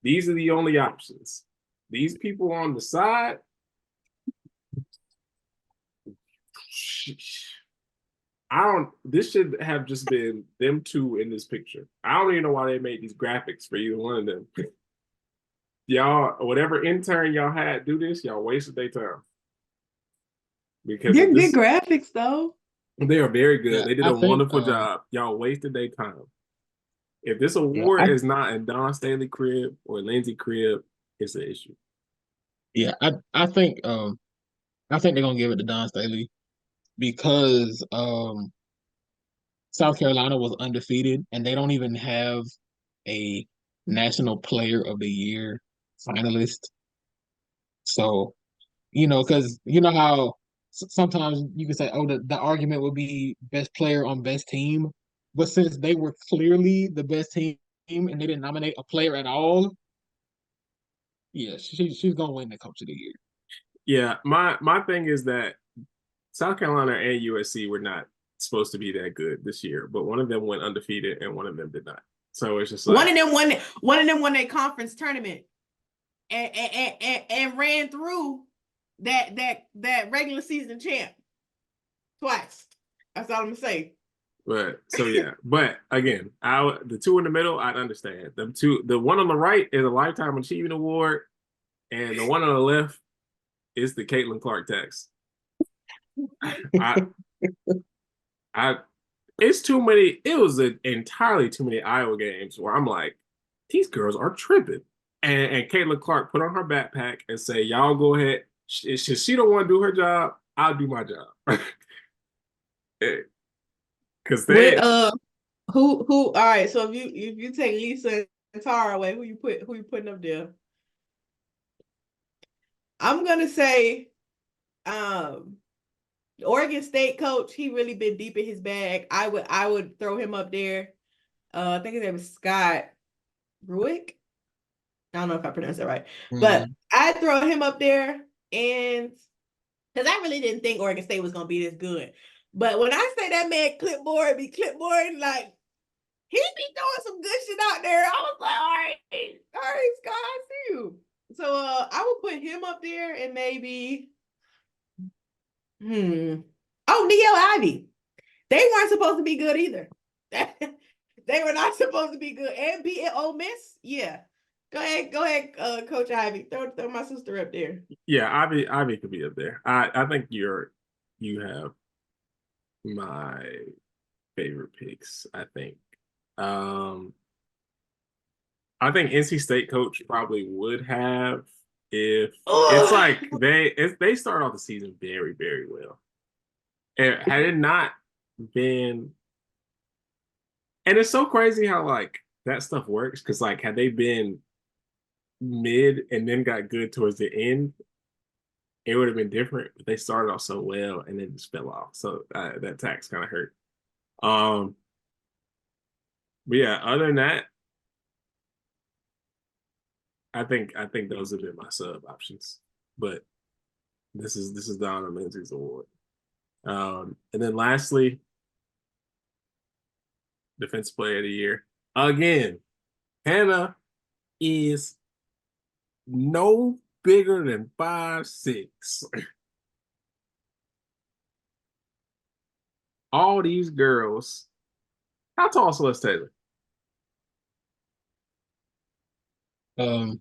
these are the only options. These people on the side, this should have just been them two in this picture. I don't even know why they made these graphics for either one of them. Y'all, whatever intern y'all had do this, y'all wasted their time. because They're if good this, graphics though. they are very good. Yeah, They did I a think wonderful job. Y'all wasted their time. If this yeah, award is not in Don Staley crib or Lindsey crib, it's an issue. I think they're gonna give it to Don Staley because South Carolina was undefeated and they don't even have a National Player of the Year finalist. So, because you know how sometimes you can say, oh, the argument would be best player on best team. But since they were clearly the best team and they didn't nominate a player at all, yeah, she's gonna win the Coach of the Year. Yeah, my thing is that South Carolina and USC were not supposed to be that good this year, but one of them went undefeated and one of them did not. So it's just like One of them won a conference tournament and ran through that regular season champ twice. That's all I'm gonna say. But so yeah, but again, the two in the middle, I'd understand. Them two, the one on the right is a lifetime achievement award, and the one on the left is the Caitlin Clark tax. I, I, it's too many. It was entirely too many Iowa games where I'm like, these girls are tripping. And Caitlin Clark put on her backpack and say, "Y'all go ahead. If she don't want to do her job, I'll do my job." Because With they who all right, so if you take Lisa and Tara away, who you putting up there? I'm gonna say the Oregon State coach, he really been deep in his bag. I would throw him up there. I think his name is Scott Ruick. I don't know if I pronounced that right, but Mhm. I'd throw him up there, and because I really didn't think Oregon State was gonna be this good. But when I say that man be clipboard, like he be doing some good shit out there. I was like, all right, Scott, I see you. So I would put him up there and maybe oh, Neil Ivy. They weren't supposed to be good either. They were not supposed to be good. And be at Ole Miss? Yeah. Go ahead, Coach Ivy. Throw my sister up there. Yeah, Ivy could be up there. I think you have my favorite picks. Um, I think NC State coach probably would have if it's Ugh. like they start off the season very very well. And had it not been, and it's so crazy how like that stuff works because like had they been mid and then got good towards the end, it would have been different. But they started off so well and then just fell off. So that tax kind of hurt. Um, but yeah, other than that, I think those have been my sub options. But this is Donna Lindsay's award. And then lastly, Defensive Player of the Year. Again, Hannah is no bigger than 5'6". All these girls. How tall is Celeste Taylor? Um,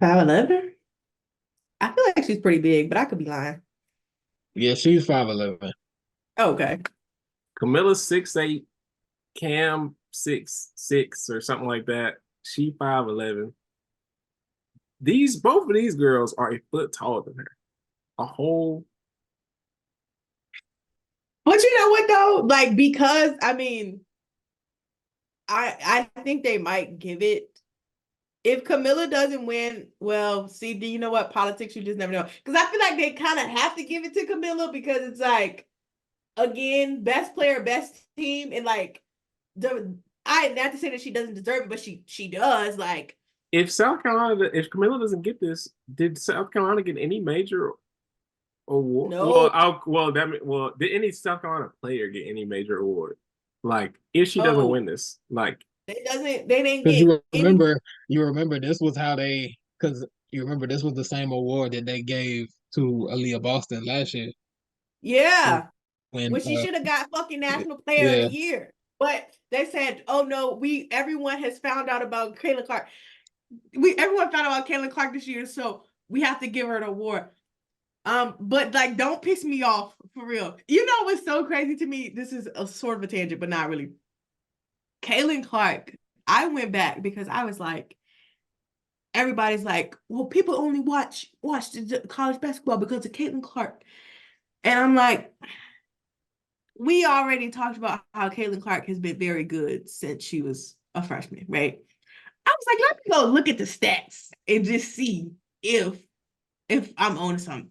5'11"? I feel like she's pretty big, but I could be lying. yeah, she's 5'11". Okay. Camilla's 6'8", Cam 6'6" or something like that. She 5'11". Both of these girls are a foot taller than her. A whole. But you know what though? Like, because I mean, I think they might give it. If Camilla doesn't win, well, see, do you know what? Politics, you just never know. Because I feel like they kind of have to give it to Camilla because it's like, again, best player, best team, and like I not to say that she doesn't deserve it, but she does. Like, If Camilla doesn't get this, did South Carolina get any major award? no, Did any South Carolina player get any major award? Like, if she doesn't no, win this, like, they didn't Because get any. you remember this was because you remember this was the same award that they gave to Aaliyah Boston last year Yeah, when when she should have got fucking National Player of the yeah. Year. But they said, "Oh no, everyone has found out about Caitlin Clark. Everyone found out about Caitlin Clark this year, so we have to give her an award." But like, don't piss me off for real. You know what's so crazy to me? This is a sort of a tangent, but not really. Caitlin Clark, I went back because I was like, everybody's like, well, people only watch the college basketball because of Caitlin Clark. And I'm like, we already talked about how Caitlin Clark has been very good since she was a freshman, right? I was like, let me go look at the stats and just see if I'm on something.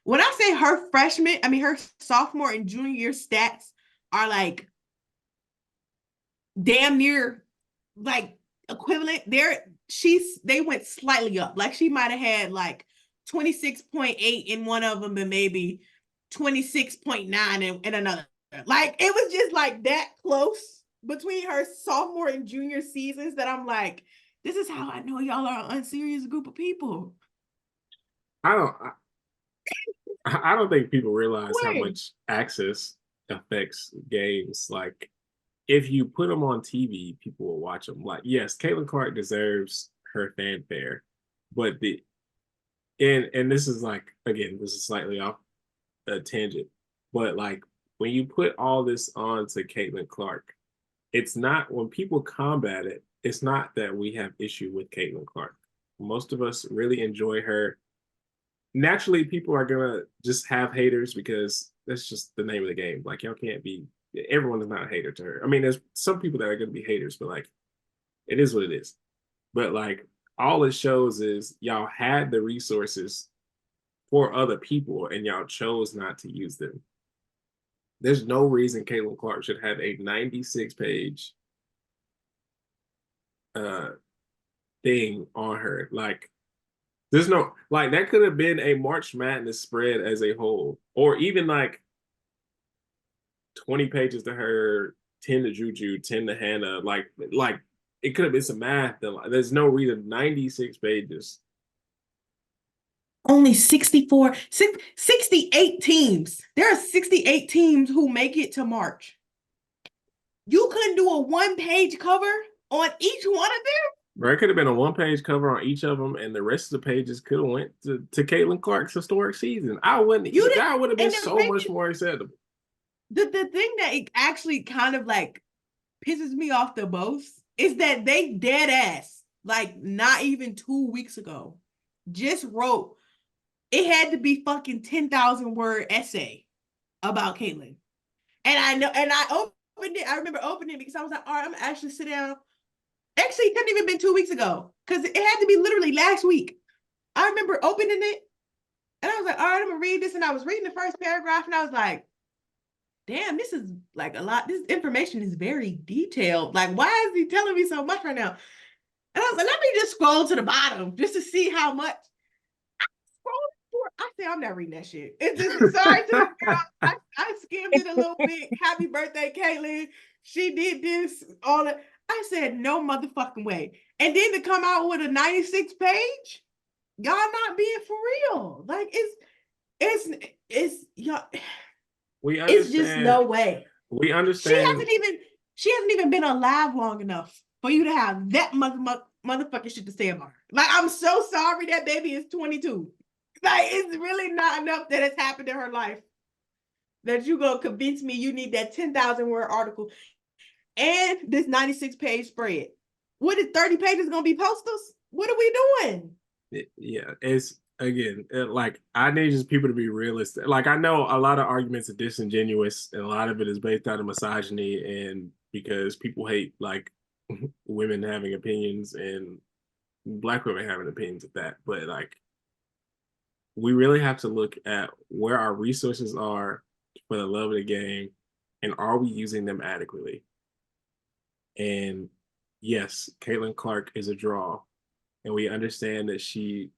When I say her sophomore and junior year stats are like damn near like equivalent. They went slightly up. Like she might have had like 26.8 in one of them and maybe 26.9 in another. Like it was just like that close between her sophomore and junior seasons that I'm like, this is how I know y'all are an unserious group of people. I don't think people realize how Wait. much access affects games. Like, if you put them on TV, people will watch them. Like, yes, Caitlin Clark deserves her fanfare, but and this is like, again, this is slightly off a tangent, but like when you put all this on to Caitlin Clark, it's not, when people combat it, it's not that we have issue with Caitlin Clark. Most of us really enjoy her. Naturally, people are gonna just have haters because that's just the name of the game. Like, y'all can't be, everyone is not a hater to her. I mean, there's some people that are gonna be haters, but like, it is what it is. But like, all it shows is y'all had the resources for other people and y'all chose not to use them. There's no reason Caitlin Clark should have a 96-page uh thing on her. Like, there's no, like, that could have been a March Madness spread as a whole, or even like 20 pages to her, 10 to Juju, 10 to Hannah. Like it could have been some math. There's no reason 96 pages. Only 68 teams. There are 68 teams who make it to March. You couldn't do a one-page cover on each one of them? Right, it could have been a one-page cover on each of them, and the rest of the pages could have went to Caitlin Clark's historic season. I would have been so much more acceptable. The thing that it actually kind of like pisses me off the most is that they dead ass, like not even 2 weeks ago, just wrote it had to be fucking 10,000 word essay about Caitlin. And I know, and I opened it. I remember opening it because I was like, all right, I'm gonna actually sit down. Actually, it couldn't even been 2 weeks ago because it had to be literally last week. I remember opening it and I was like, all right, I'm gonna read this. And I was reading the first paragraph and I was like, damn, this is like a lot. This information is very detailed. Like, why is he telling me so much right now? And I was like, let me just scroll to the bottom just to see how much. I say I'm not reading that shit. It's just sorry to the girl. I skimmed it a little bit. Happy birthday, Caitlin. She did this, all that. I said, no motherfucking way. And then to come out with a 96 page, y'all not being for real. Like it's y'all. We understand. It's just no way. We understand. She hasn't even been alive long enough for you to have that motherfucking shit to say about her. Like, I'm so sorry that baby is 22. Like, it's really not enough that has happened in her life that you gonna convince me you need that 10,000 word article and this 96 page spread. What is 30 pages gonna be posters? What are we doing? Yeah, it's, again, like, I need just people to be realistic. Like, I know a lot of arguments are disingenuous and a lot of it is based out of misogyny and because people hate like women having opinions and Black women having opinions of that. But like, we really have to look at where our resources are for the love of the game and are we using them adequately? And yes, Caitlin Clark is a draw, and we understand that she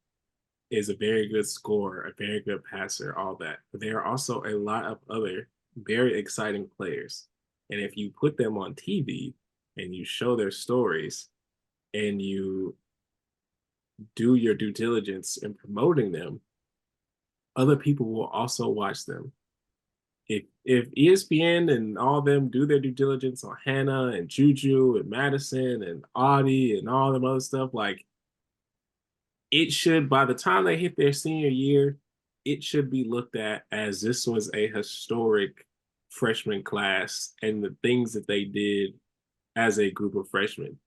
is a very good scorer, a very good passer, all that. But there are also a lot of other very exciting players. And if you put them on TV and you show their stories and you do your due diligence in promoting them, other people will also watch them. If ESPN and all of them do their due diligence on Hannah and Juju and Madison and Audi and all them other stuff, like, it should, by the time they hit their senior year, it should be looked at as this was a historic freshman class and the things that they did as a group of freshmen.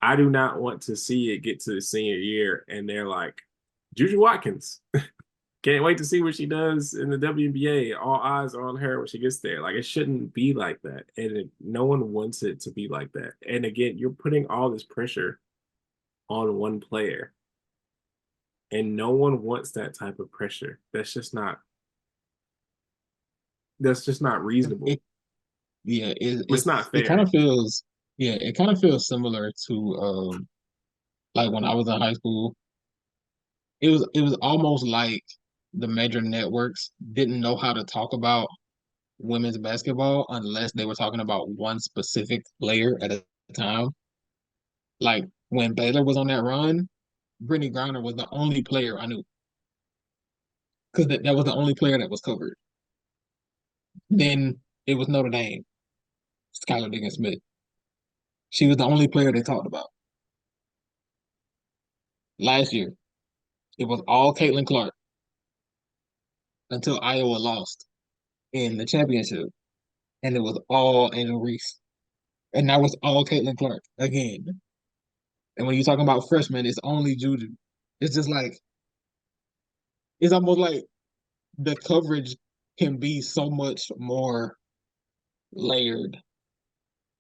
I do not want to see it get to the senior year and they're like, Juju Watkins. Can't wait to see what she does in the WNBA. All eyes are on her when she gets there. Like, it shouldn't be like that. And no one wants it to be like that. And again, you're putting all this pressure on one player. And no one wants that type of pressure. That's just not reasonable. Yeah, It's not it kind fair. of feels it kind of feels similar to like when I was in high school. It was almost like the major networks didn't know how to talk about women's basketball unless they were talking about one specific player at a time. Like when Baylor was on that run, Brittany Griner was the only player I knew because that was the only player that was covered. Then it was Notre Dame, Skylar Diggins Smith. She was the only player they talked about. Last year, it was all Caitlin Clark until Iowa lost in the championship, and it was all Angel Reese. And now it's all Caitlin Clark again. And when you're talking about freshmen, it's only Juju. It's just like it's almost like the coverage can be so much more layered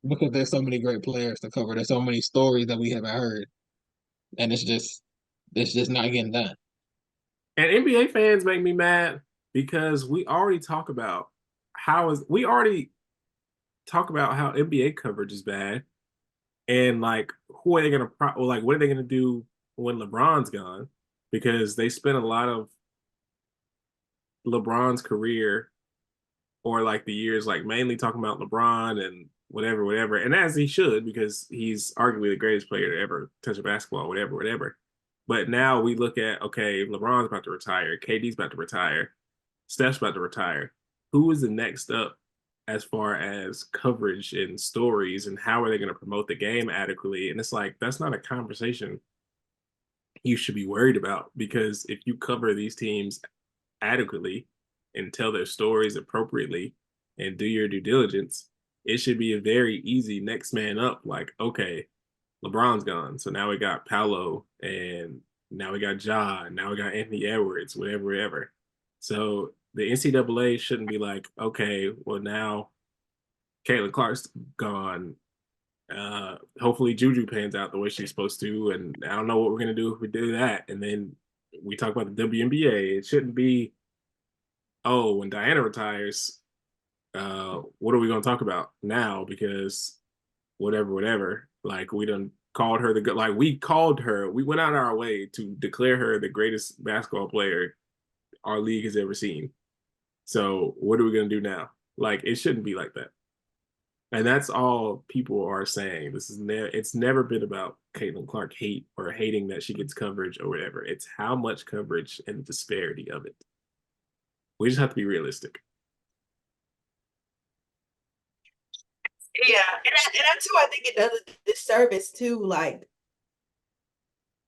because there's so many great players to cover. There's so many stories that we haven't heard, and it's just not getting done. And NBA fans make me mad because we already talk about how NBA coverage is bad. And like, who are they gonna like? What are they gonna do when LeBron's gone? Because they spent a lot of LeBron's career or like the years like mainly talking about LeBron and whatever, whatever. And as he should, because he's arguably the greatest player to ever touch a basketball, whatever, whatever. But now we look at, okay, LeBron's about to retire, KD's about to retire, Steph's about to retire. Who is the next up as far as coverage and stories and how are they going to promote the game adequately? And it's like, that's not a conversation you should be worried about because if you cover these teams adequately and tell their stories appropriately and do your due diligence, it should be a very easy next man up. Like, okay, LeBron's gone. So now we got Paolo and now we got Ja, and now we got Anthony Edwards, whatever, whatever. So the NCAA shouldn't be like, okay, well now Caitlin Clark's gone. Hopefully Juju pans out the way she's supposed to, and I don't know what we're gonna do if we do that. And then we talk about the WNBA. It shouldn't be, oh, when Diana retires, what are we gonna talk about now? Because whatever, whatever. Like we done called her like we called her. We went out our way to declare her the greatest basketball player our league has ever seen. So what are we gonna do now? Like it shouldn't be like that. And that's all people are saying. It's never been about Caitlin Clark hate or hating that she gets coverage or whatever. It's how much coverage and the disparity of it. We just have to be realistic. Yeah, and I too, I think it does a disservice to like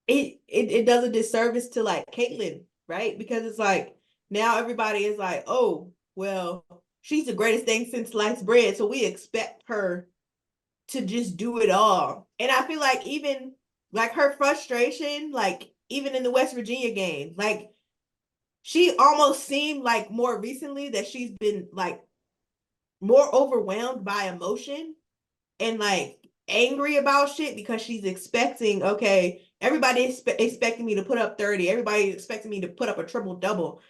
it does a disservice to like Caitlyn, right? Because it's like now everybody is like, oh, well, she's the greatest thing since sliced bread, so we expect her to just do it all. And I feel like even like her frustration, like even in the West Virginia game, like she almost seemed like more recently that she's been like more overwhelmed by emotion and like angry about shit because she's expecting, okay, everybody is expecting me to put up 30. Everybody is expecting me to put up a triple double.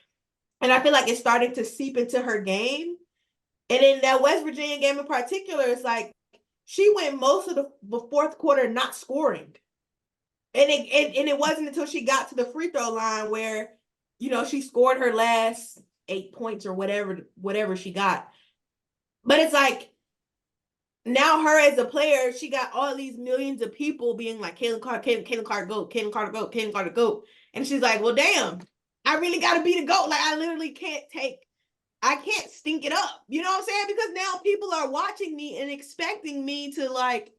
And I feel like it's starting to seep into her game. And in that West Virginia game in particular, it's like she went most of the fourth quarter not scoring. And it wasn't until she got to the free throw line where, you know, she scored her last 8 points or whatever she got. But it's like now her as a player, she got all these millions of people being like, Caitlin Clark, Caitlin Clark, GOAT, Caitlin Clark, GOAT, Caitlin Clark, GOAT. And she's like, well, damn, I really got to be the GOAT. Like, I literally I can't stink it up. You know what I'm saying? Because now people are watching me and expecting me to like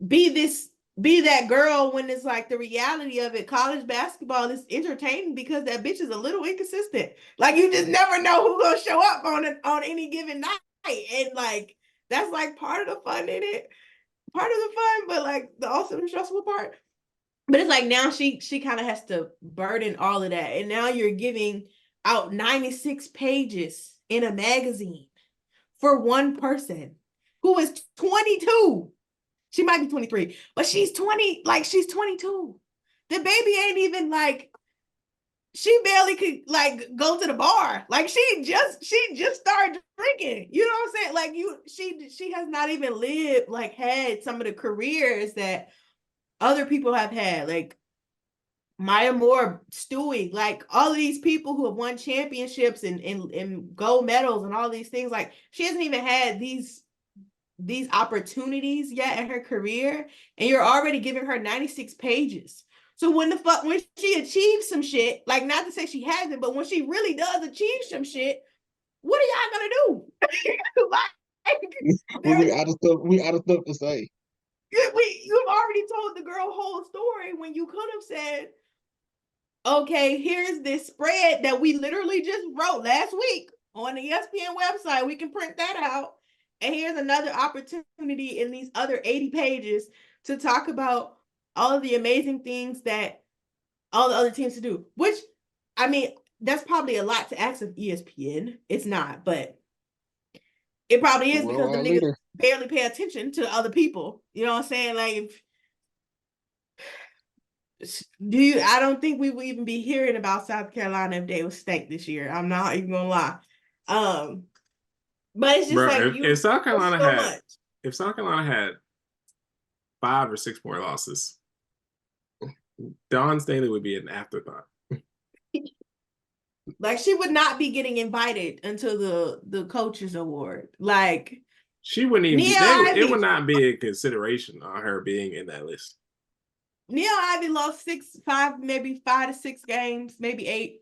be this be that girl when it's like the reality of it. College basketball is entertaining because that bitch is a little inconsistent. Like you just never know who's gonna show up on any given night, and like that's like part of the fun in it, part of the fun, but like the also stressful part. But it's like now she kind of has to burden all of that, and now you're giving out 96 pages in a magazine for one person who is 22. She might be 23, but she's 20, like she's 22. The baby ain't even like, she barely could like go to the bar. Like she just started drinking. You know what I'm saying? Like she has not even lived, like had some of the careers that other people have had. Like Maya Moore, Stewie, like all of these people who have won championships and gold medals and all these things. Like she hasn't even had these opportunities yet in her career, and you're already giving her 96 pages. So when she achieves some shit, like not to say she hasn't, but when she really does achieve some shit, what are y'all gonna do? Like, We out of stuff. We out of stuff to say. You've already told the girl whole story when you could have said, okay, here's this spread that we literally just wrote last week on the ESPN website. We can print that out. And here's another opportunity in these other 80 pages to talk about all of the amazing things that all the other teams to do. Which, I mean, that's probably a lot to ask of ESPN. It's not, but it probably is because the niggas barely pay attention to other people. You know what I'm saying? Like, I don't think we would even be hearing about South Carolina if they was stank this year. I'm not even gonna lie. But it's just Bro, like if South Carolina so had much. if South Carolina had 5 or 6 more losses, Dawn Staley would be an afterthought. Like she would not be getting invited until the coaches award. Like she wouldn't even it would not be a consideration on her being in that list. Nia Ivy lost 5 to 6 games, maybe 8.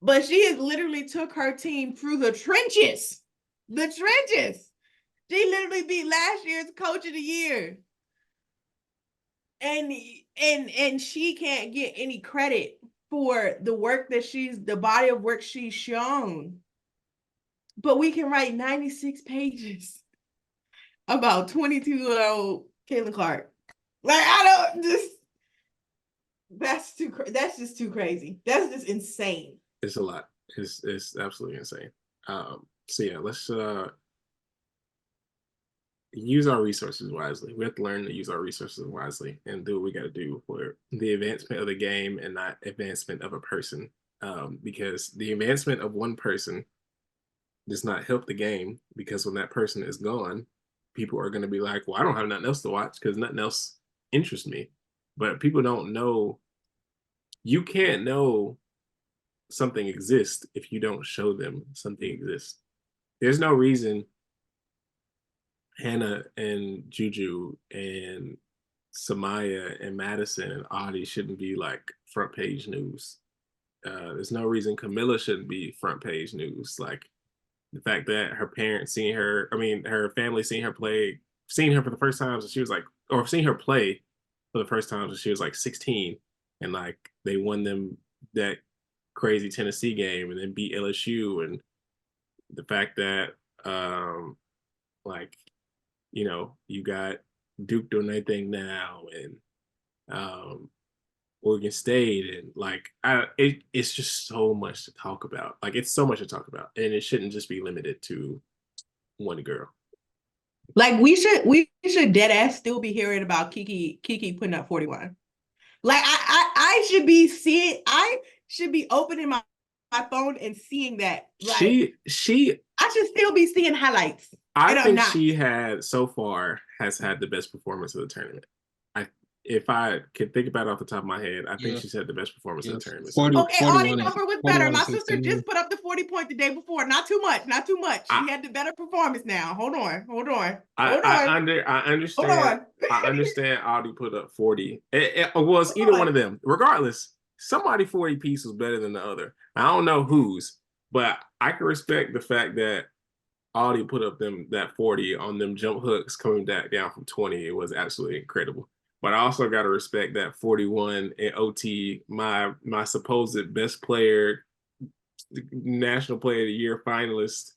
But she has literally took her team through the trenches. The trenches. She literally beat last year's coach of the year. And she can't get any credit for the work that the body of work she's shown. But we can write 96 pages about 22-year-old Caitlin Clark. Like, I don't just, that's just too crazy. That's just insane. It's a lot. It's absolutely insane. So yeah, let's use our resources wisely. We have to learn to use our resources wisely and do what we got to do for the advancement of the game and not advancement of a person. Because the advancement of one person does not help the game, because when that person is gone, people are going to be like, well, I don't have nothing else to watch because nothing else interests me. But people don't know. You can't know something exists if you don't show them something exists. There's no reason Hannah and Juju and Samaya and Madison and Audi shouldn't be like front page news. There's no reason Camilla shouldn't be front page news. Like the fact that her parents her family seeing her for the first time since she was like, or seeing her play for the first time since she was like 16, and like they won them that crazy Tennessee game and then beat LSU, and the fact that like, you know, you got Duke doing their thing now, and Oregon State, and like it's just so much to talk about. Like it's so much to talk about, and it shouldn't just be limited to one girl. Like we should dead ass still be hearing about Kiki putting up 41. Like I should be opening my phone and seeing that. Like I should still be seeing highlights. I think she so far has had the best performance of the tournament. If I could think about it off the top of my head, I think she's had the best performance of the tournament. 40, okay, Audie's number was better. My sister just put up the 40 point the day before. Not too much. She had the better performance now. Hold on. I understand. I understand Audi put up 40. It was either one of them. Regardless, somebody 40 piece was better than the other. I don't know whose, but I can respect the fact that Audi put up that 40 on them jump hooks coming back down from 20. It was absolutely incredible. But I also got to respect that 41 in OT. My supposed best player, National Player of the Year finalist,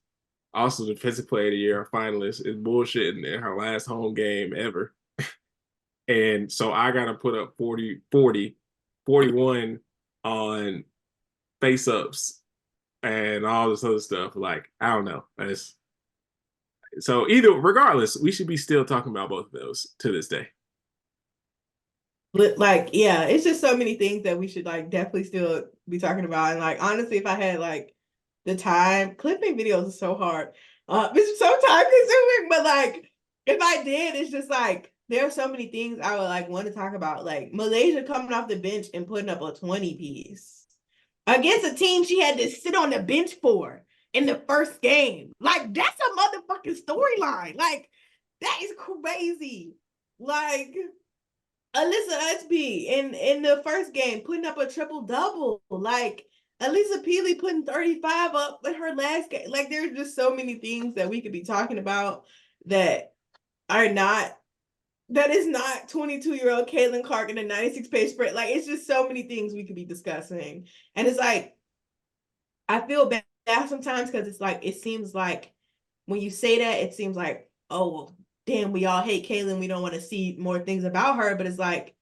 also Defensive Player of the Year finalist, is bullshitting in her last home game ever. And so I got to put up 41 on face ups and all this other stuff. Like, I don't know. So regardless, we should be still talking about both of those to this day. But like, yeah, it's just so many things that we should like definitely still be talking about. And like, honestly, if I had like the time, clipping videos is so hard. It's so time consuming, but like, if I did, it's just like there are so many things I would like want to talk about. Like Malaysia coming off the bench and putting up a 20 piece against a team she had to sit on the bench for in the first game. Like, that's a motherfucking storyline. Like, that is crazy. Like, Alyssa Hutchby in the first game putting up a triple double. Like Elisa Peely putting 35 up in her last game. Like there's just so many things that we could be talking about that are not that is not 22-year-old Caitlin Clark in a 96-page spread. Like it's just so many things we could be discussing. And it's like I feel bad sometimes because it's like it seems like when you say that, it seems like, oh well, damn, we all hate Caitlin. We don't want to see more things about her. But it's like,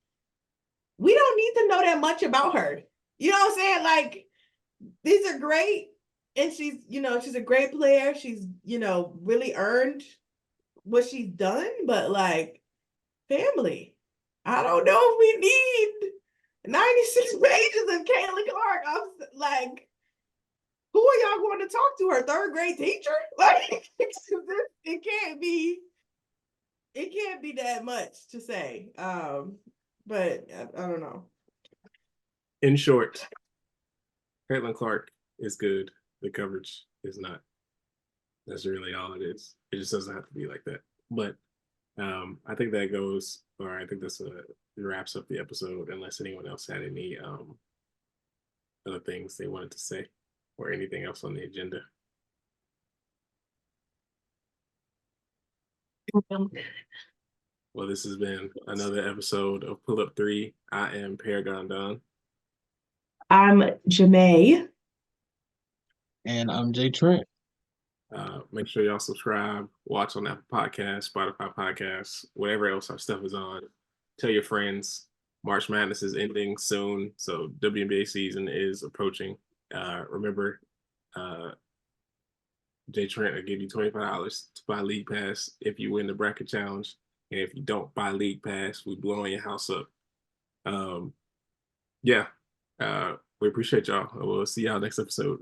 we don't need to know that much about her. You know what I'm saying? Like, these are great. And she's, she's a great player. She's, really earned what she's done. But like, family, I don't know if we need 96 pages of Caitlin Clark. I'm like, who are y'all going to talk to? Her third grade teacher? Like, it can't be that much to say. But I don't know. In short, Caitlin Clark is good. The coverage is not. That's really all it is. It just doesn't have to be like that. But I think that goes, or I think this wraps up the episode, unless anyone else had any other things they wanted to say or anything else on the agenda. Well, this has been another episode of Pull Up 3. I am Paragon Don. I'm Jamae. And I'm Jay Trent. Make sure y'all subscribe, watch on Apple Podcasts, Spotify Podcasts, whatever else our stuff is on. Tell your friends. March Madness is ending soon, so WNBA season is approaching. Remember, Jay Trent will give you $25 to buy League Pass if you win the bracket challenge. And if you don't buy League Pass, we blowing your house up. We appreciate y'all. We'll see y'all next episode.